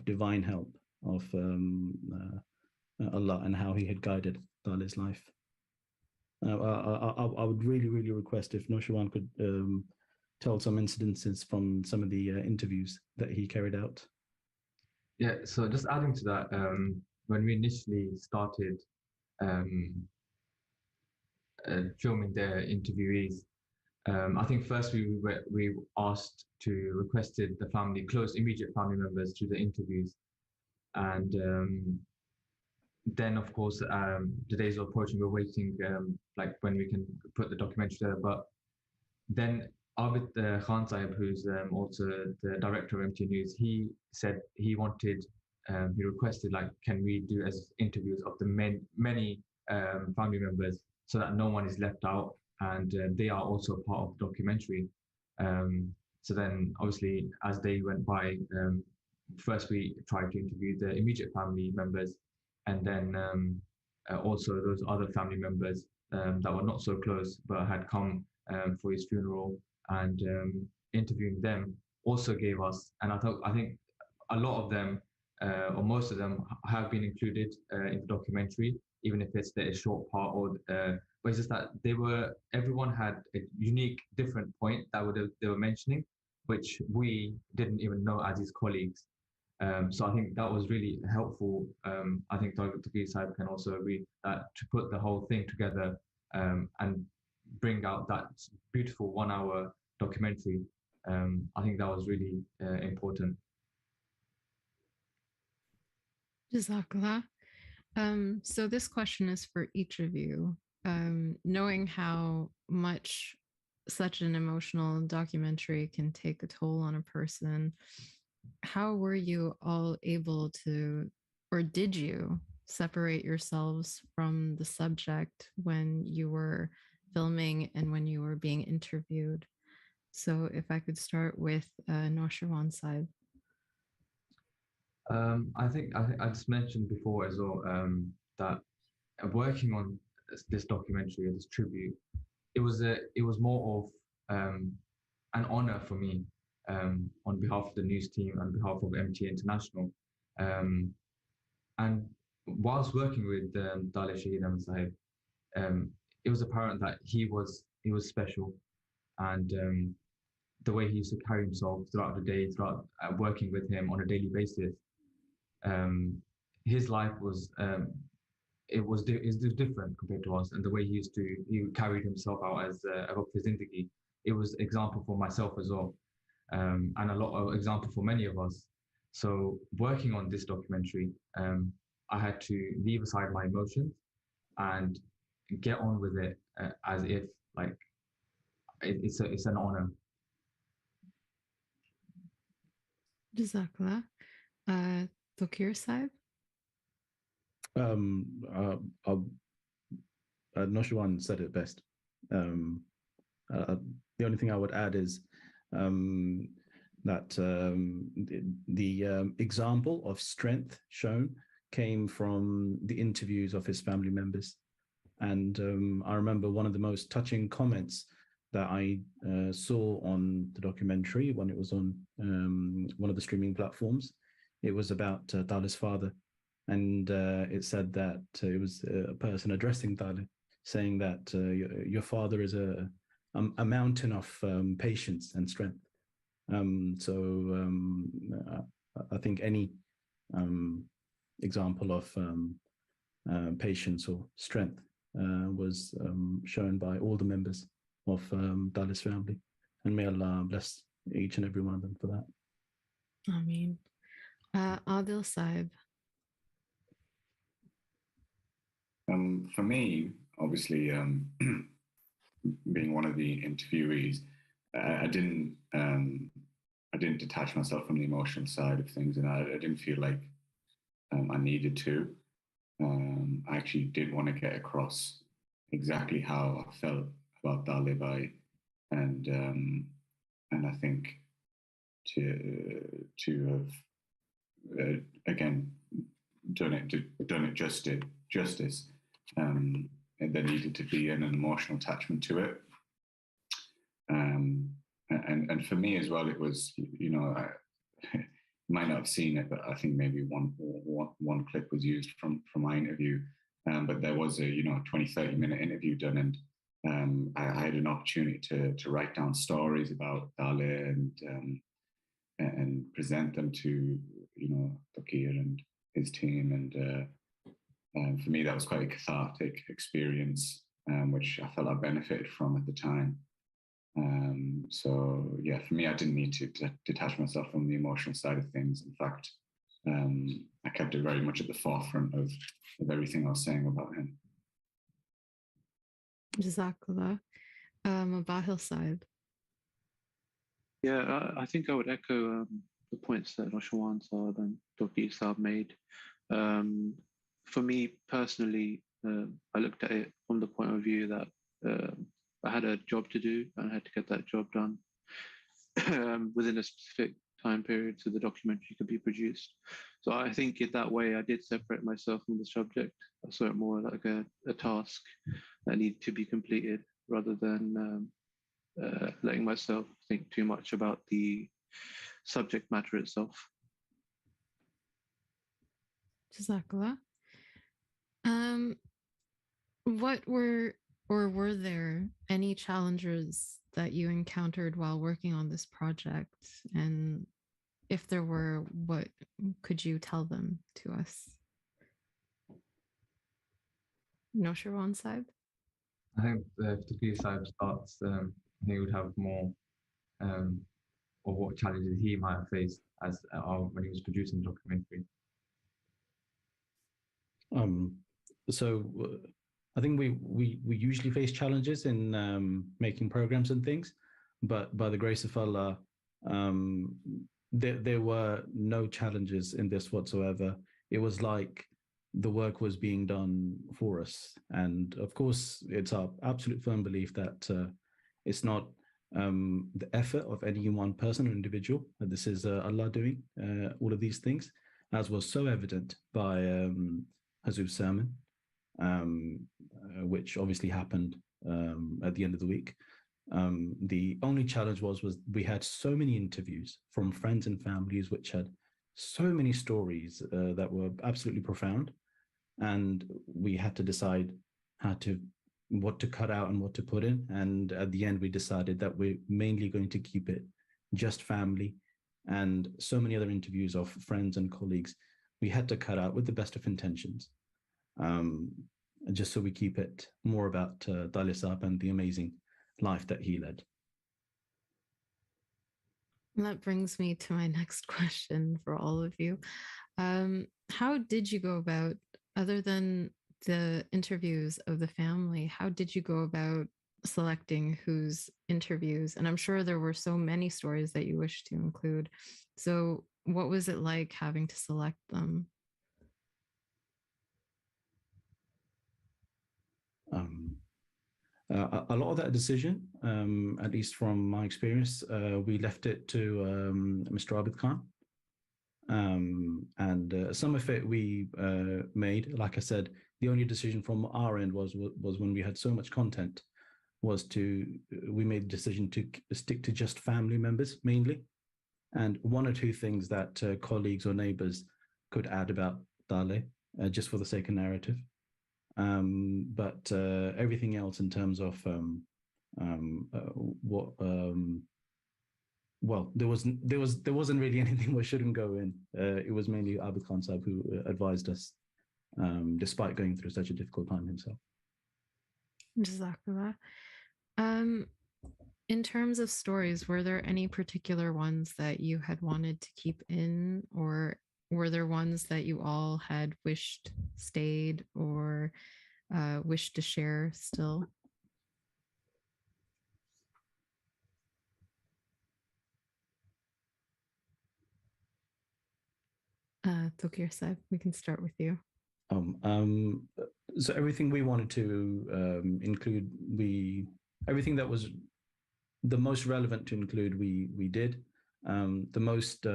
divine help of Allah and how He had guided Talay's life. I would really request if Noshirwan could tell some incidences from some of the interviews that he carried out. Yeah, so just adding to that, when we initially started filming the interviewees, I think first we asked to requested the family, close immediate family members to the interviews, and then of course the days are approaching. We're waiting like when we can put the documentary together. But then Ahmed Khan Sahib, who's also the director of MT News, he said he wanted, he requested, like, can we do as interviews of the many family members so that no one is left out, and they are also part of the documentary. So then obviously as they went by, first we tried to interview the immediate family members, and then also those other family members that were not so close but had come for his funeral, and interviewing them also gave us, and I think a lot of them or most of them have been included in the documentary, even if it's a short part, or but it's just that everyone had a unique different point that they were mentioning, which we didn't even know as his colleagues. So I think that was really helpful. I think Dr. Syed can also agree that to put the whole thing together and bring out that beautiful 1 hour documentary, I think that was really important. Jazakallah. So this question is for each of you. Knowing how much such an emotional documentary can take a toll on a person, how were you all able to, or did you separate yourselves from the subject when you were filming and when you were being interviewed? So if I could start with Noshirwan Saib. I think I just mentioned before as well that working on this documentary, this tribute, it was more of an honor for me on behalf of the news team, on behalf of MT International, and whilst working with Taalay Shaheed Ahmed Sahib, it was apparent that he was special, and the way he used to carry himself throughout the day, throughout working with him on a daily basis. His life was different compared to us, and the way he carried himself out as Abab Zindagi, it was example for myself as well, and a lot of example for many of us. So working on this documentary, I had to leave aside my emotions and get on with it as if like it's an honor. Jazakallah. Dokir Saib? Noshirwan said it best. The only thing I would add is that the example of strength shown came from the interviews of his family members. And I remember one of the most touching comments that I saw on the documentary when it was on one of the streaming platforms. It was about Taalay's father. And it said that it was a person addressing Taalay, saying that your father is a mountain of patience and strength. So I think any example of patience or strength was shown by all the members of Taalay's family. And may Allah bless each and every one of them for that. Ameen. Adil Saib. For me, obviously, being one of the interviewees, I didn't detach myself from the emotional side of things, and I didn't feel like I needed to. I actually did want to get across exactly how I felt about Taalay, and I think to have again done it justice. And there needed to be an emotional attachment to it. And for me as well, it was, might not have seen it, but I think maybe one clip was used from my interview. But there was a 20-30 minute interview done, and I had an opportunity to write down stories about Taalay and present them to Fakir and his team, and for me that was quite a cathartic experience, which I felt I benefited from at the time. So yeah, for me, I didn't need to detach myself from the emotional side of things. In fact, I kept it very much at the forefront of everything I was saying about him. Jazakallah. Mubahil Syed. Yeah, I think I would echo the points that Rashwan Saad and Dr. Isab made. For me personally, I looked at it from the point of view that I had a job to do and I had to get that job done within a specific time period so the documentary could be produced. So I think in that way I did separate myself from the subject. I saw it more like a task that needed to be completed rather than letting myself think too much about the subject matter itself. Jazakallah. What were there any challenges that you encountered while working on this project? And if there were, what could you tell them to us? No, Sharon Saib? I think if Taqi Saib starts, he would have more of what challenges he might have faced as when he was producing the documentary. I think we usually face challenges in making programs and things, but by the grace of Allah, there were no challenges in this whatsoever. It was like the work was being done for us, and of course, it's our absolute firm belief that it's not the effort of any one person or individual. This is Allah doing all of these things, as was so evident by Hazub's sermon, which obviously happened at the end of the week. The only challenge was we had so many interviews from friends and families which had so many stories that were absolutely profound, and we had to decide what to cut out and what to put in. And at the end, we decided that we're mainly going to keep it just family, and so many other interviews of friends and colleagues we had to cut out with the best of intentions, just so we keep it more about Taalay Saab and the amazing life that he led. And that brings me to my next question for all of you. How did you go about, other than the interviews of the family, how did you go about selecting whose interviews? And I'm sure there were so many stories that you wish to include. So what was it like having to select them? A lot of that decision, at least from my experience, we left it to Mr. Abid Khan. And some of it we made. Like I said, the only decision from our end was when we had so much content, we made the decision to stick to just family members mainly, and one or two things that colleagues or neighbors could add about Taalay, just for the sake of narrative. But everything else in terms of well, there wasn't really anything we shouldn't go in. It was mainly Abid Khan Saab who advised us, despite going through such a difficult time himself. Jazakallah. In terms of stories, were there any particular ones that you had wanted to keep in, or were there ones that you all had wished stayed or wished to share still? Tokir Saib, we can start with you. So everything we wanted to include, everything that was the most relevant to include, we did. The most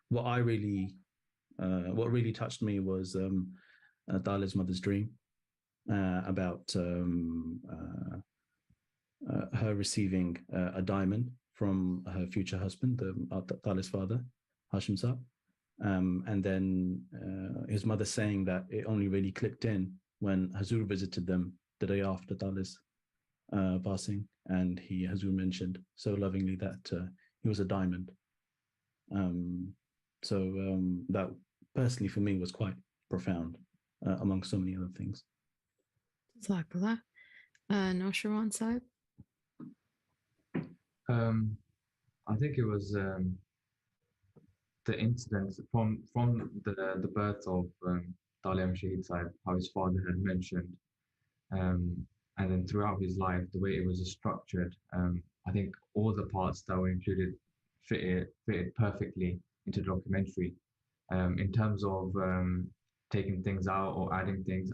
what really touched me was Taalay's mother's dream about her receiving a diamond from her future husband, Talay's father, Hashim Saab. And then his mother saying that it only really clicked in when Hazur visited them the day after Talay's passing, and Hazur mentioned so lovingly that he was a diamond. That personally for me was quite profound, among so many other things. Jazakallah. Noshirwan Saib? I think it was the incident from the birth of Taalay Shaheed Saib, how his father had mentioned, and then throughout his life, the way it was structured. I think all the parts that were included fitted perfectly into the documentary. In terms of taking things out or adding things,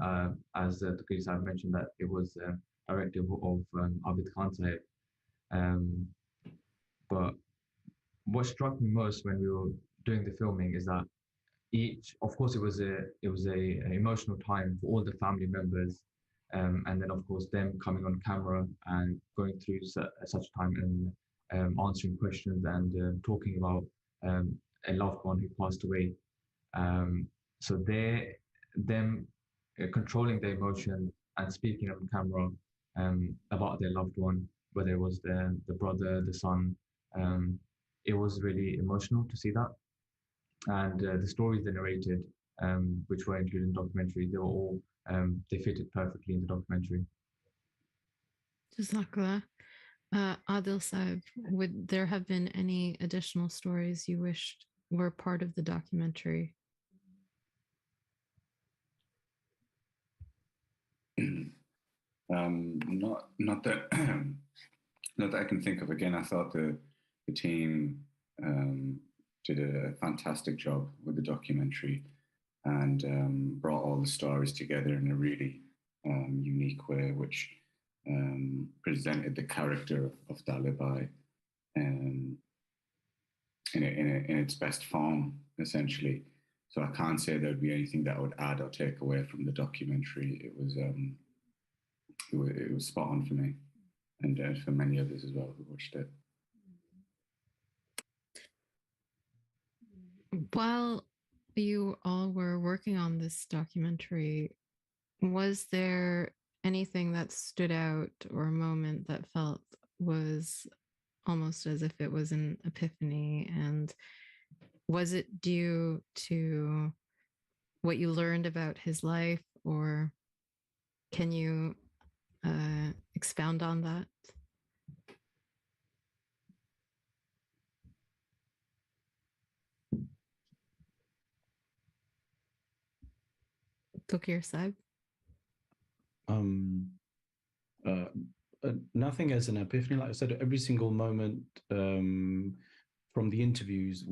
as the Taqi Saib mentioned, that it was directive of Abid Khan Sahib. But what struck me most when we were doing the filming is that of course, it was a emotional time for all the family members, and then of course them coming on camera and going through such time and answering questions and talking about a loved one who passed away. So them controlling their emotion and speaking on camera about their loved one, whether it was the brother, the son. It was really emotional to see that. And the stories they narrated, which were included in the documentary, they were all, they fitted perfectly in the documentary. Jazakallah. Adil Saib, would there have been any additional stories you wished were part of the documentary? Not that not that I can think of. Again, I thought the team did a fantastic job with the documentary and brought all the stories together in a really unique way, which presented the character of Taalay in its best form, essentially. So I can't say there'd be anything that I would add or take away from the documentary. It was spot on for me, and for many others as well who watched it. While you all were working on this documentary, was there anything that stood out or a moment that felt was almost as if it was an epiphany? And was it due to what you learned about his life, or can you expound on that? Taqi Saib? Nothing as an epiphany. Like I said, every single moment from the interviews,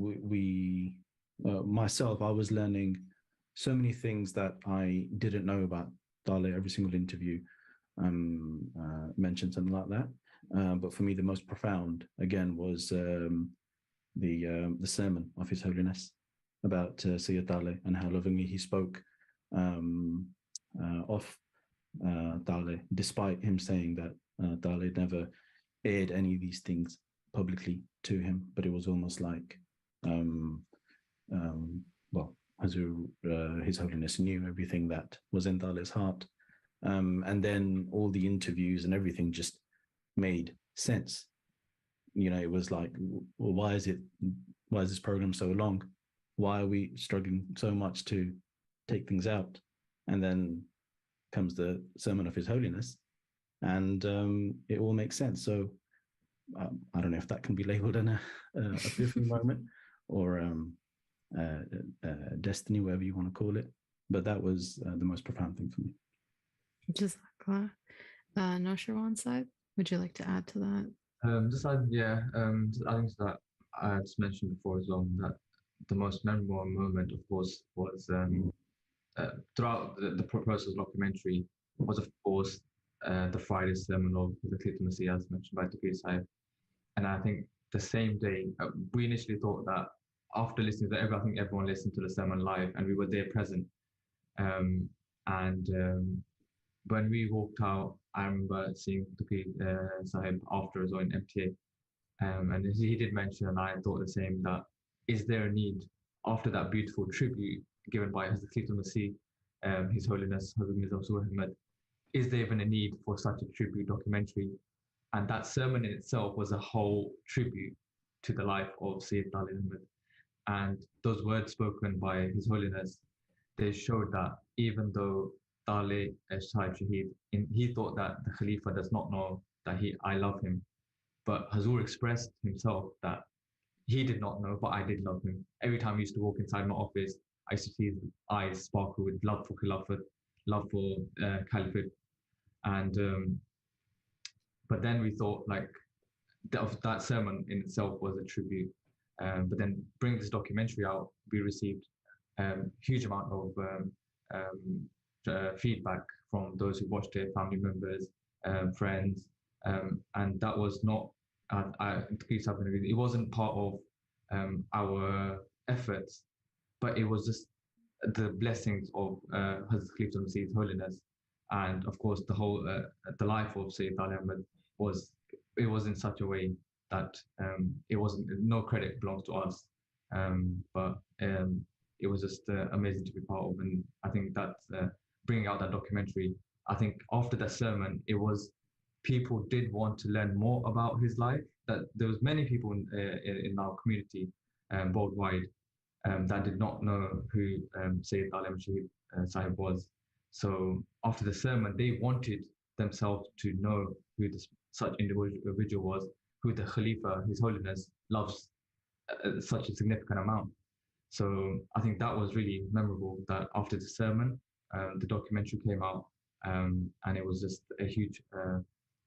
myself, I was learning so many things that I didn't know about Taalay. Every single interview mentioned something like that. But for me, the most profound, again, was the sermon of His Holiness about Syed Taalay and how lovingly he spoke of Taalay, despite him saying that Taalay never aired any of these things publicly to him, but it was almost like, Hazur, His Holiness knew everything that was in Taalay's heart. And then all the interviews and everything just made sense. You know, it was like, well, why is this program so long? Why are we struggling so much to take things out? And then comes the sermon of His Holiness, and it all makes sense. So I don't know if that can be labeled an epiphany moment or destiny, whatever you want to call it. But that was the most profound thing for me. Jazakallah. Noshirwan Saib, would you like to add to that? Just adding to that, I just mentioned before as well that the most memorable moment, of course, was throughout the process of the documentary was, of course, the Friday sermon of the Khilafat, as mentioned by Taqi Saib. And I think the same day, we initially thought that after listening to I think everyone listened to the sermon live, and we were there present. When we walked out, I remember seeing Taqi Sahib after as well in MTA, And he did mention, and I thought the same, that is there a need after that beautiful tribute given by Hazrat Khilafat al-Masih, His Holiness Hazrat Mirza Ahmed, is there even a need for such a tribute documentary? And that sermon in itself was a whole tribute to the life of Sayyid Taalay Ahmed. And those words spoken by His Holiness, they showed that even though Taalay Syed Shaheed, he thought that the Khalifa does not know that I love him. But Hazur expressed himself that he did not know, but I did love him. Every time he used to walk inside my office, I used to see his eyes sparkle with love for Khilafat, love for Caliphate. And but then we thought like that sermon in itself was a tribute. But then bring this documentary out, we received huge amount of feedback from those who watched it, family members, friends, and that was not. It wasn't part of our efforts, but it was just the blessings of Hazrat Khilafat al-Masih's Holiness, and of course the life of Sayyid Taalay Ahmed was in such a way that it wasn't, no credit belongs to us, but it was just amazing to be part of. And I think that bringing out that documentary, I think after that sermon, it was people did want to learn more about his life. That there was many people in our community worldwide that did not know who Sayyid Taalay Sahib was. So after the sermon, they wanted themselves to know who such individual was, who the Khalifa, His Holiness, loves such a significant amount. So I think that was really memorable, that after the sermon, the documentary came out, and it was just a huge,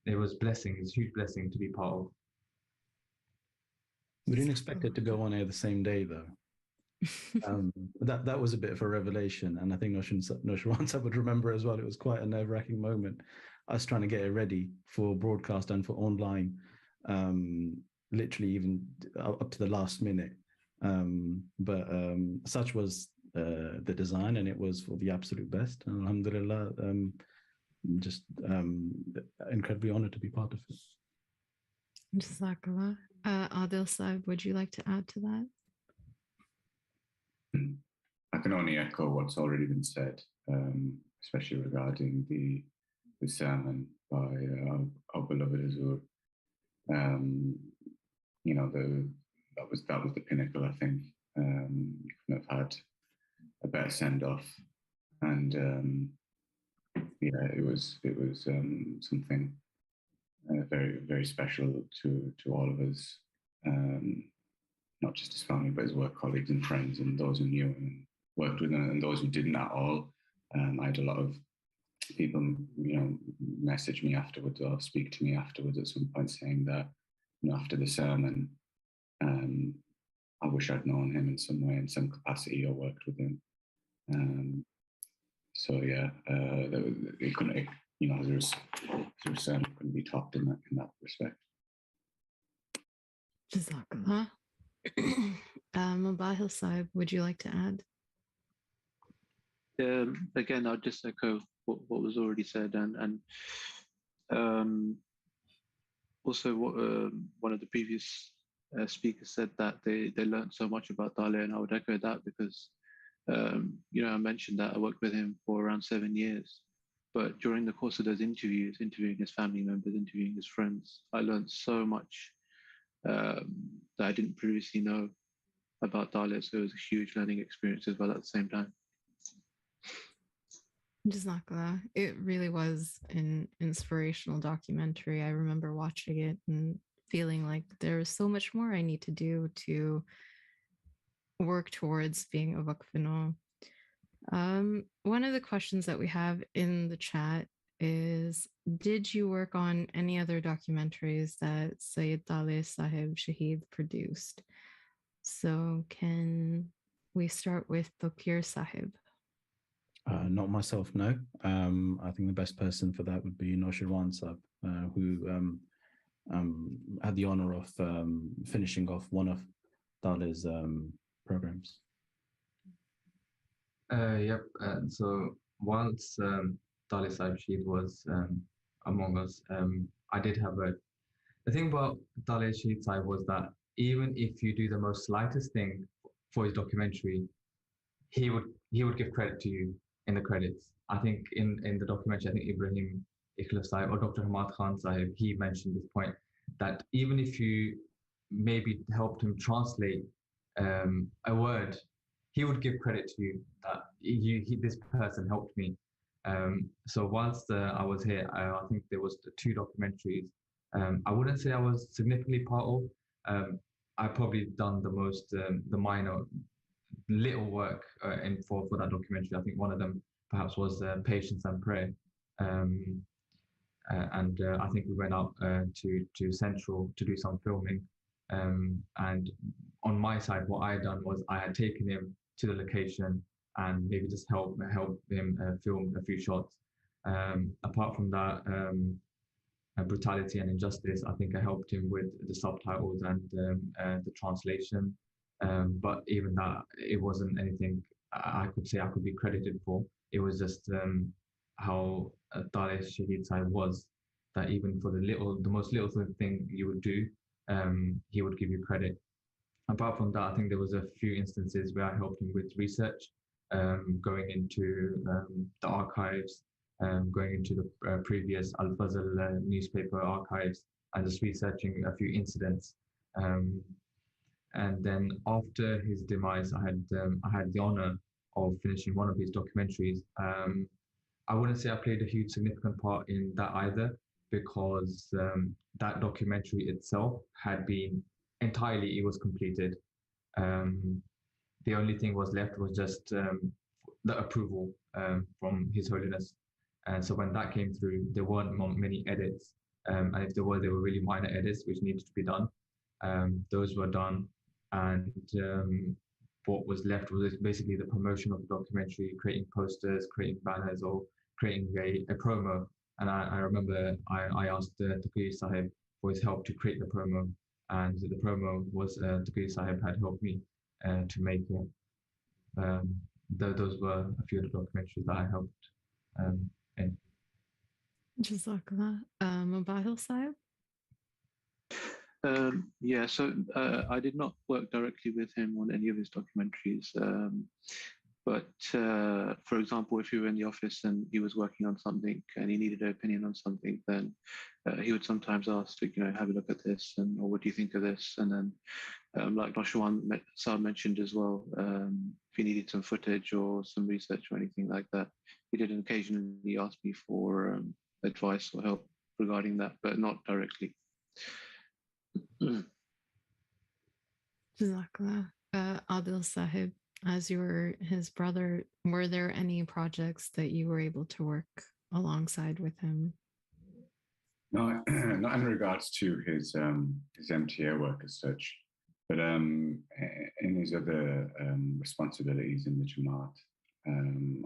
it was blessing, it's a huge blessing to be part of. We didn't expect it to go on air the same day, though. That was a bit of a revelation, and I think Noshirwan would remember as well. It was quite a nerve-wracking moment. Us trying to get it ready for broadcast and for online, literally even up to the last minute. But such was the design, and it was for the absolute best. And alhamdulillah, just incredibly honored to be part of it. Jazakallah. Adil Saib, would you like to add to that? I can only echo what's already been said, especially regarding the sermon by our beloved Hazur. You know, that was the pinnacle. I think you couldn't have had a better send off, and yeah, it was something very, very special to all of us. Not just his family, but his work colleagues and friends, and those who knew him and worked with him, and those who didn't at all. I had a lot of people, you know, message me afterwards or speak to me afterwards at some point saying that, you know, after the sermon, I wish I'd known him in some way, in some capacity, or worked with him. So yeah, it couldn't, you know, Hazur's sermon couldn't be topped in that respect. Jazakallah. Mubahil Saib, would you like to add? Again, I'll just echo what was already said, and also what one of the previous speakers said, that they learned so much about Taalay, and I would echo that because you know, I mentioned that I worked with him for around 7 years, but during the course of those interviews, interviewing his family members, interviewing his friends, I learned so much that I didn't previously know about Taalay, so it was a huge learning experience as well at the same time. Jazakallah. It really was an inspirational documentary. I remember watching it and feeling like there is so much more I need to do to work towards being a Waqfino. One of the questions that we have in the chat is, did you work on any other documentaries that Sayyid Taalay Sahib Shaheed produced? So can we start with Tokir Sahib? Not myself, no. I think the best person for that would be Noshirwan Sahib, who had the honor of finishing off one of Taalay's programs. Yep. So once Taalay Sahib Shaheed was among us, I did have The thing about Taalay Shaheed Syed was that even if you do the most slightest thing for his documentary, he would give credit to you in the credits. I think in the documentary, I think Ibrahim Ikhlas Sahib or Dr. Ahmad Khan Sahib, he mentioned this point that even if you maybe helped him translate a word, he would give credit to you that this person helped me. So whilst I was here, I think there was two documentaries. I wouldn't say I was significantly part of. I probably done the most, the minor little work for that documentary. I think one of them perhaps was Patience and Prayer. And I think we went out to Central to do some filming. And on my side, what I had done was I had taken him to the location and maybe just help him film a few shots. Apart from that, brutality and injustice, I think I helped him with the subtitles and the translation. But even that, it wasn't anything I could say I could be credited for. It was just how Taalay Shaheed Syed was, that even for the most little thing you would do, he would give you credit. Apart from that, I think there was a few instances where I helped him with research, going into the archives, going into the previous Al-Fazl newspaper archives, and just researching a few incidents. And then after his demise, I had the honor of finishing one of his documentaries. I wouldn't say I played a huge significant part in that either, because that documentary itself had been entirely, it was completed. The only thing was left was just the approval from His Holiness. And so when that came through, there weren't many edits. And if there were really minor edits which needed to be done. Those were done. And what was left was basically the promotion of the documentary, creating posters, creating banners, or creating a promo. And I remember I asked Taqi Sahib for his help to create the promo. And the promo was Taqi Sahib had helped me to make it. Those were a few of the documentaries that I helped in. Jazakallah. Mubahil Sahib? Yeah, so I did not work directly with him on any of his documentaries. But for example, if you were in the office and he was working on something and he needed an opinion on something, then he would sometimes ask to, have a look at this, and or what do you think of this? And then, like Noshwan Saab mentioned as well, if he needed some footage or some research or anything like that, he did occasionally ask me for advice or help regarding that, but not directly. Jazakallah. Adil Sahib, as you were his brother, were there any projects that you were able to work alongside with him? No, not in regards to his MTA work as such, but in his other responsibilities in the Jamaat,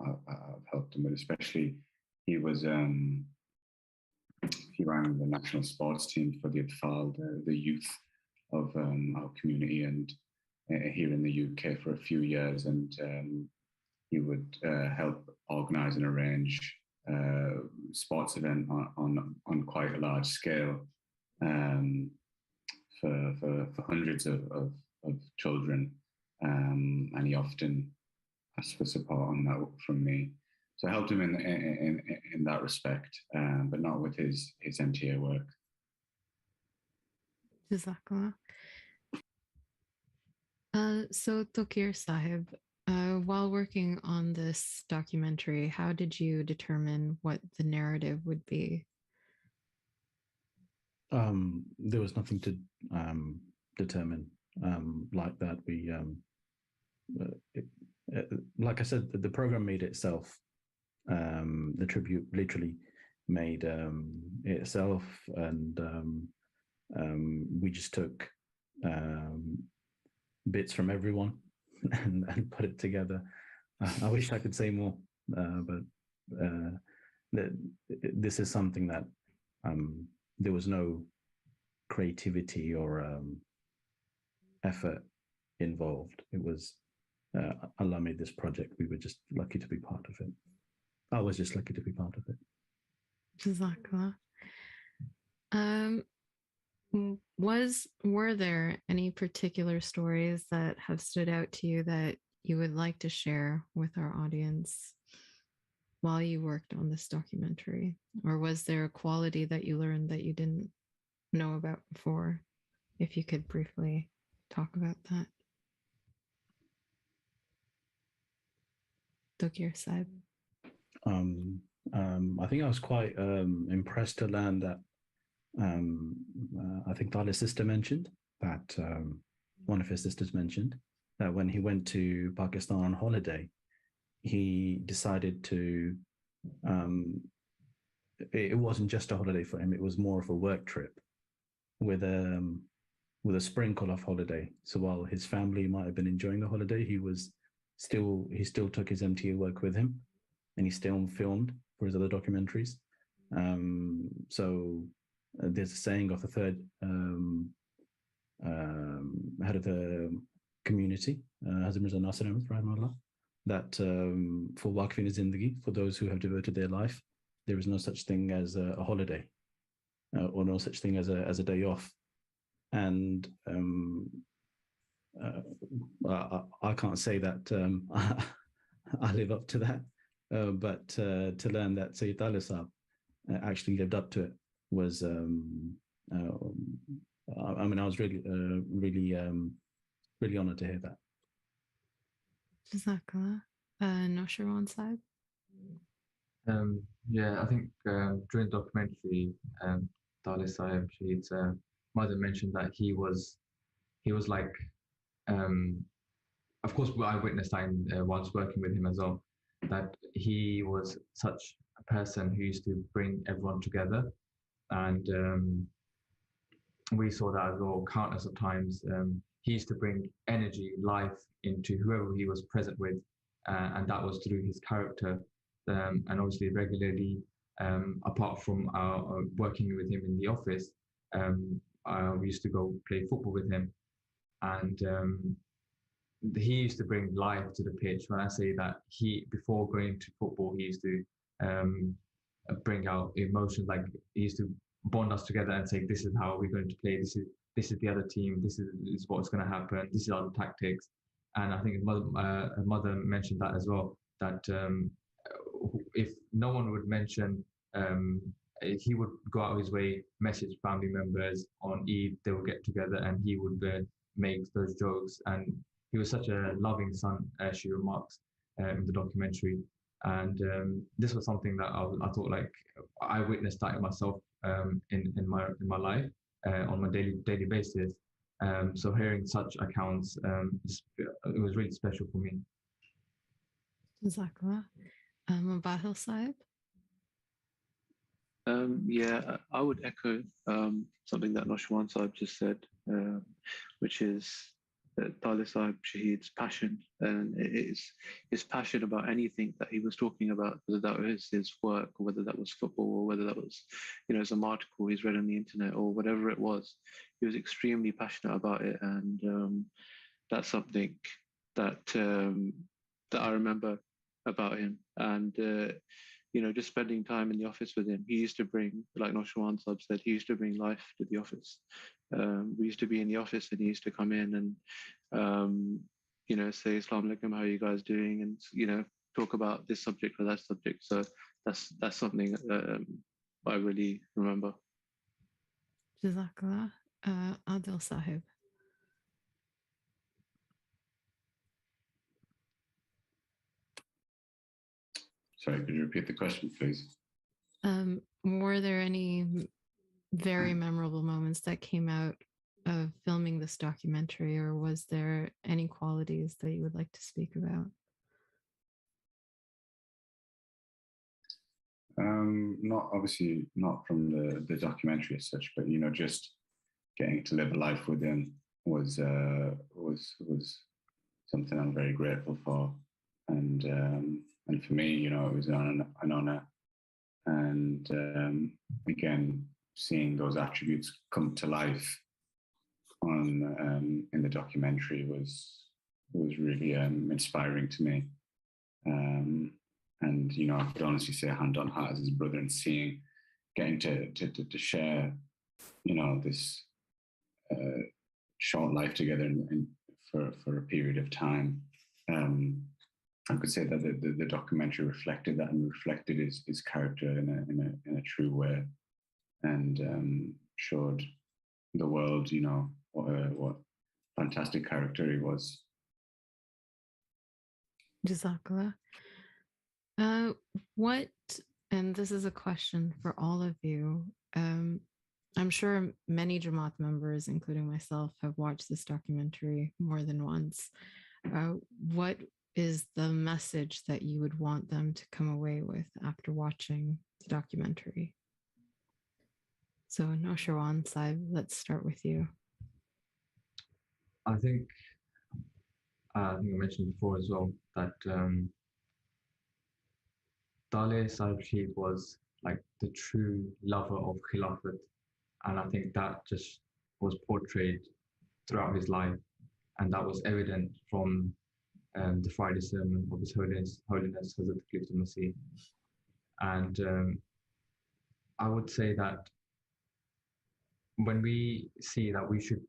I've helped him with. Especially, he ran the national sports team for the Atfal, the youth of our community, and here in the UK for a few years, and he would help organise and arrange sports event on quite a large scale for hundreds of children, and he often asked for support on that from me. So I helped him in that respect, but not with his MTA work. Jazakallah. So Tokir Sahib, while working on this documentary, how did you determine what the narrative would be? There was nothing to determine like that. We, like I said, the program made itself. The tribute literally made itself, and we just took bits from everyone and put it together. I wish I could say more, but this is something that there was no creativity or effort involved. It was Allah made this project. We were just lucky to be part of it. I was just lucky to be part of it. Jazakallah. Were there any particular stories that have stood out to you that you would like to share with our audience while you worked on this documentary? Or was there a quality that you learned that you didn't know about before? If you could briefly talk about that. Dr. Syed. I think I was quite impressed to learn that I think Taalay's sister mentioned that one of his sisters mentioned that when he went to Pakistan on holiday, he decided to it wasn't just a holiday for him, it was more of a work trip with a sprinkle of holiday. So while his family might have been enjoying the holiday, he still took his MTA work with him, and he still filmed for his other documentaries. So there's a saying of the third head of the community, Hazrat Mirza Nasir Ahmed, rahimahullah, that for Waqfin Zindagi, for those who have devoted their life, there is no such thing as a holiday or no such thing as a day off. And I can't say that I live up to that, but to learn that Sayyid Taalay Sahab actually lived up to it was, I mean, I was really honored to hear that. Jazakallah. Nosharon Saib? Yeah, I think during the documentary, Taalay Sahib, Shaheed's mother mentioned that he was like, of course, I witnessed that whilst working with him as well, that he was such a person who used to bring everyone together. And we saw that as well countless of times. He used to bring energy, life into whoever he was present with, and that was through his character. And obviously regularly, apart from our working with him in the office, we used to go play football with him, and he used to bring life to the pitch. When I say that, before going to football, he used to bring out emotions, like he used to bond us together and say, this is how we're going to play, this is the other team, this is what's going to happen, this is our tactics. And I think his mother mentioned that as well, that if no one would mention, he would go out of his way, message family members on Eid, they would get together and he would make those jokes. And he was such a loving son, she remarks in the documentary. And this was something that I thought, like, I witnessed that in myself in my life on my daily basis. So hearing such accounts, it was really special for me. Jazakallah. Mubahil Saib? Yeah, I would echo something that Noshwan Saib just said, which is Taalay Sahib Shaheed's passion, and his passion about anything that he was talking about, whether that was his work, or whether that was football, or whether that was, some article he's read on the internet, or whatever it was. He was extremely passionate about it, and that's something that that I remember about him. And just spending time in the office with him, he used to bring, like Noshwan Sahib said, he used to bring life to the office. We used to be in the office and he used to come in and, say, Assalamu alaikum, how are you guys doing? And, talk about this subject or that subject. So that's something I really remember. Jazakallah. Adil Sahib. Sorry, could you repeat the question, please? Were there any very memorable moments that came out of filming this documentary, or was there any qualities that you would like to speak about? Obviously not from the documentary as such, but just getting to live a life with him was something I'm very grateful for, and for me, it was an honor. And again, seeing those attributes come to life in the documentary was really inspiring to me. And I could honestly say, hand on heart, as his brother, and getting to share, short life together for a period of time. I could say that the documentary reflected that and reflected his character in a true way, and showed the world, what fantastic character he was. Jazakallah. What, and this is a question for all of you, I'm sure many Jamaat members, including myself, have watched this documentary more than once. What is the message that you would want them to come away with after watching the documentary? So, Noshirwan, Syed, let's start with you. I think I mentioned before as well that Taalay Sahib Shaheed was like the true lover of Khilafat, and I think that just was portrayed throughout his life, and that was evident from the Friday sermon of His Holiness Hazrat Khilafat Masih. And I would say that when we see that we should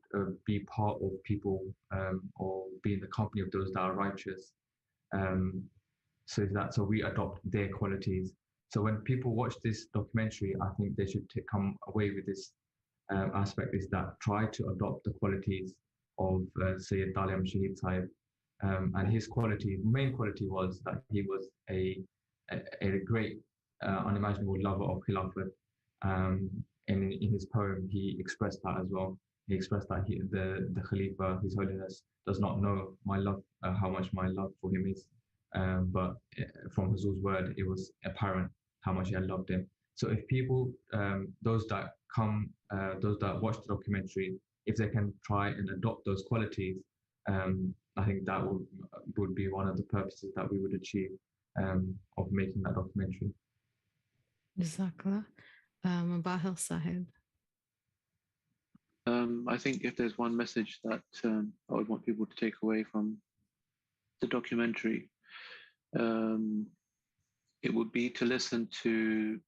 be part of people or be in the company of those that are righteous, so we adopt their qualities. So when people watch this documentary, I think they should come away with this aspect, is that try to adopt the qualities of Sayyid Taalay Shaheed Sahib. And his main quality was that he was a great, unimaginable lover of Khilafat. And in his poem, he expressed that as well. He expressed that the Khalifa, His Holiness, does not know my love, how much my love for him is. But from Huzur's word, it was apparent how much he had loved him. So if people, those that watch the documentary, if they can try and adopt those qualities, I think that would be one of the purposes that we would achieve of making that documentary. Jazakallah. Mubahil Sahib. I think if there's one message that I would want people to take away from the documentary, it would be to listen to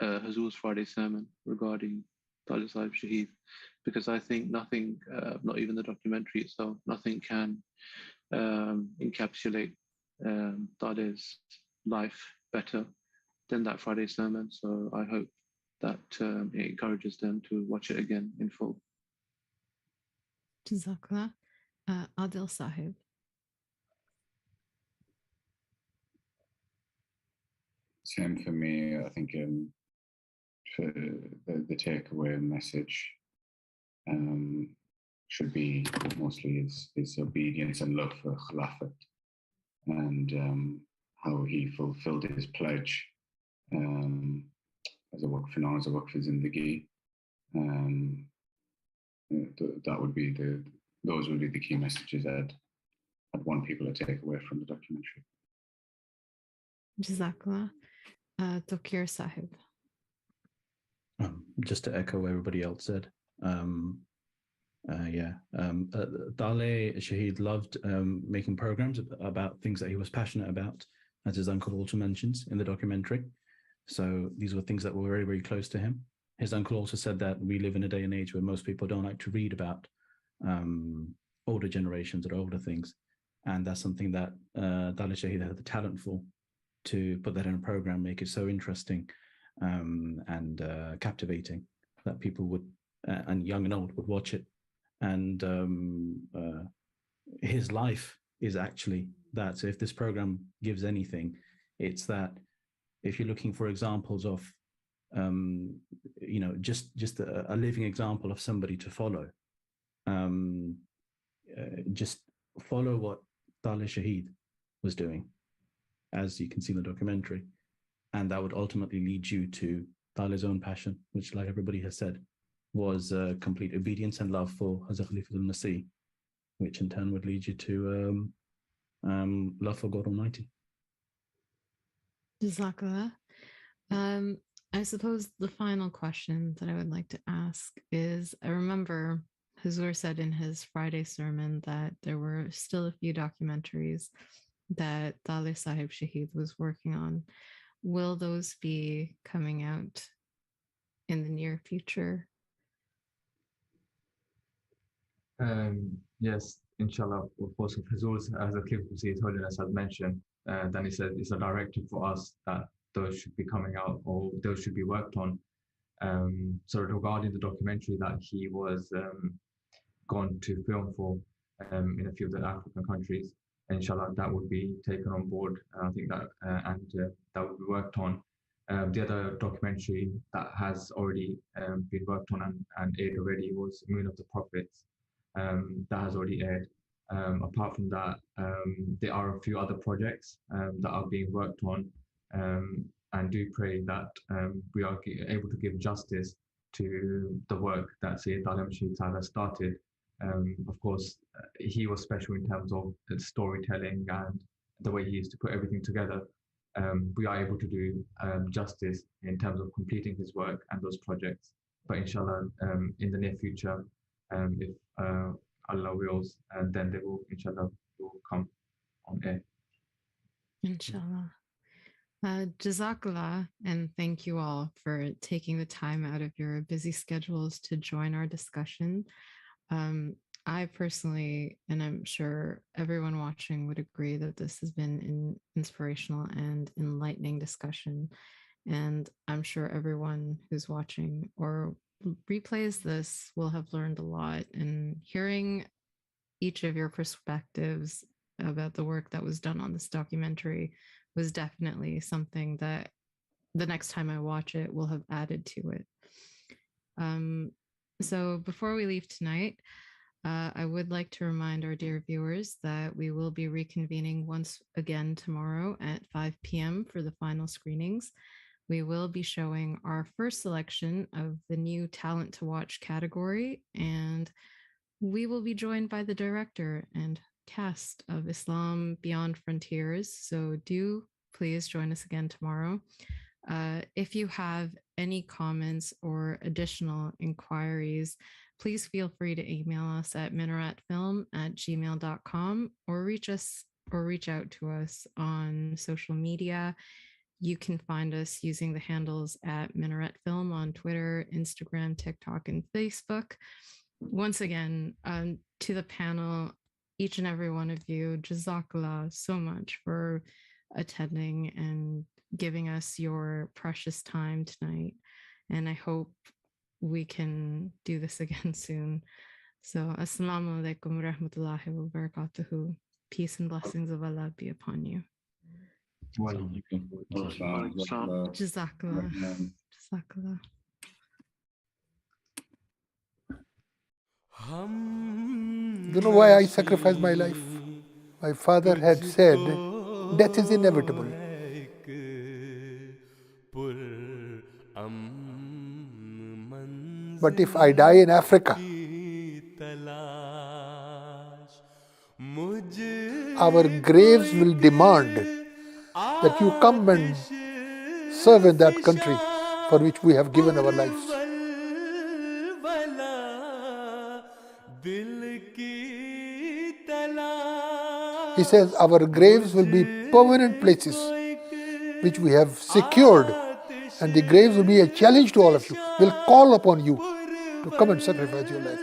Huzur's Friday sermon regarding Taalay Sahib Shaheed, because I think nothing, not even the documentary itself, nothing can encapsulate Taalay's life better than that Friday sermon. So I hope that it encourages them to watch it again in full. Jazakallah. Adil Sahib. Same for me. I think for the takeaway message should be mostly his obedience and love for Khilafat, and how he fulfilled his pledge as a waqf, known as a waqf zindagi. Those would be the key messages that I'd want people to take away from the documentary. Jazakallah. Tokir Sahib. Just to echo what everybody else said, Taalay Shaheed loved making programs about things that he was passionate about, as his uncle also mentions in the documentary. So these were things that were very, very close to him. His uncle also said that we live in a day and age where most people don't like to read about older generations or older things. And that's something that Taalay Shaheed had the talent for, to put that in a program, make it so interesting and captivating that people would, and young and old, would watch it. And his life is actually that. So if this program gives anything, it's that if you're looking for examples of, just a living example of somebody to follow, just follow what Taalay Shaheed was doing, as you can see in the documentary. And that would ultimately lead you to Taalay's own passion, which, like everybody has said, was complete obedience and love for Hazrat Khilafat al-Masih, which in turn would lead you to love for God Almighty. Jazakallah. I suppose the final question that I would like to ask is, I remember Huzur said in his Friday sermon that there were still a few documentaries that Taalay Sahib Shaheed was working on. Will those be coming out in the near future? Yes, inshallah, of course, of Hazur's, as a His Holiness has mentioned, then he said it's a directive for us that those should be coming out or those should be worked on. So regarding the documentary that he was gone to film for in a few of the African countries, inshallah, that would be taken on board. I think that that would be worked on. The other documentary that has already been worked on and aired already was Moon of the Prophets. That has already aired. Apart from that, there are a few other projects that are being worked on, and do pray that we are able to give justice to the work that Syed Taalay started. Of course, he was special in terms of the storytelling and the way he used to put everything together. We are able to do justice in terms of completing his work and those projects. But inshallah, in the near future, if Allah wills, and then they will, inshallah, will come on air. Inshallah. Jazakallah, and thank you all for taking the time out of your busy schedules to join our discussion. I personally, and I'm sure everyone watching would agree that this has been an inspirational and enlightening discussion. And I'm sure everyone who's watching or replays this will have learned a lot. And hearing each of your perspectives about the work that was done on this documentary was definitely something that the next time I watch it will have added to it. So before we leave tonight, I would like to remind our dear viewers that we will be reconvening once again tomorrow at 5 p.m. for the final screenings. We will be showing our first selection of the new Talent to Watch category, and we will be joined by the director and cast of Islam Beyond Frontiers. So do please join us again tomorrow. If you have any comments or additional inquiries, please feel free to email us at minaretfilm@gmail.com or reach out to us on social media. You can find us using the handles at Minaret Film on Twitter, Instagram, TikTok, and Facebook. Once again, to the panel, each and every one of you, Jazakallah so much for attending and giving us your precious time tonight. And I hope we can do this again soon. So, Assalamu alaikum wa rahmatullahi wa barakatuhu. Peace and blessings of Allah be upon you. Jazakallah. Jazakallah. You know why I sacrificed my life? My father had said, death is inevitable. But if I die in Africa, our graves will demand that you come and serve in that country for which we have given our lives. He says our graves will be permanent places which we have secured, and the graves will be a challenge to all of you. We'll call upon you to come and sacrifice your life.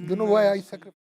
You know why I sacrificed?